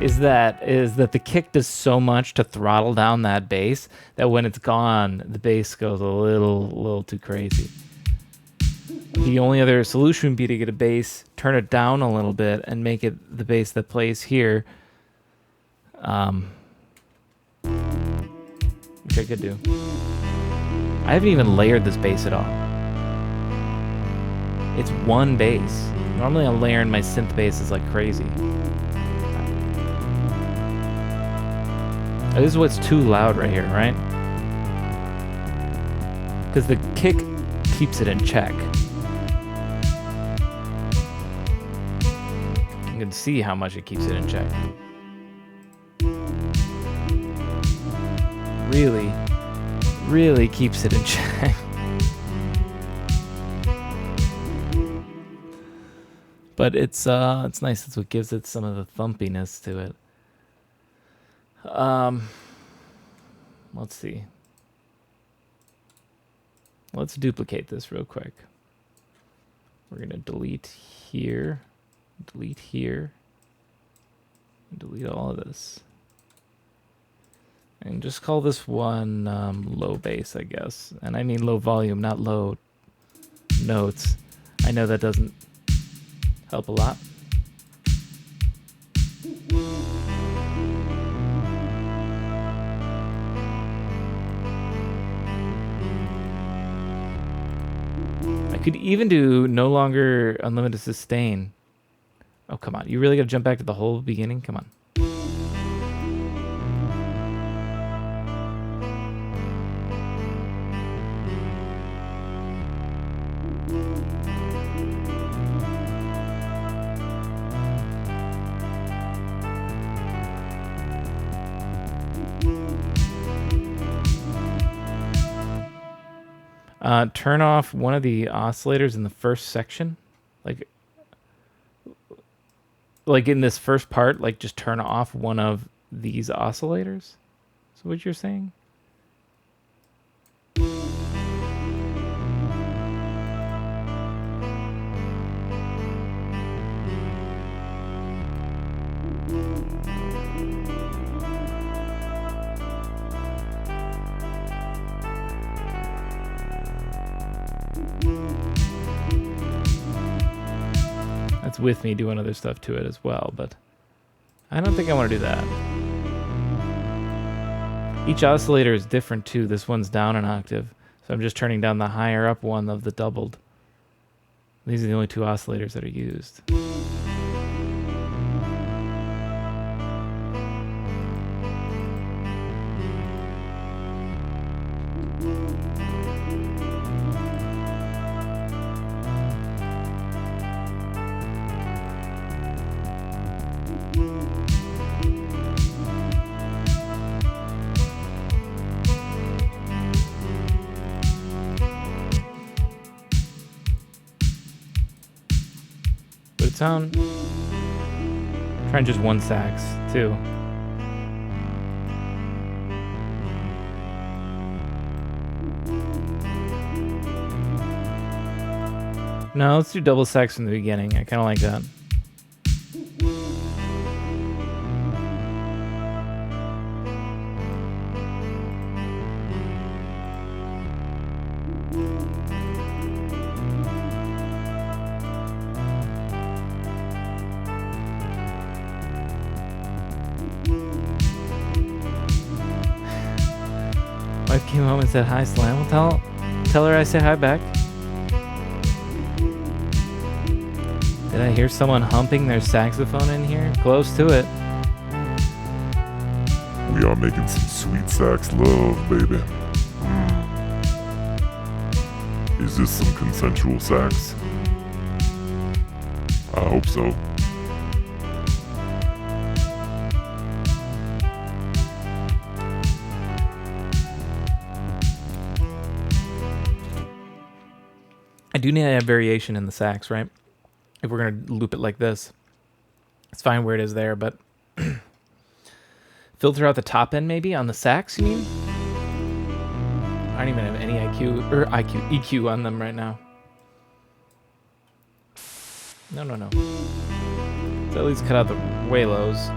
is that the kick does so much to throttle down that bass that when it's gone, the bass goes a little too crazy. The only other solution would be to get a bass, turn it down a little bit, and make it the bass that plays here. Which I could do. I haven't even layered this bass at all. It's one bass. Normally I'm layering my synth basses like crazy. This is what's too loud right here, right? Because the kick keeps it in check. You can see how much it keeps it in check. Really keeps it in check. But it's nice. It's what gives it some of the thumpiness to it. Let's see. Let's duplicate this real quick. We're gonna delete here, and delete all of this. And just call this one low bass, I guess. And I mean low volume, not low notes. I know that doesn't help a lot. Could even do no longer unlimited sustain. Oh, come on. You really got to jump back to the whole beginning? Come on. Turn off one of the oscillators in the first section. Like in this first part, like just turn off one of these oscillators. Is what you're saying? That's with me doing other stuff to it as well, but I don't think I want to do that. Each oscillator is different too. This one's down an octave, so I'm just turning down the higher up one of the doubled. These are the only two oscillators that are used. Sound. Trying just one sax too. No, let's do double sax from the beginning. I kind of like that. Wife came home and said hi, Slam. Well, tell her I say hi back. Did I hear someone humping their saxophone in here? Close to it. We are making some sweet sax love, baby. Is this some consensual sax? I hope so. I do need to have variation in the sax, right? If we're going to loop it like this. It's fine where it is there, but filter out the top end maybe on the sax, you mean? I don't even have any EQ on them right now. No. So at least cut out the way lows.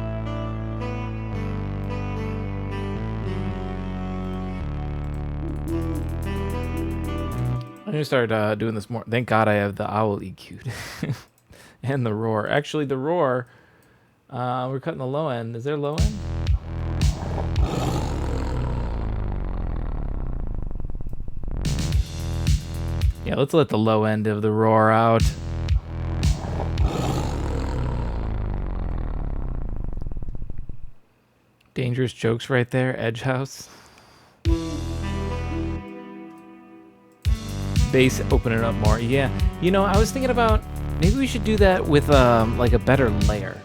I'm going to start doing this more. Thank God I have the owl EQ'd. And the roar. Actually, the roar, we're cutting the low end. Is there low end? Yeah, let's let the low end of the roar out. Dangerous jokes right there, Edge House. Bass, open it up more. Yeah, you know, I was thinking about maybe we should do that with like a better layer,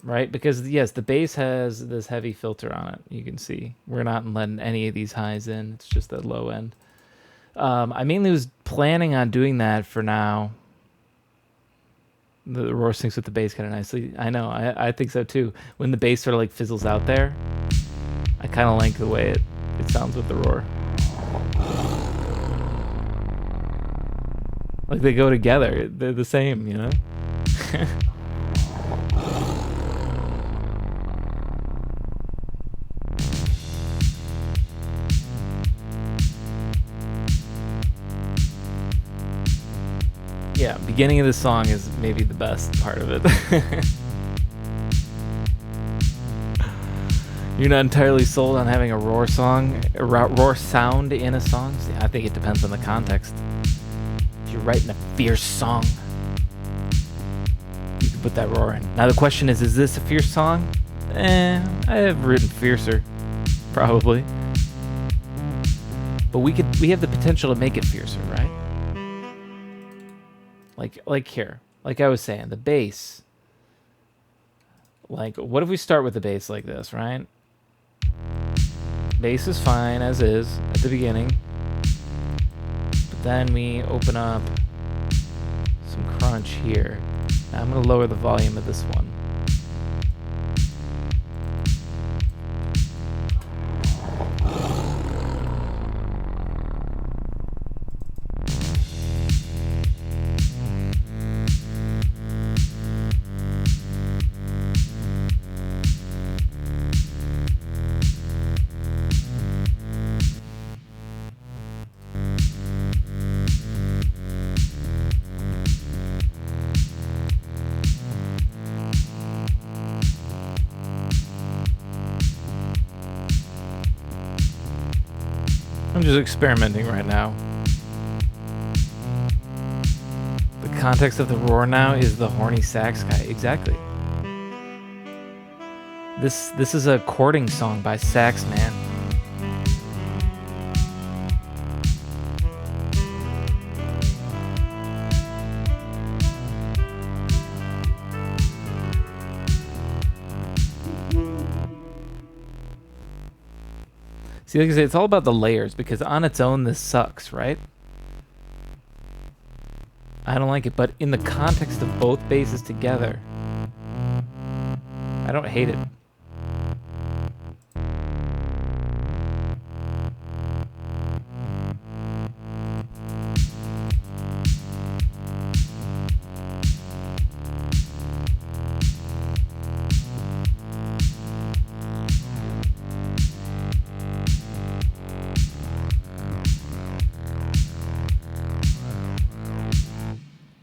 right? Because yes, the bass has this heavy filter on it. You can see we're not letting any of these highs in. It's just that low end. I mainly was planning on doing that for now. The roar syncs with the bass kind of nicely. I know, I think so too. When the bass sort of like fizzles out there, I kind of like the way it sounds with the roar. Like they go together. They're the same, you know? Yeah, beginning of the song is maybe the best part of it. You're not entirely sold on having a roar song, a roar sound in a song? I think it depends on the context. you're writing a fierce song, you can put that roar in. Now the question is this a fierce song? I have written fiercer, probably. But we have the potential to make it fiercer, right? Like here, like I was saying, the bass. Like, what if we start with the bass like this, right? Bass is fine as is at the beginning. But then we open up some crunch here. Now I'm going to lower the volume of this one. I'm just experimenting right now. The context of the roar now is the horny sax guy. Exactly. This is a courting song by Sax Man. See, like I say, it's all about the layers, because on its own, this sucks, right? I don't like it, but in the context of both basses together, I don't hate it.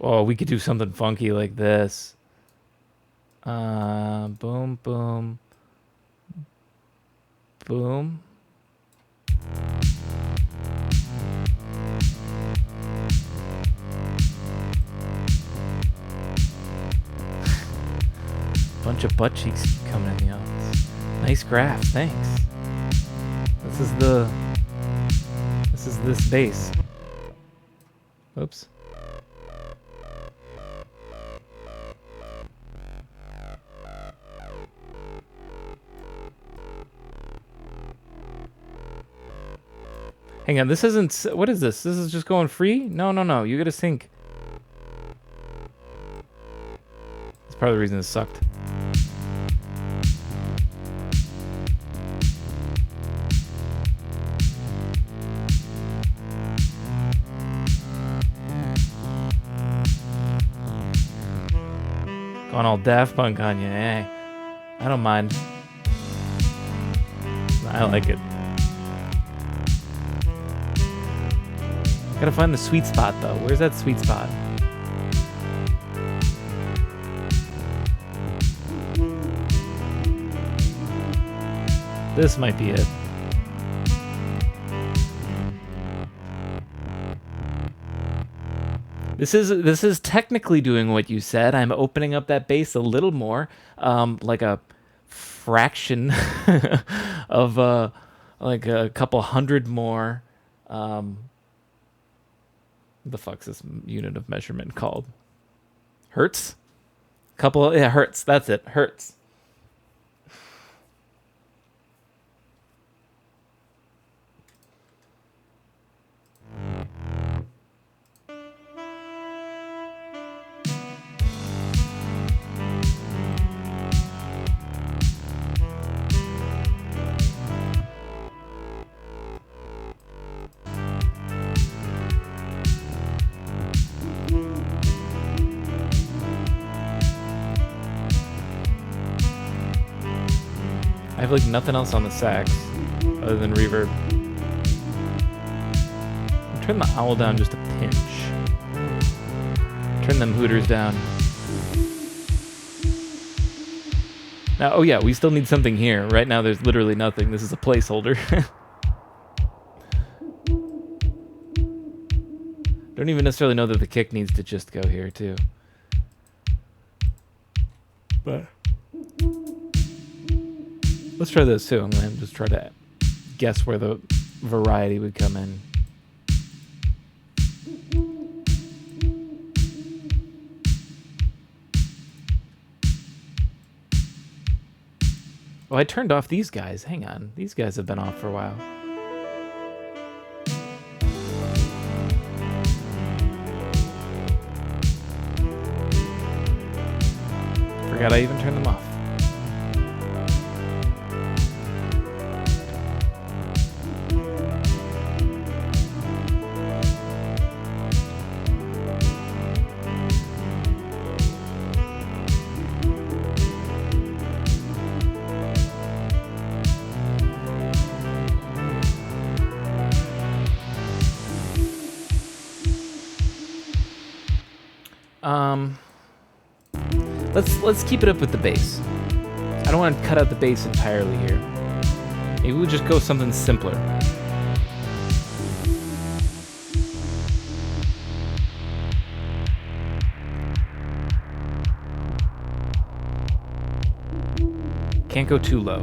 Oh, we could do something funky like this. Boom, boom, boom. Bunch of butt cheeks coming in the office. Nice graph, thanks. This is this bass. Oops. Hang on, this isn't... What is this? This is just going free? No. You gotta sync. That's part of the reason this sucked. Going all Daft Punk on you, eh? I don't mind. I like it. Gotta find the sweet spot, though. Where's that sweet spot? This might be it. This is technically doing what you said. I'm opening up that bass a little more, like a fraction of like a couple hundred more. The fuck's this unit of measurement called? Hertz? Hertz. That's it. Hertz. I have like nothing else on the sax other than reverb. Turn the owl down just a pinch. Turn them hooters down. Now, oh yeah, we still need something here. Right now there's literally nothing. This is a placeholder. Don't even necessarily know that the kick needs to just go here too. But let's try this too. I'm gonna just try to guess where the variety would come in. Oh, I turned off these guys. Hang on. These guys have been off for a while. Forgot I even turned them off. Let's keep it up with the bass. I don't want to cut out the bass entirely here. Maybe we'll just go something simpler. Can't go too low.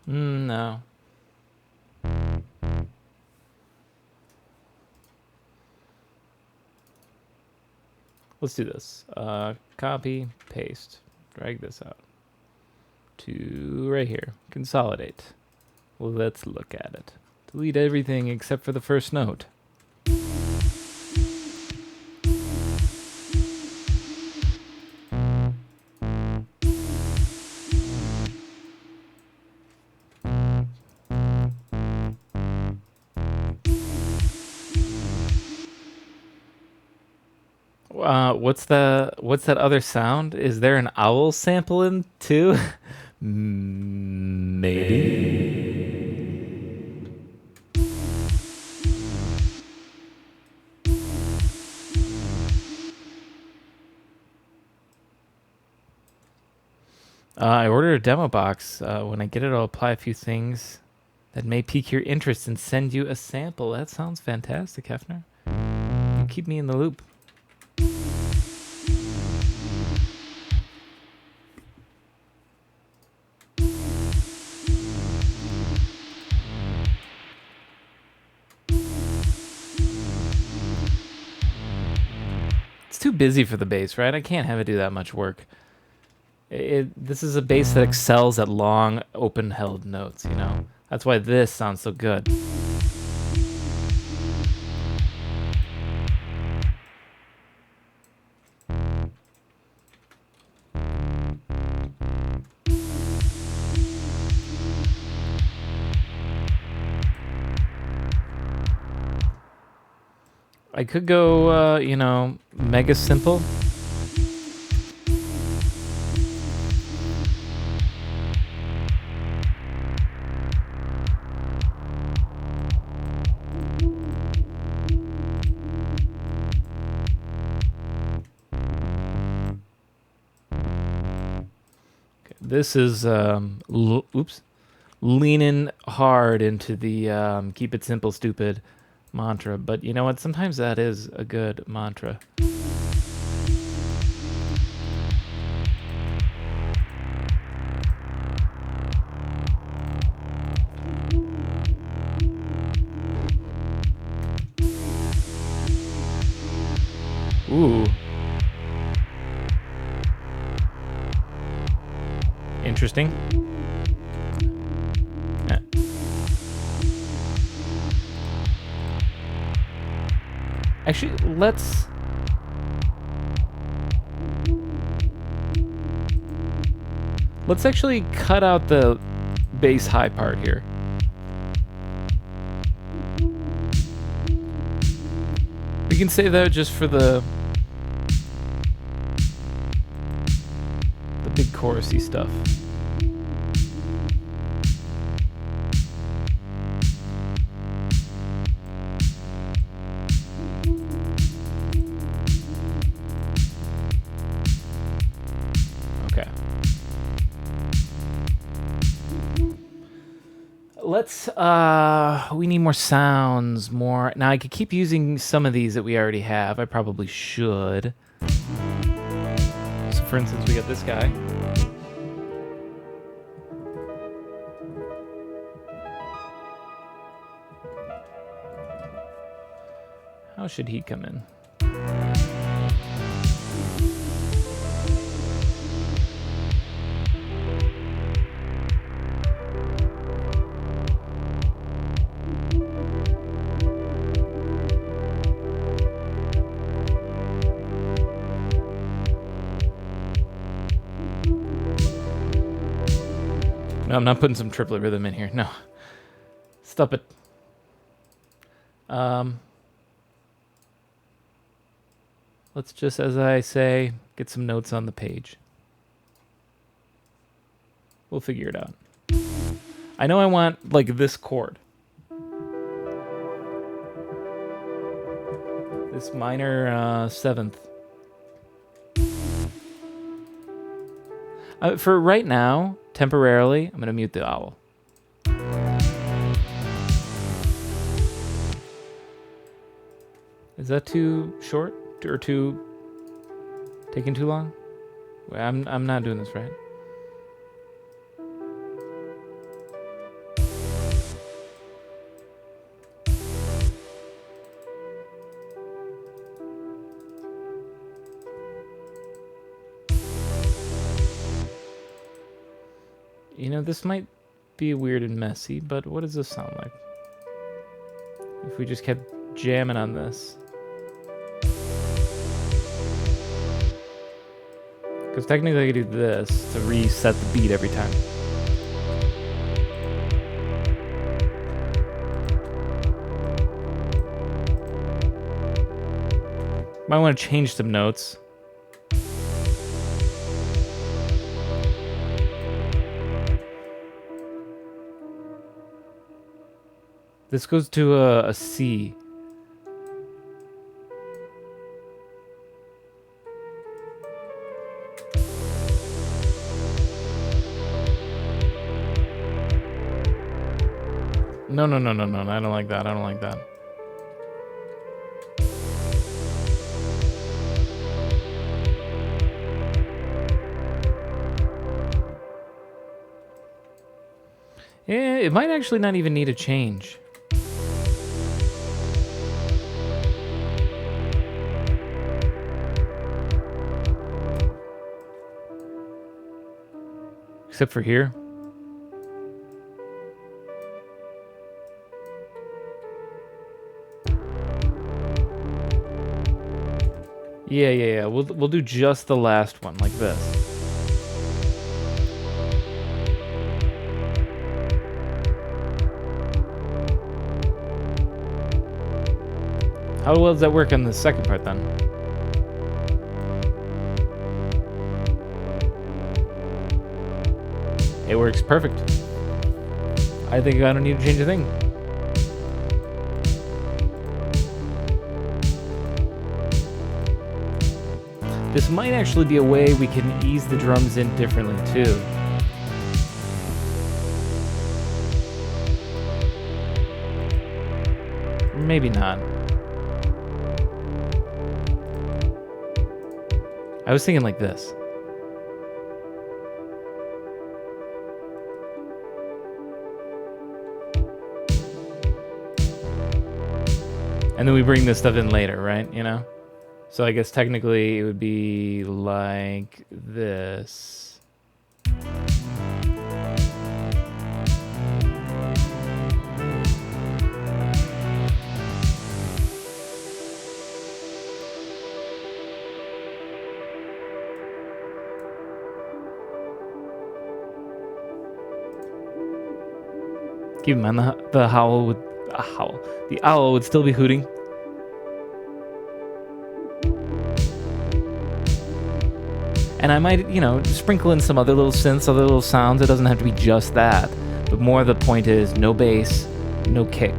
No. Let's do this. Copy, paste, drag this out to right here. Consolidate. Well, let's look at it. Delete everything except for the first note. What's that other sound? Is there an owl sample in too? Maybe. I ordered a demo box. When I get it, I'll apply a few things that may pique your interest and send you a sample. That sounds fantastic, Hefner. You keep me in the loop. Too busy for the bass, right? I can't have it do that much work. This is a bass that excels at long, open-held notes, you know? That's why this sounds so good. I could go, mega simple. Okay, this is, leaning hard into the keep it simple, stupid mantra, but you know what? Sometimes that is a good mantra. Ooh. Interesting. Actually, let's actually cut out the bass high part here. can save that just for the big chorusy stuff. Okay. Let's we need more sounds, more. Now I could keep using some of these that we already have. I probably should. So for instance, we got this guy. How should he come in? No, I'm not putting some triplet rhythm in here. No. Stop it. Let's just, as I say, get some notes on the page. We'll figure it out. I know I want, like, this chord. This minor 7th. For right now, temporarily, I'm going to mute the owl. Is that too short? Or too... taking too long? Wait, I'm not doing this right. You know, this might be weird and messy, but what does this sound like? If we just kept jamming on this. Because technically I could do this to reset the beat every time. Might want to change some notes. This goes to a C. No, I don't like that. I don't like that. Yeah, it might actually not even need a change. Except for here. Yeah. We'll do just the last one like this. How well does that work on the second part then? It works perfect. I think I don't need to change a thing. This might actually be a way we can ease the drums in differently too. Maybe not. I was thinking like this. And then we bring this stuff in later, right? You know? So I guess technically it would be like this. Keep in mind the owl would still be hooting. And I might, sprinkle in some other little synths, other little sounds. It doesn't have to be just that. But more the point is no bass, no kick.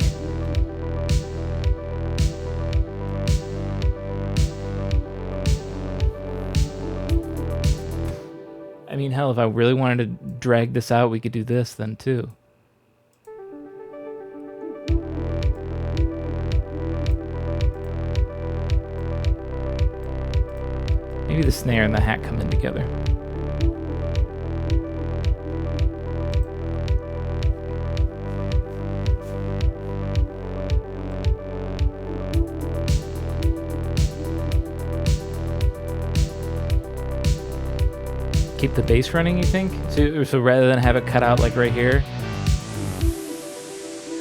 I mean, hell, if I really wanted to drag this out, we could do this then too. Maybe the snare and the hat come in together. Keep the bass running, you think? So rather than have it cut out like right here?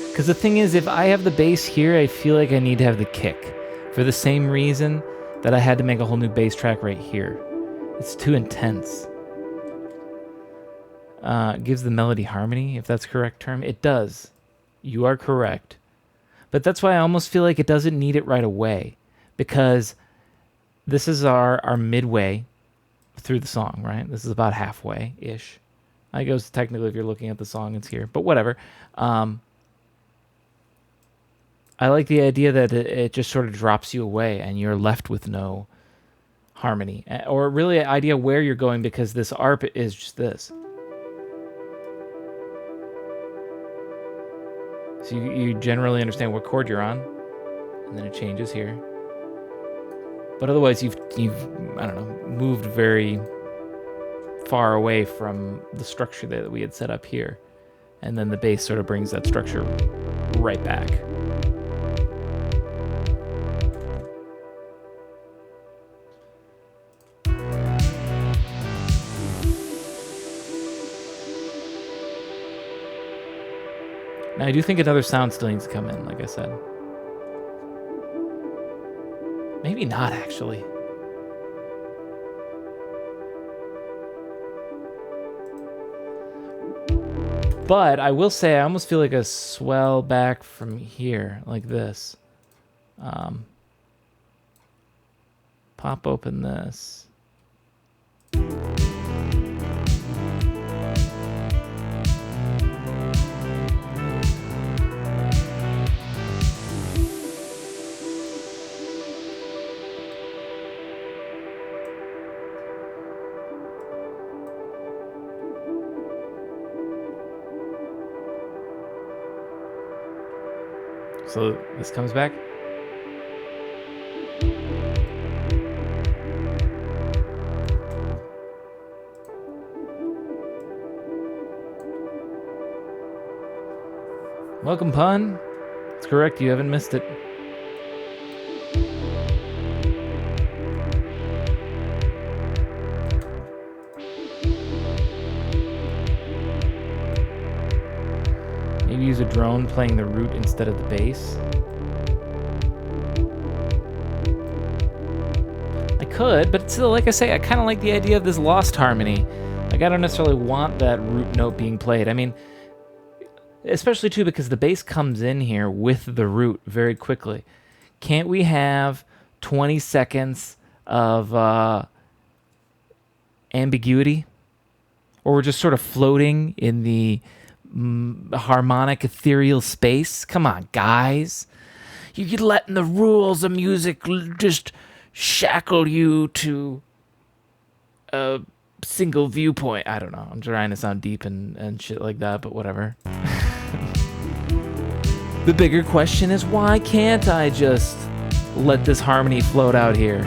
Because the thing is, if I have the bass here, I feel like I need to have the kick. For the same reason that I had to make a whole new bass track right here. It's too intense. Gives the melody harmony, if that's the correct term. It does. You are correct. But that's why I almost feel like it doesn't need it right away. Because this is our midway through the song, right? This is about halfway-ish. I guess technically if you're looking at the song, it's here. But whatever. I like the idea that it just sort of drops you away and you're left with no harmony. Or really an idea where you're going, because this arp is just this. So you generally understand what chord you're on. And then it changes here. But otherwise, you've I don't know, moved very far away from the structure that we had set up here. And then the bass sort of brings that structure right back. Now, I do think another sound still needs to come in, like I said. Maybe not, actually. But I will say I almost feel like a swell back from here, like this. Pop open this. So this comes back. Welcome, pun. It's correct, you haven't missed it. Maybe use a drone playing the root instead of the bass. I could, but still, like I say, I kind of like the idea of this lost harmony. Like, I don't necessarily want that root note being played. I mean, especially too because the bass comes in here with the root very quickly. Can't we have 20 seconds of ambiguity? Or we're just sort of floating in the harmonic ethereal space? Come on, guys. You're letting the rules of music just shackle you to a single viewpoint. I don't know. I'm trying to sound deep and shit like that, but whatever. The bigger question is, why can't I just let this harmony float out here?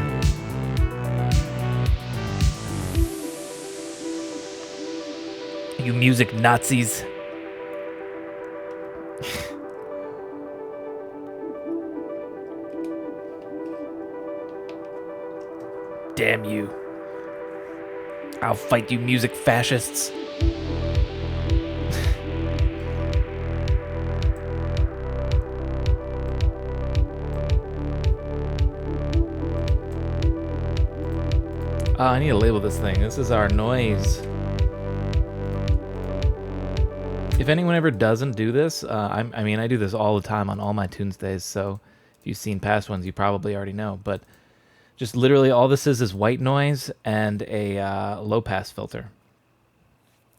You music Nazis. Damn you. I'll fight you music fascists. I need to label this thing. This is our noise. If anyone ever doesn't do this, I mean, I do this all the time on all my Tunesdays, so if you've seen past ones, you probably already know. But Just literally all this is white noise and a low pass filter.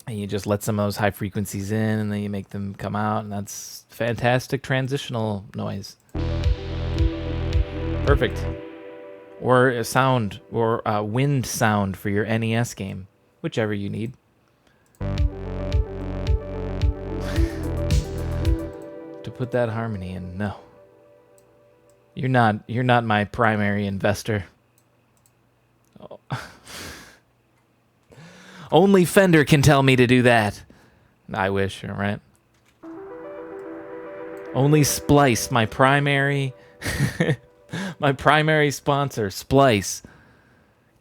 And you just let some of those high frequencies in, and then you make them come out, and that's fantastic transitional noise. Perfect. Or a sound, or a wind sound for your NES game, whichever you need. To put that harmony in, no. You're not my primary investor. Oh. Only Fender can tell me to do that. I wish, right? Only Splice, my primary my primary sponsor, Splice.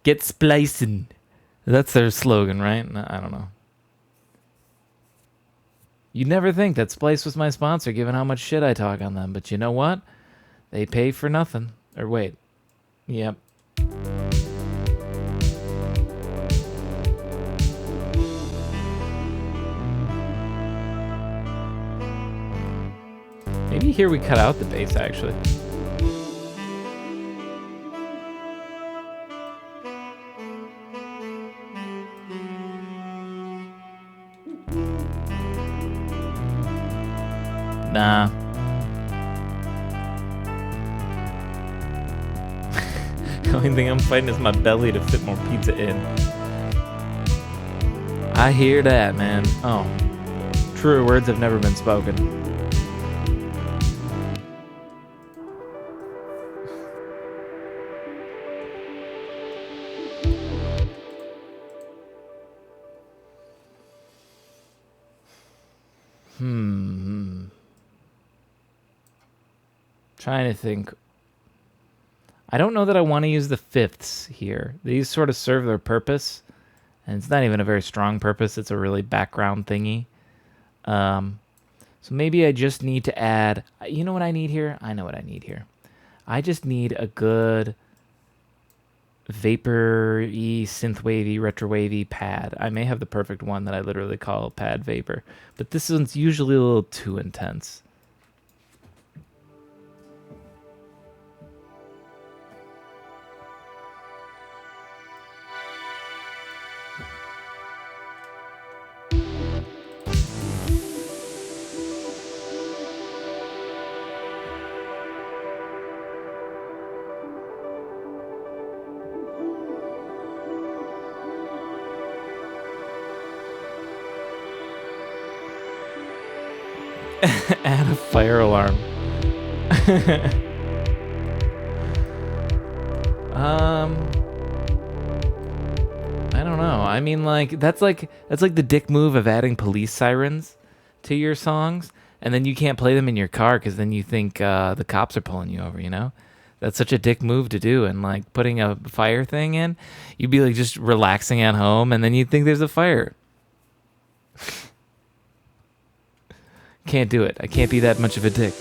Get splicing. That's their slogan, right? I don't know. You'd never think that Splice was my sponsor, given how much shit I talk on them. But you know what? They pay for nothing. Or wait. Yep. Maybe here we cut out the bass, actually. Nah. The only thing I'm fighting is my belly to fit more pizza in. I hear that, man. Oh. Truer words have never been spoken. Trying to think. I don't know that I want to use the fifths here. These sort of serve their purpose, and it's not even a very strong purpose. It's a really background thingy. So maybe I just need to add... You know what I need here? I know what I need here. I just need a good vapor-y, synth-wavy, retro-wavy pad. I may have the perfect one that I literally call pad vapor, but this one's usually a little too intense. Add a fire alarm. I don't know. I mean, like that's like the dick move of adding police sirens to your songs, and then you can't play them in your car because then you think the cops are pulling you over. You know, that's such a dick move to do. And like putting a fire thing in, you'd be like just relaxing at home, and then you'd think there's a fire. Can't do it. I can't be that much of a dick.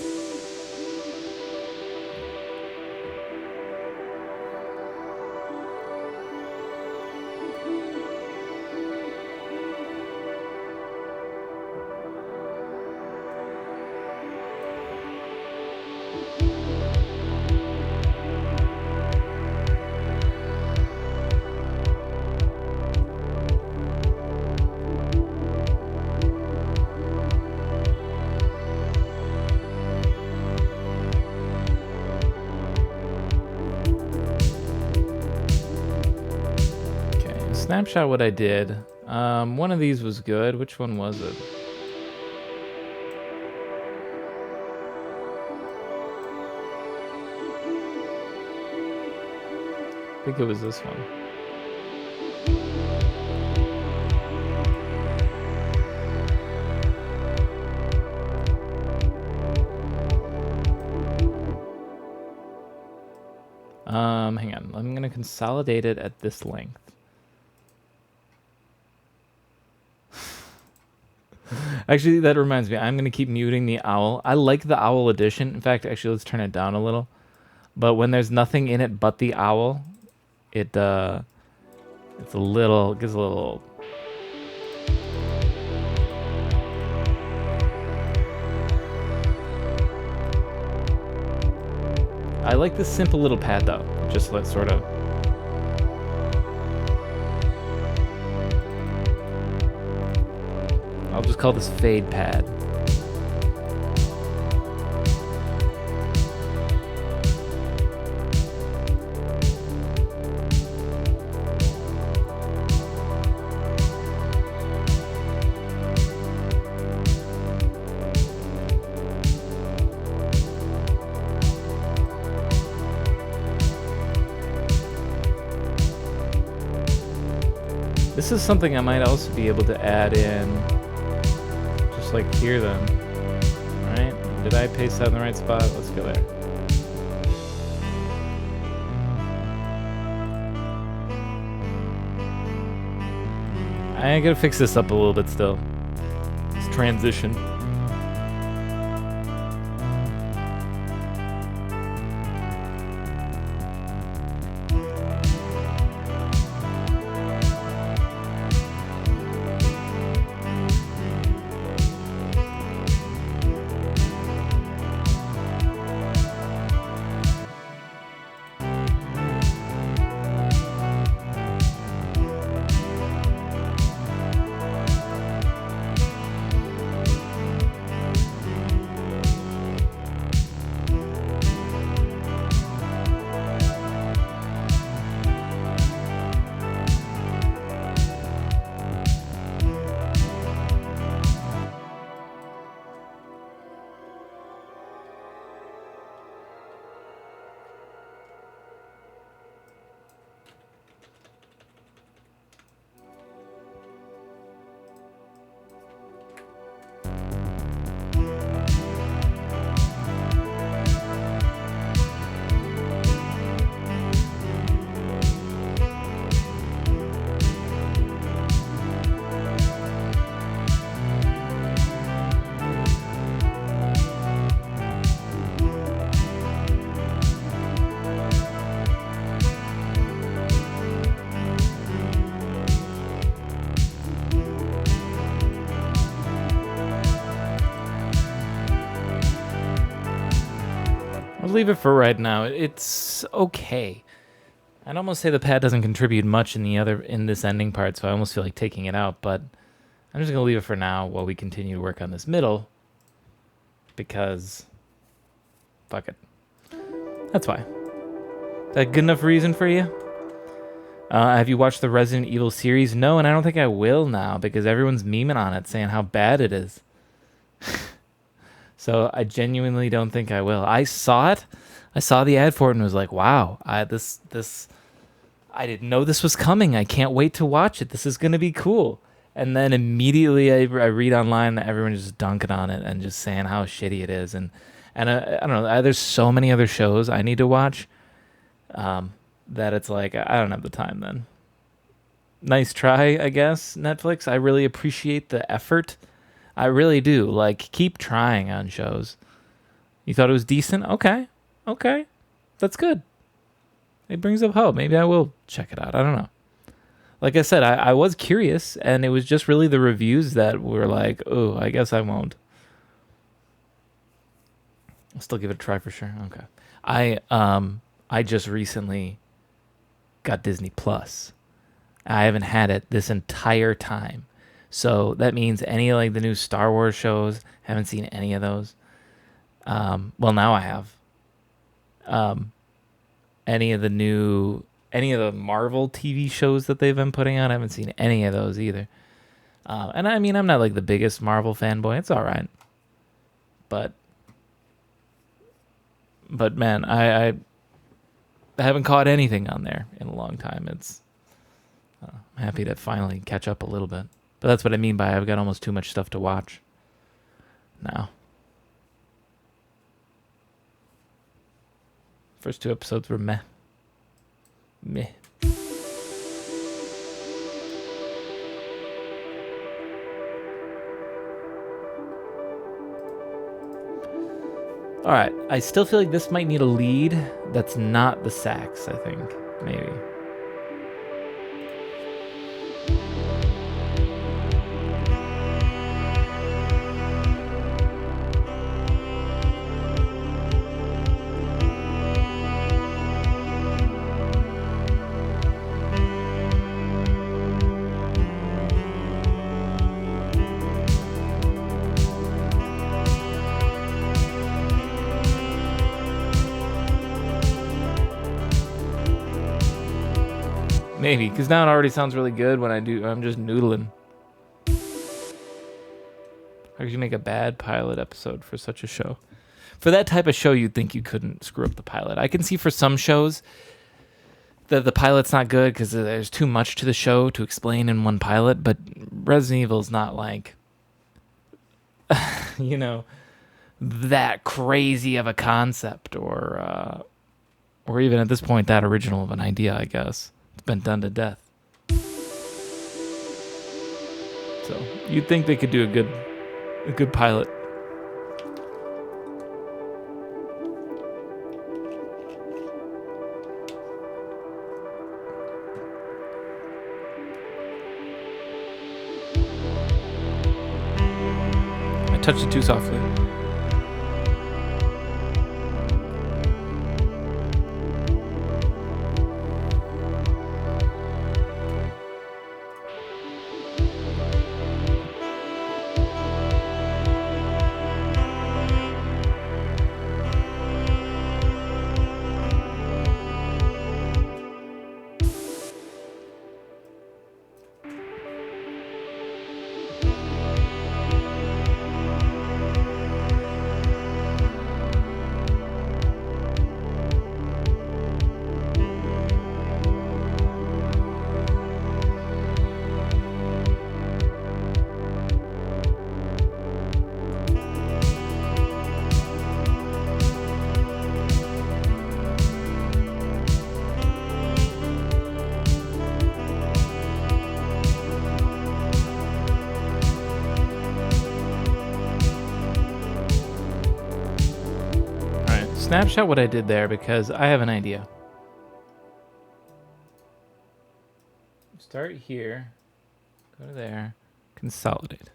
Snapshot what I did. One of these was good. Which one was it? I think it was this one. Hang on. I'm going to consolidate it at this length. Actually, that reminds me. I'm going to keep muting the owl. I like the owl edition. In fact, actually, let's turn it down a little. But when there's nothing in it but the owl, it's a little, gives a little... I like this simple little pad though. Just like sort of. I'll just call this fade pad. This is something I might also be able to add in, just like here then, right? Did I paste that in the right spot? Let's go there. I gotta fix this up a little bit still. This transition. I'll leave it for right now. It's okay. I'd almost say the pad doesn't contribute much in this ending part, so I almost feel like taking it out, but I'm just gonna leave it for now while we continue to work on this middle, because fuck it. That's why. Is that good enough reason for you? Have you watched the Resident Evil series? No, and I don't think I will now, because everyone's memeing on it, saying how bad it is. So I genuinely don't think I will. I saw it. I saw the ad for it and was like, wow, I didn't know this was coming. I can't wait to watch it. This is going to be cool. And then immediately I read online that everyone is just dunking on it and just saying how shitty it is. And I don't know, there's so many other shows I need to watch that it's like, I don't have the time then. Nice try, I guess, Netflix. I really appreciate the effort. I really do. Like, keep trying on shows. You thought it was decent? Okay. That's good. It brings up hope. Maybe I will check it out. I don't know. Like I said, I was curious, and it was just really the reviews that were like, oh, I guess I won't. I'll still give it a try for sure. Okay. I just recently got Disney Plus. I haven't had it this entire time. So that means any like the new Star Wars shows, haven't seen any of those. Well, now I have. Any of the Marvel TV shows that they've been putting on, I haven't seen any of those either. And I mean, I'm not like the biggest Marvel fanboy. It's all right. But man, I haven't caught anything on there in a long time. I'm happy to finally catch up a little bit. But that's what I mean by I've got almost too much stuff to watch now. First 2 episodes were meh. Alright, I still feel like this might need a lead that's not the sax, I think. Maybe. Maybe, because now it already sounds really good when I'm just noodling. How could you make a bad pilot episode for such a show? For that type of show, you'd think you couldn't screw up the pilot. I can see for some shows that the pilot's not good because there's too much to the show to explain in one pilot, but Resident Evil's not like, that crazy of a concept or even at this point that original of an idea, I guess. It's been done to death. So you'd think they could do a good pilot. I touched it too softly. Snapshot what I did there because I have an idea. Start here, go to there, consolidate.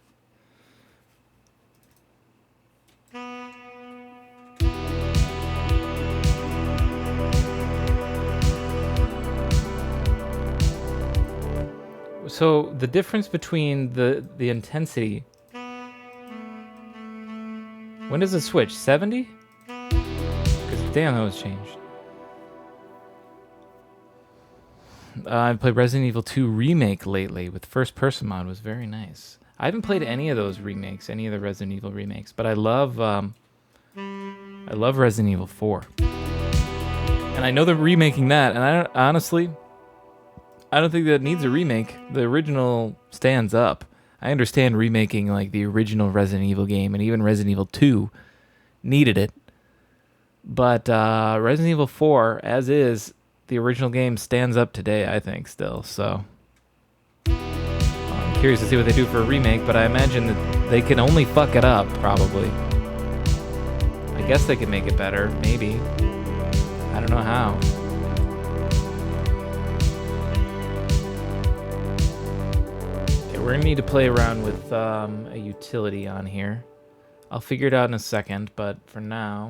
So the difference between the intensity, when does it switch? 70? Damn, that was changed. I've played Resident Evil 2 Remake lately with first person mod. It was very nice. I haven't played any of those remakes, any of the Resident Evil remakes, but I love Resident Evil 4. And I know they're remaking that, and I don't think that needs a remake. The original stands up. I understand remaking like the original Resident Evil game, and even Resident Evil 2 needed it. But Resident Evil 4, as is, the original game stands up today, I think, still. So I'm curious to see what they do for a remake, but I imagine that they can only fuck it up, probably. I guess they can make it better, maybe. I don't know how. Okay, we're going to need to play around with a utility on here. I'll figure it out in a second, but for now...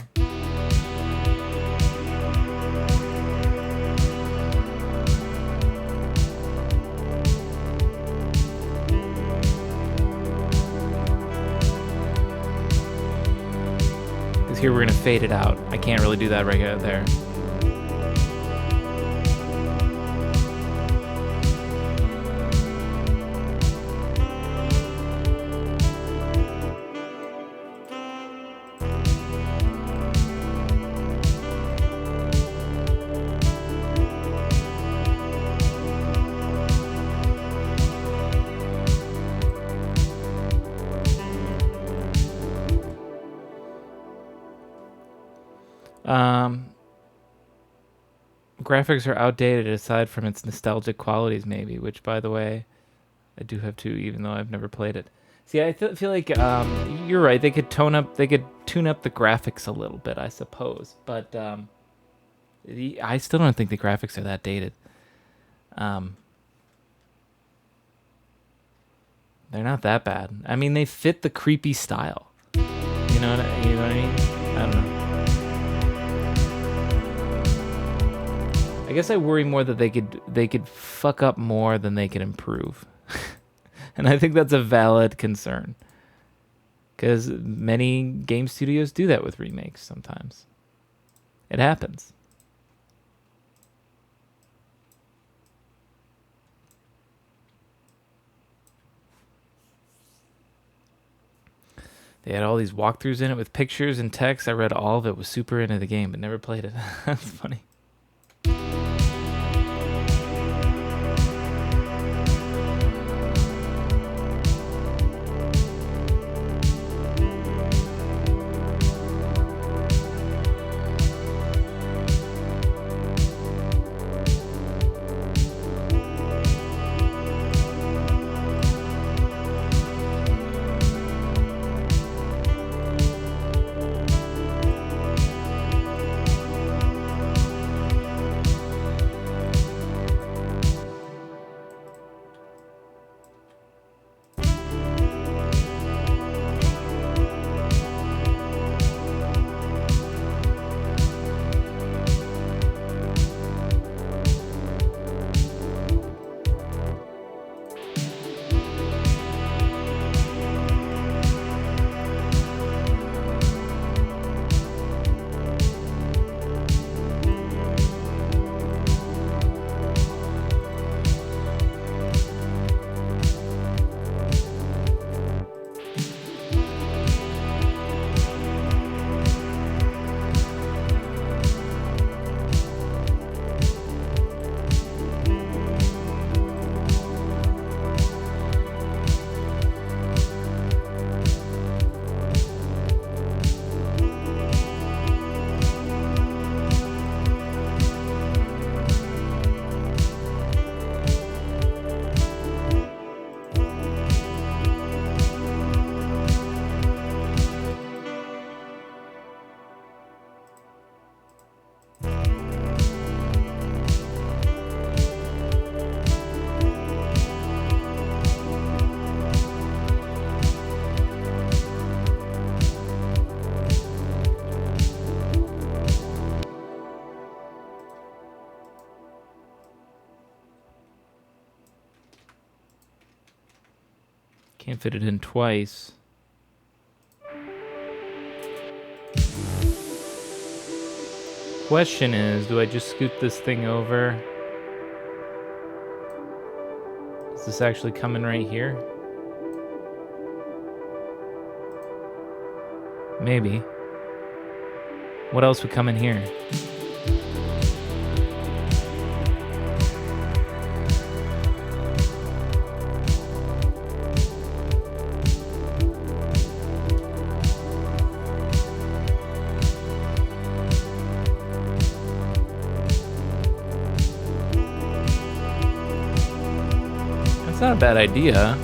Here we're gonna fade it out. I can't really do that right out there. Graphics are outdated aside from its nostalgic qualities, maybe, which, by the way, I do have too, even though I've never played it. See, I feel like you're right. They could tune up the graphics a little bit, I suppose, but I still don't think the graphics are that dated. They're not that bad. I mean, they fit the creepy style. You know what I mean? I don't know. I guess I worry more that they could fuck up more than they could improve. And I think that's a valid concern. Because many game studios do that with remakes sometimes. It happens. They had all these walkthroughs in it with pictures and text. I read all of it, was super into the game, but never played it. That's funny. Can't fit it in twice. Question is, do I just scoot this thing over? Is this actually coming right here? Maybe. What else would come in here? That's not a bad idea.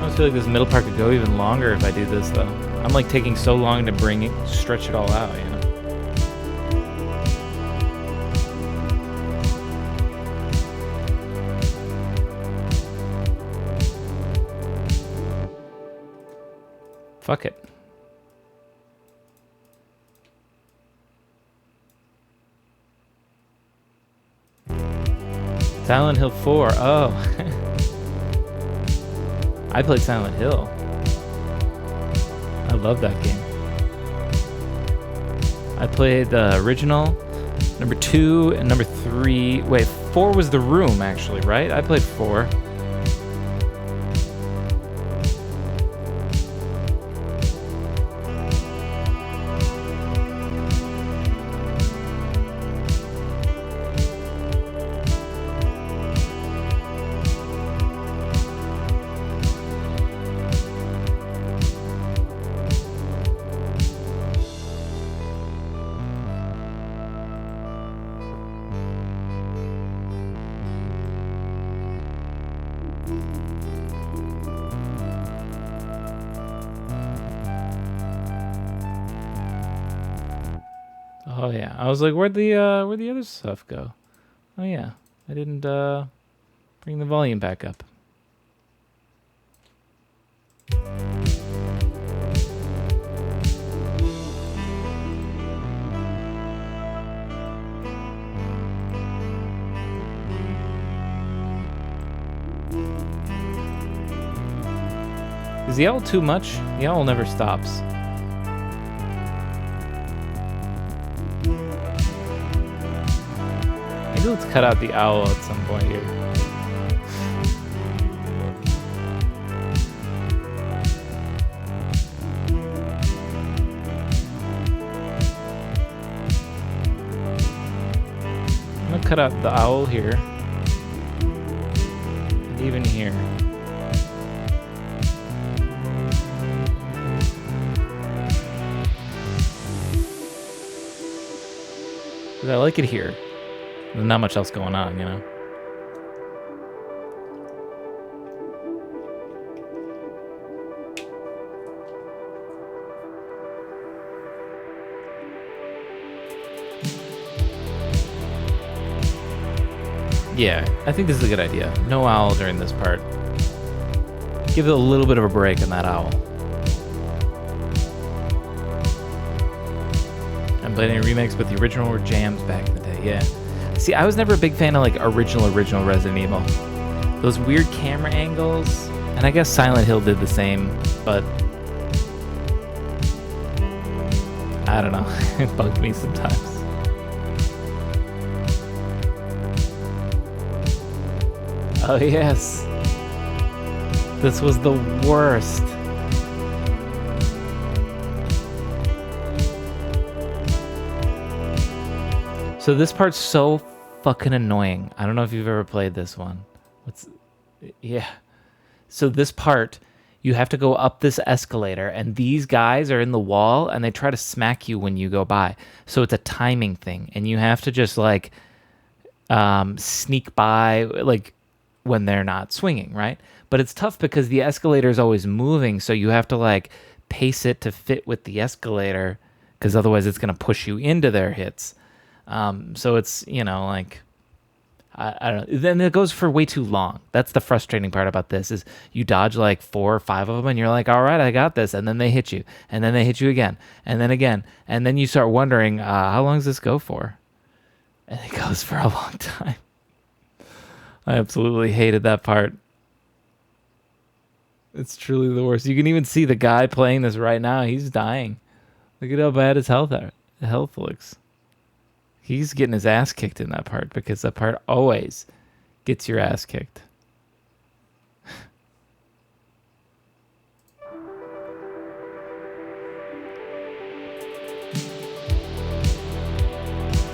I feel like this middle part could go even longer if I do this, though. I'm like taking so long to bring it, stretch it all out, you know? Fuck it. Silent Hill 4. Oh. I played Silent Hill. I love that game. I played the original, number 2, and number 3. Wait, 4 was The Room, actually, right? I played 4. Oh yeah, I was like, where'd the other stuff go? Oh yeah, I didn't bring the volume back up. Is the owl too much? The owl never stops. Maybe let's cut out the owl at some point here. I'm gonna cut out the owl here. And even here. 'Cause I like it here. There's not much else going on, you know? Yeah, I think this is a good idea. No owl during this part. Give it a little bit of a break in that owl. I'm playing a remix, but the original were jams back in the day, yeah. See, I was never a big fan of like original Resident Evil. Those weird camera angles, and I guess Silent Hill did the same, but I don't know, it bugged me sometimes. Oh yes, this was the worst. So this part's so fucking annoying. I don't know if you've ever played this one. Yeah. So this part, you have to go up this escalator, and these guys are in the wall, and they try to smack you when you go by. So it's a timing thing, and you have to just like sneak by, like when they're not swinging, right? But it's tough because the escalator is always moving, so you have to like pace it to fit with the escalator, because otherwise it's gonna push you into their hits. So it's, you know, like, I don't know. Then it goes for way too long. That's the frustrating part about this is you dodge like 4 or 5 of them and you're like, all right, I got this. And then they hit you. And then they hit you again. And then again. And then you start wondering, how long does this go for? And it goes for a long time. I absolutely hated that part. It's truly the worst. You can even see the guy playing this right now. He's dying. Look at how bad his health looks. He's getting his ass kicked in that part because that part always gets your ass kicked.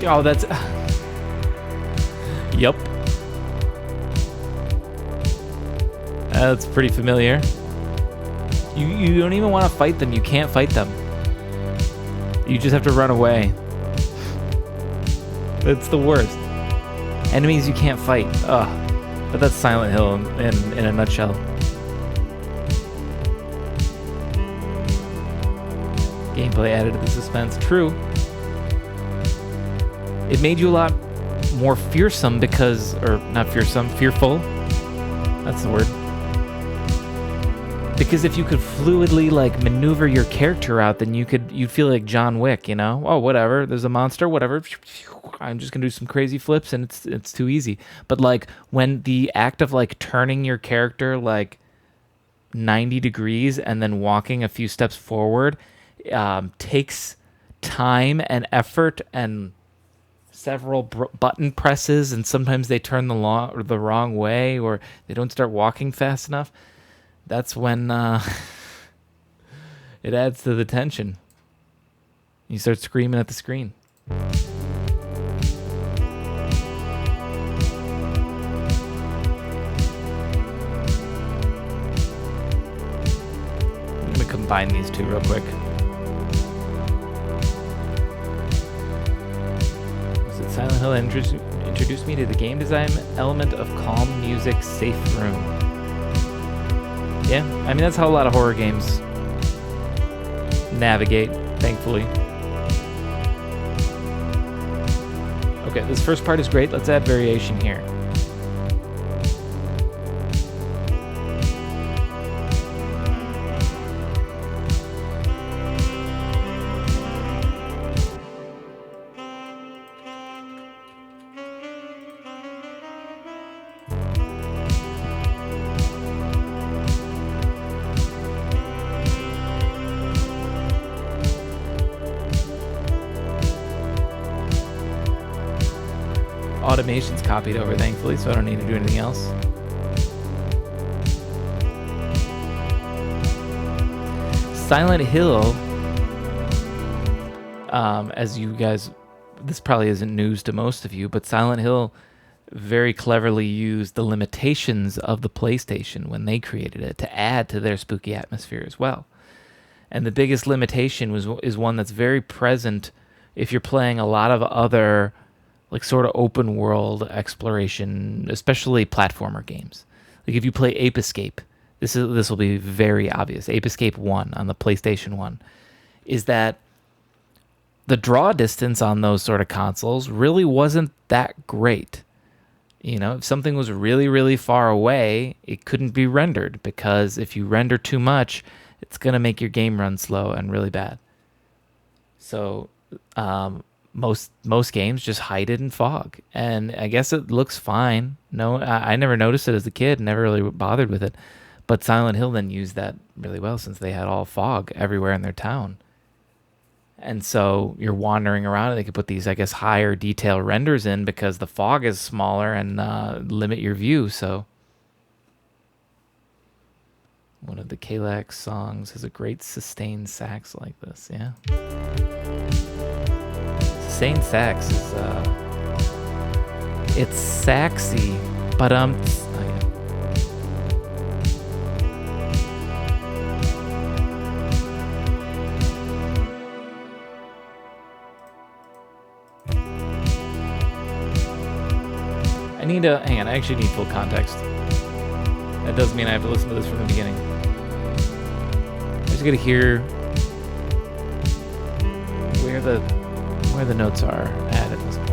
Oh, that's... Yup. That's pretty familiar. You don't even want to fight them. You can't fight them. You just have to run away. It's the worst. Enemies you can't fight. Ugh. But that's Silent Hill in a nutshell. Gameplay added to the suspense. True. It made you a lot more fearsome because... Or, not fearsome. Fearful. That's the word. Because if you could fluidly, like, maneuver your character out, then you'd feel like John Wick, you know? Oh, whatever. There's a monster, whatever. I'm just gonna do some crazy flips, and it's too easy. But, like, when the act of, like, turning your character, like, 90 degrees and then walking a few steps forward takes time and effort and several button presses, and sometimes they turn the wrong way or they don't start walking fast enough. That's when it adds to the tension. You start screaming at the screen. I'm going to combine these two real quick. Was it Silent Hill that introduced me to the game design element of calm music, safe room? Yeah, I mean, that's how a lot of horror games navigate, thankfully. Okay, this first part is great. Let's add variation here. automation's copied over, thankfully, so I don't need to do anything else. Silent Hill, as you guys, this probably isn't news to most of you, but Silent Hill very cleverly used the limitations of the PlayStation when they created it to add to their spooky atmosphere as well. And the biggest limitation is one that's very present if you're playing a lot of other like sort of open world exploration, especially platformer games. Like if you play Ape Escape, this will be very obvious. Ape Escape 1 on the PlayStation 1 is that the draw distance on those sort of consoles really wasn't that great. You know, if something was really, really far away, it couldn't be rendered because if you render too much, it's going to make your game run slow and really bad. So most games just hide it in fog. And I guess it looks fine. No, I never noticed it as a kid, never really bothered with it. But Silent Hill then used that really well since they had all fog everywhere in their town. And so you're wandering around and they could put these, I guess, higher detail renders in because the fog is smaller and limit your view. So one of the Kalax songs has a great sustained sax like this. Yeah. Sustained sax is, it's saxy, but hang on, I actually need full context. That does mean I have to listen to this from the beginning. I just gotta hear where the notes are at this point.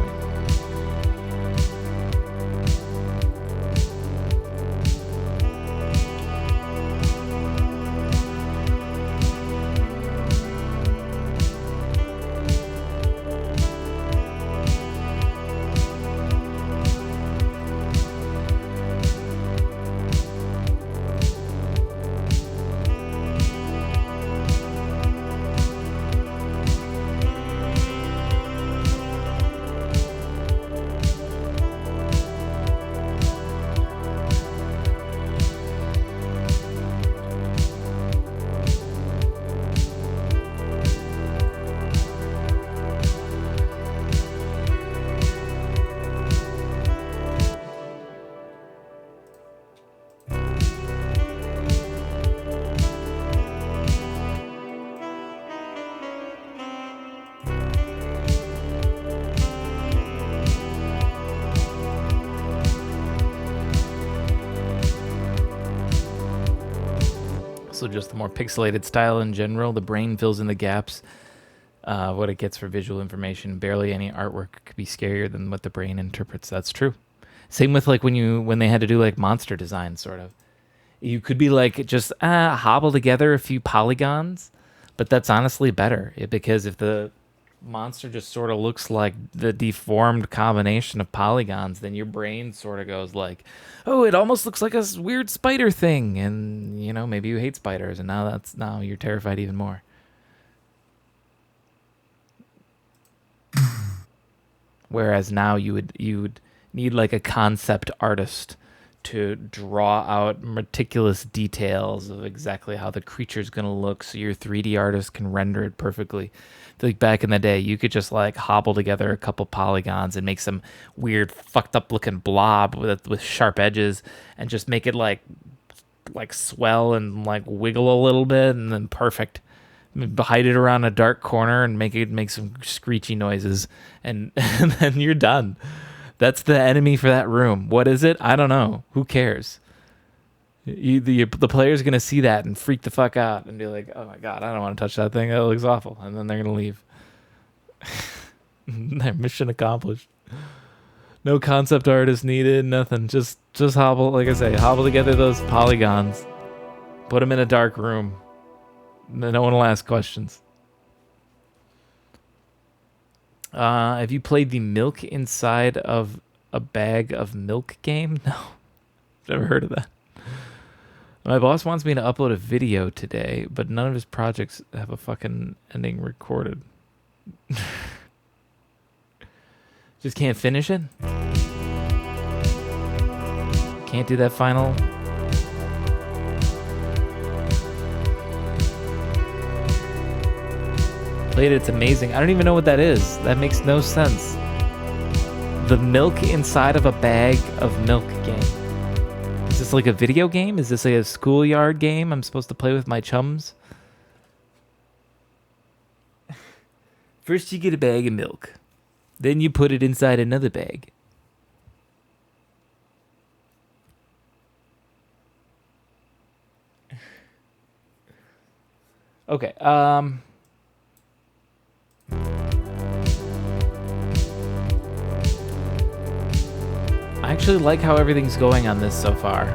So just the more pixelated style in general. The brain fills in the gaps. What it gets for visual information. Barely any artwork could be scarier than what the brain interprets. That's true. Same with like when they had to do like monster design, sort of. You could be like just hobble together a few polygons, but that's honestly better because if the monster just sort of looks like the deformed combination of polygons, then your brain sort of goes like, oh, it almost looks like a weird spider thing, and you know maybe you hate spiders, and now you're terrified even more. Whereas now you would need like a concept artist to draw out meticulous details of exactly how the creature's going to look so your 3D artist can render it perfectly. I feel like back in the day, you could just like hobble together a couple polygons and make some weird fucked up looking blob with sharp edges and just make it like swell and like wiggle a little bit and then perfect. Hide it around a dark corner and make some screechy noises and then you're done. That's the enemy for that room. What is it? I don't know. Who cares? The player's going to see that and freak the fuck out and be like, oh my God, I don't want to touch that thing. That looks awful. And then they're going to leave. Mission accomplished. No concept artist needed, nothing. Just hobble, like I say, hobble together those polygons. Put them in a dark room. No one will ask questions. Have you played the milk inside of a bag of milk game? No. Never heard of that. My boss wants me to upload a video today, but none of his projects have a fucking ending recorded. Just can't finish it? Can't do that final... Played it, it's amazing. I don't even know what that is. That makes no sense. The milk inside of a bag of milk game. Is this like a video game? Is this like a schoolyard game I'm supposed to play with my chums? First you get a bag of milk. Then you put it inside another bag. Okay, I actually like how everything's going on this so far.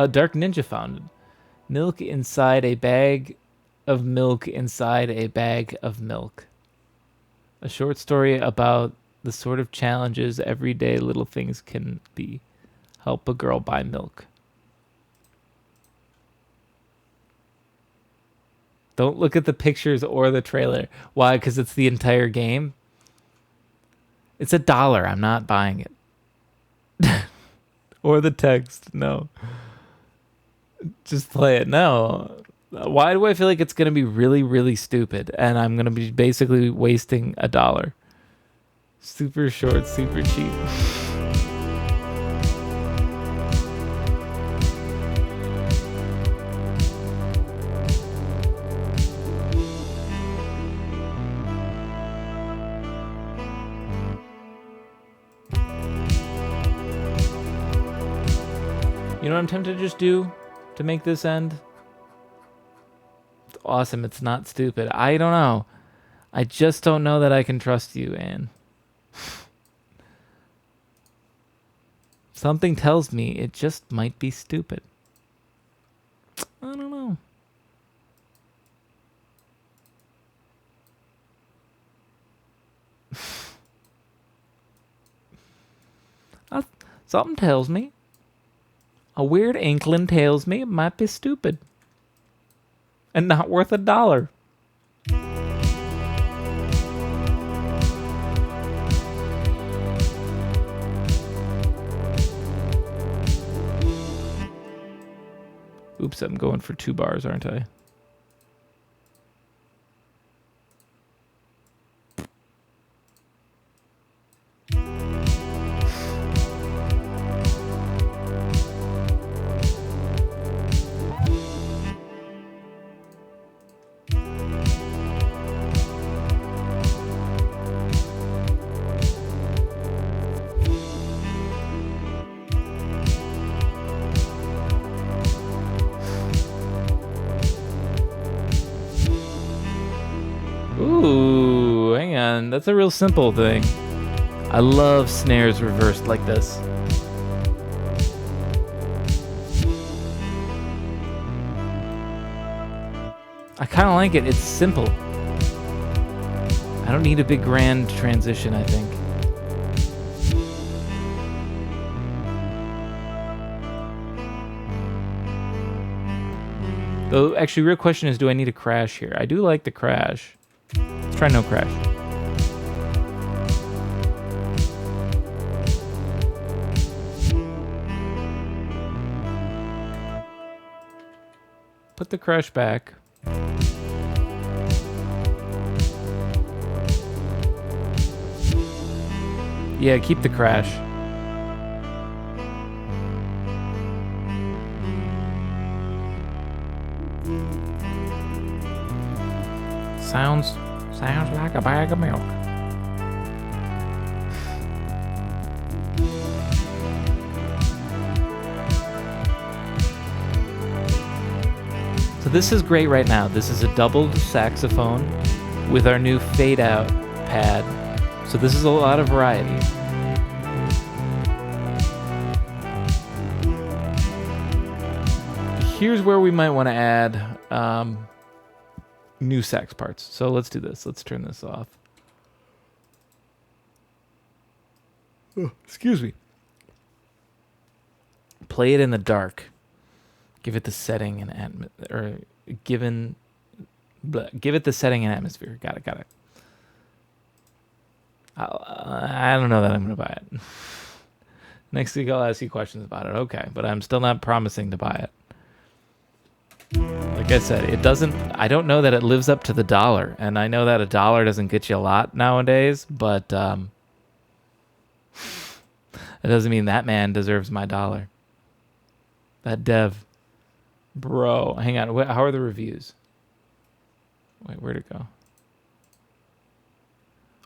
Dark Ninja found it. Milk inside a bag of milk inside a bag of milk. A short story about the sort of challenges everyday little things can be. Help a girl buy milk. Don't look at the pictures or the trailer. Why? Because it's the entire game? It's $1. I'm not buying it. Or the text. No. Just play it. No. Why do I feel like it's going to be really, really stupid and I'm going to be basically wasting $1? Super short, super cheap. You know what I'm tempted to just do to make this end? It's awesome. It's not stupid. I don't know. I just don't know that I can trust you, Anne. Something tells me it just might be stupid. I don't know. Something tells me. A weird inkling tells me it might be stupid. And not worth $1. Oops, I'm going for 2 bars, aren't I? Ooh, hang on. That's a real simple thing. I love snares reversed like this. I kind of like it. It's simple. I don't need a big grand transition, I think. Though, actually, real question is, do I need a crash here? I do like the crash. Let's try no crash. Put the crash back. Yeah, keep the crash. Sounds like a bag of milk. So this is great right now. This is a doubled saxophone with our new fade out pad. So this is a lot of variety. Here's where we might want to add new sax parts. So let's do this. Let's turn this off. Oh, excuse me. Play it in the dark. Give it the setting and given Give it the setting and atmosphere. Got it. I don't know that I'm going to buy it. Next week I'll ask you questions about it. Okay, but I'm still not promising to buy it. Like I said, I don't know that it lives up to the dollar. And I know that $1 doesn't get you a lot nowadays, but it doesn't mean that man deserves my dollar. That dev. Bro, hang on. How are the reviews? Wait, where'd it go?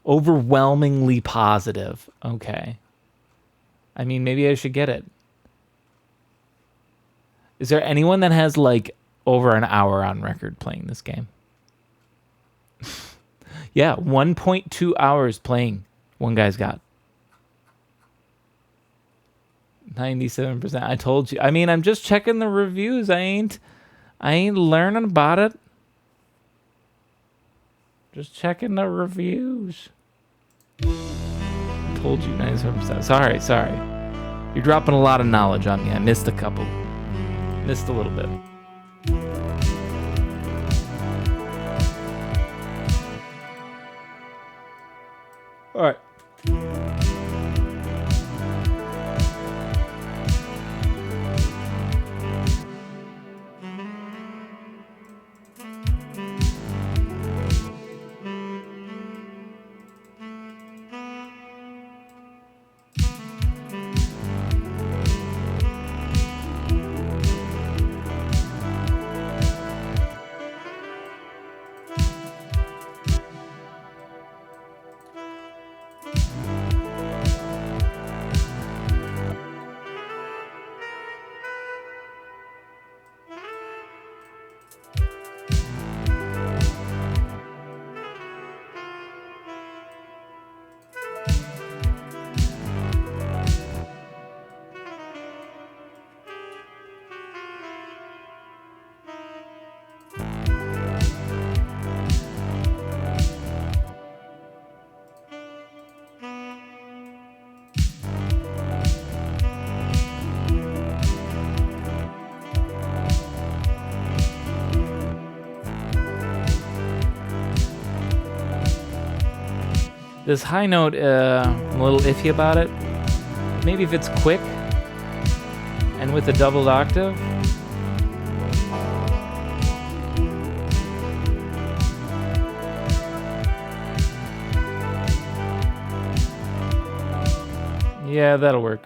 Overwhelmingly positive. Okay. I mean, maybe I should get it. Is there anyone that has like over an hour on record playing this game? Yeah, 1.2 hours playing. One guy's got 97%. I told you. I mean, I'm just checking the reviews. I ain't learning about it. Just checking the reviews. I told you 97%. Sorry. You're dropping a lot of knowledge on me. I missed a couple. Missed a little bit. All right. This high note, I'm a little iffy about it. Maybe if it's quick and with a doubled octave. Yeah, that'll work.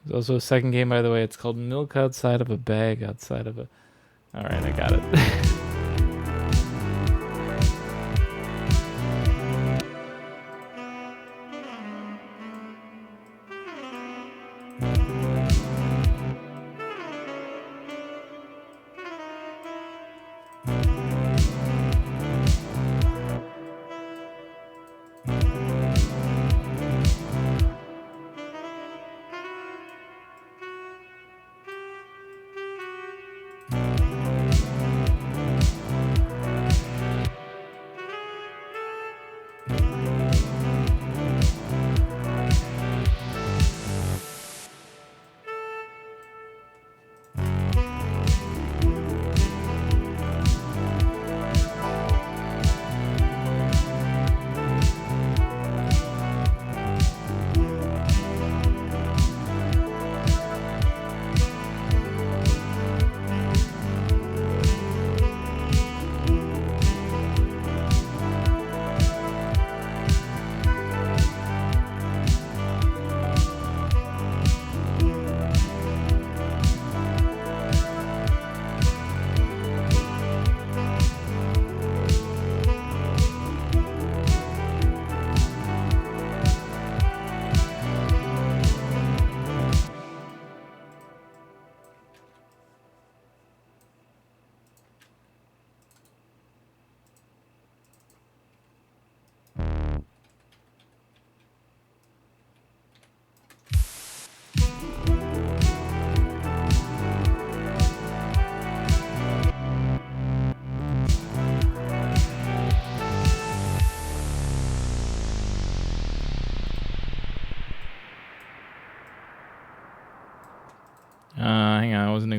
There's also a second game, by the way. It's called Milk Outside of a Bag Outside of a... Alright, I got it.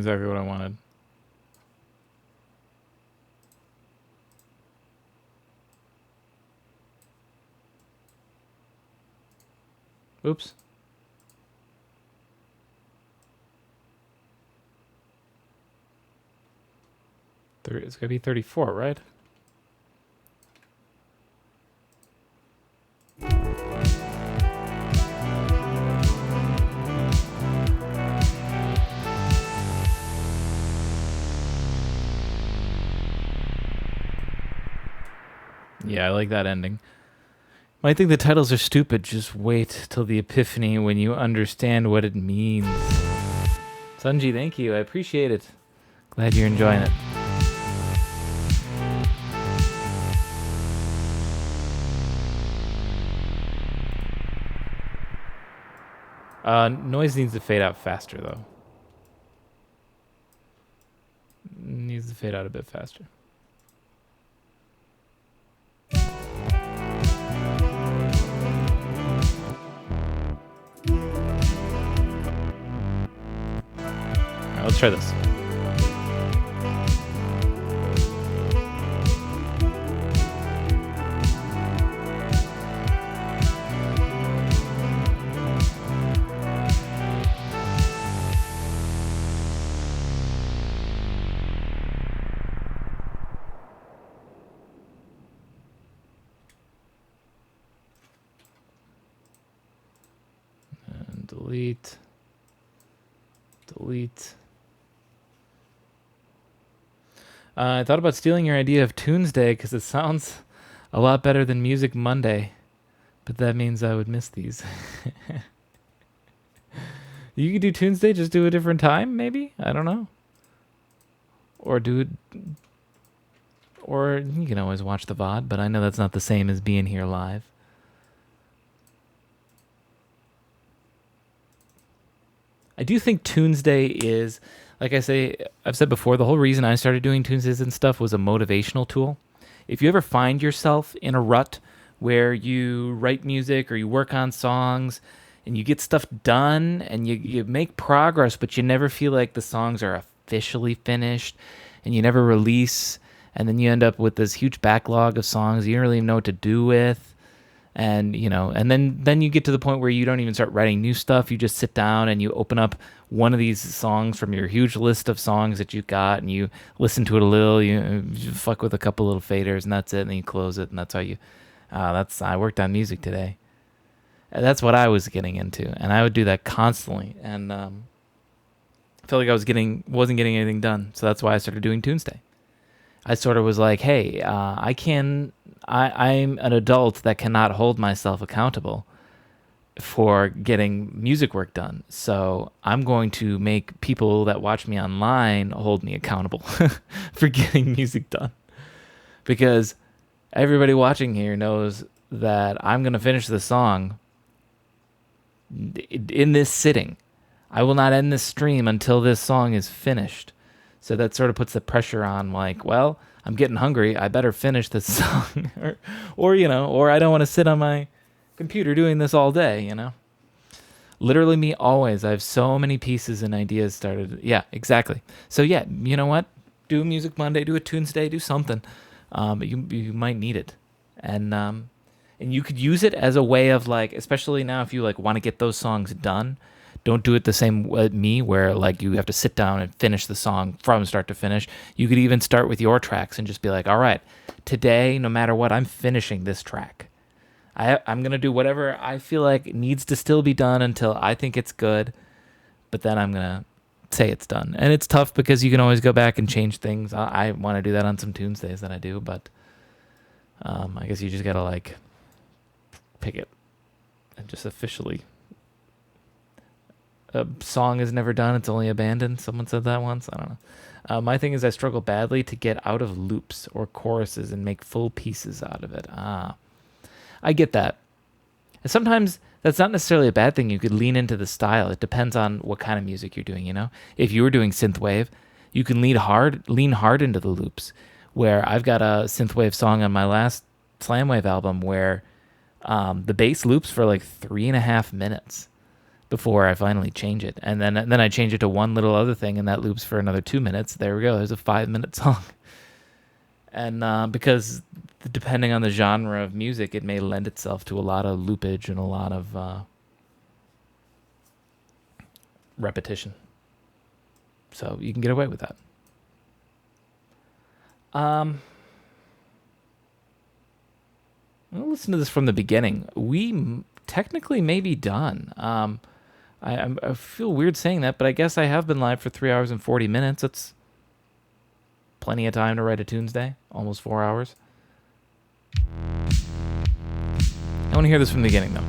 exactly what I wanted. Oops. It's going to be 34, right? Yeah, I like that ending. Might think the titles are stupid. Just wait till the epiphany when you understand what it means. Sunji, thank you. I appreciate it. Glad you're enjoying it. Noise needs to fade out faster, though. Needs to fade out a bit faster. Alright, let's try this. And delete. I thought about stealing your idea of Tunesday because it sounds a lot better than Music Monday, but that means I would miss these. You could do Tunesday, just do a different time, maybe? I don't know. Or do it... Or you can always watch the VOD, but I know that's not the same as being here live. I do think Tunesday is... Like I've said before, the whole reason I started doing Tunesdays and stuff was a motivational tool. If you ever find yourself in a rut where you write music or you work on songs and you get stuff done and you make progress, but you never feel like the songs are officially finished and you never release, and then you end up with this huge backlog of songs you don't really know what to do with. And, you know, and then you get to the point where you don't even start writing new stuff. You just sit down and you open up one of these songs from your huge list of songs that you've got, and you listen to it a little, you fuck with a couple little faders, and that's it, and then you close it, and that's how you... I worked on music today. And that's what I was getting into, and I would do that constantly, and I felt like I wasn't getting anything done, so that's why I started doing Tunesday. I sort of was like, hey, I'm an adult that cannot hold myself accountable for getting music work done. So I'm going to make people that watch me online hold me accountable for getting music done. Because everybody watching here knows that I'm going to finish the song in this sitting. I will not end this stream until this song is finished. So that sort of puts the pressure on, like, well, I'm getting hungry. I better finish this song. or I don't want to sit on my computer doing this all day, you know? Literally me always. I have so many pieces and ideas started. Yeah, exactly. So yeah, you know what? Do a Music Monday, do a Tuesday, do something. You might need it. And you could use it as a way of, like, especially now if you like want to get those songs done. Don't do it the same way me, where like you have to sit down and finish the song from start to finish. You could even start with your tracks and just be like, all right, today, no matter what, I'm finishing this track. I'm going to do whatever I feel like needs to still be done until I think it's good, but then I'm going to say it's done. And it's tough because you can always go back and change things. I want to do that on some Tuesdays that I do, but I guess you just got to like pick it and just officially... A song is never done, it's only abandoned. Someone said that once. I don't know. My thing is I struggle badly to get out of loops or choruses and make full pieces out of it. I get that. And sometimes that's not necessarily a bad thing. You could lean into the style. It depends on what kind of music you're doing, you know? If you were doing synthwave, you can lean hard into the loops. Where I've got a synthwave song on my last Slamwave album where the bass loops for like 3.5 minutes. before I finally change it. And then I change it to one little other thing, and that loops for another 2 minutes. There we go. There's a 5-minute song. And because depending on the genre of music, it may lend itself to a lot of loopage and a lot of repetition. So you can get away with that. I'll listen to this from the beginning. We technically may be done. I feel weird saying that, but I guess I have been live for 3 hours and 40 minutes. That's plenty of time to write a Tunesday. Almost 4 hours. I want to hear this from the beginning, though.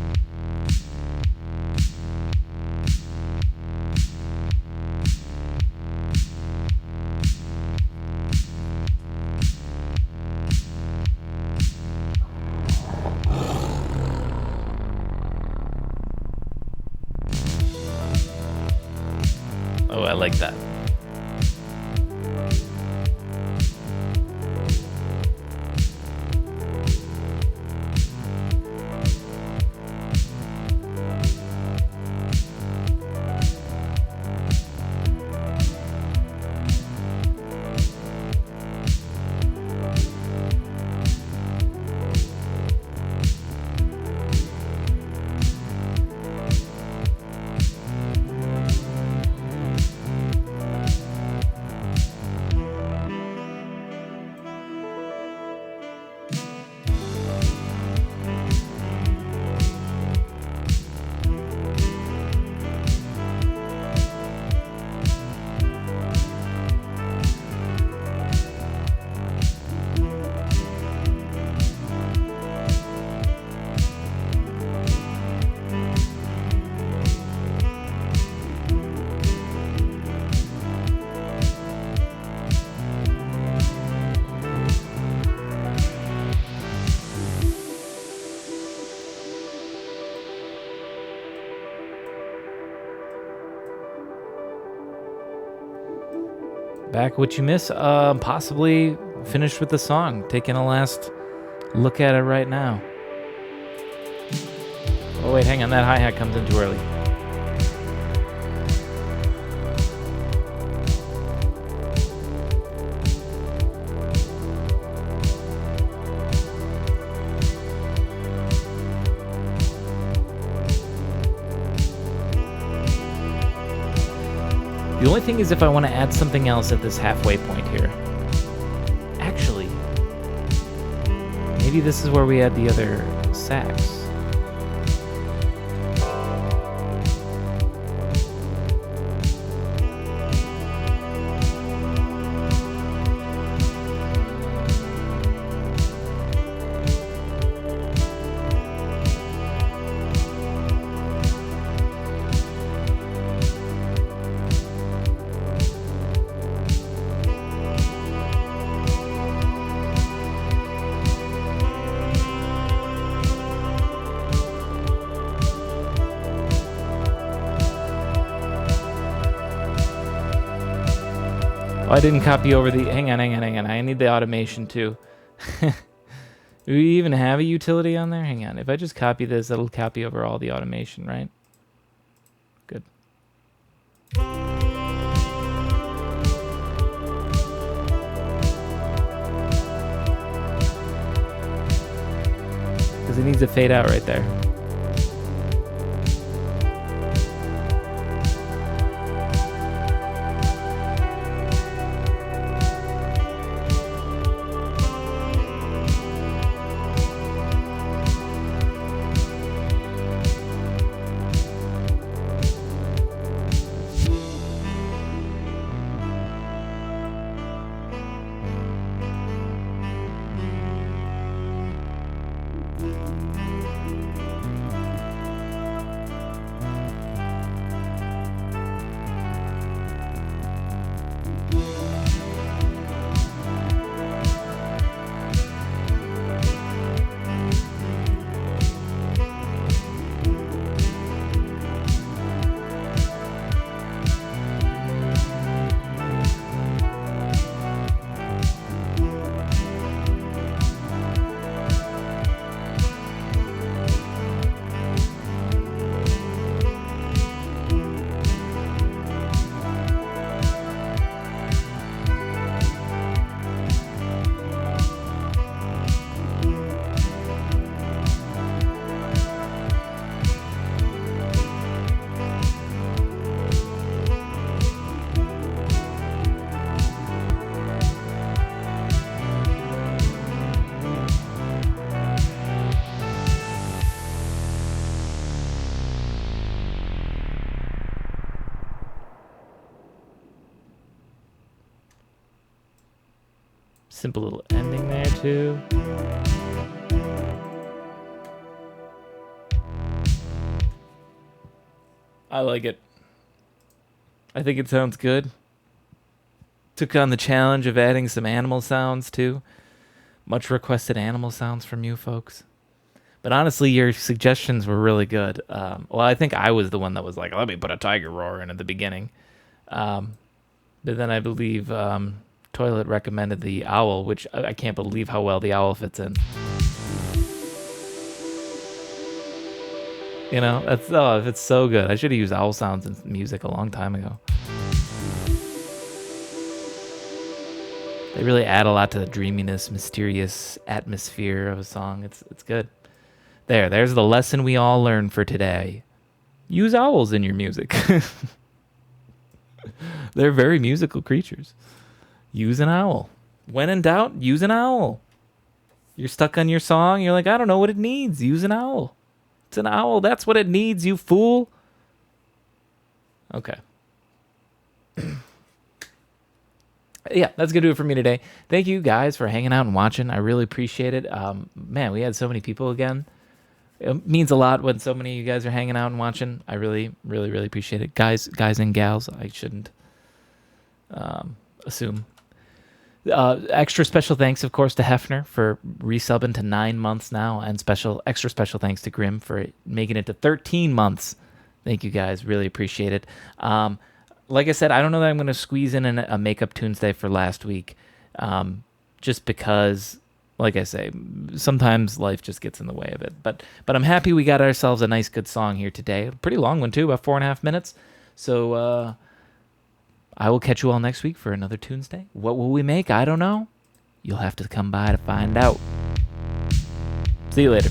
Oh, I like that. Back what you miss, possibly finished with the song. Taking a last look at it right now. Oh wait, hang on, that hi-hat comes in too early. The only thing is if I want to add something else at this halfway point here. Actually, maybe this is where we add the other sax. Oh, I didn't copy over the... Hang on. I need the automation, too. Do we even have a utility on there? Hang on. If I just copy this, it'll copy over all the automation, right? Good. Because it needs to fade out right there. Simple little ending there too. I like it. I think it sounds good. Took on the challenge of adding some animal sounds too. Much requested animal sounds from you folks. But honestly, your suggestions were really good. Well, I think I was the one that was like, let me put a tiger roar in at the beginning. But then I believe Toilet recommended the owl, which I can't believe how well the owl fits in. You know, it's so good. I should have used owl sounds in music a long time ago. They really add a lot to the dreaminess, mysterious atmosphere of a song. It's good. There's the lesson we all learned for today. Use owls in your music. They're very musical creatures. Use an owl. When in doubt, use an owl. You're stuck on your song. You're like, I don't know what it needs. Use an owl. It's an owl. That's what it needs, you fool. Okay. Yeah, that's going to do it for me today. Thank you guys for hanging out and watching. I really appreciate it. Man, we had so many people again. It means a lot when so many of you guys are hanging out and watching. I really, really, really appreciate it. Guys and gals, I shouldn't assume. Extra special thanks, of course, to Hefner for resubbing to 9 months now, and extra special thanks to Grim for making it to 13 months. Thank you guys. Really appreciate it. Like I said, I don't know that I'm going to squeeze in a Makeup Tuesday for last week, just because, like I say, sometimes life just gets in the way of it. But I'm happy we got ourselves a nice, good song here today. A pretty long one, too, about 4.5 minutes. So I will catch you all next week for another Tuesday. What will we make? I don't know. You'll have to come by to find out. See you later.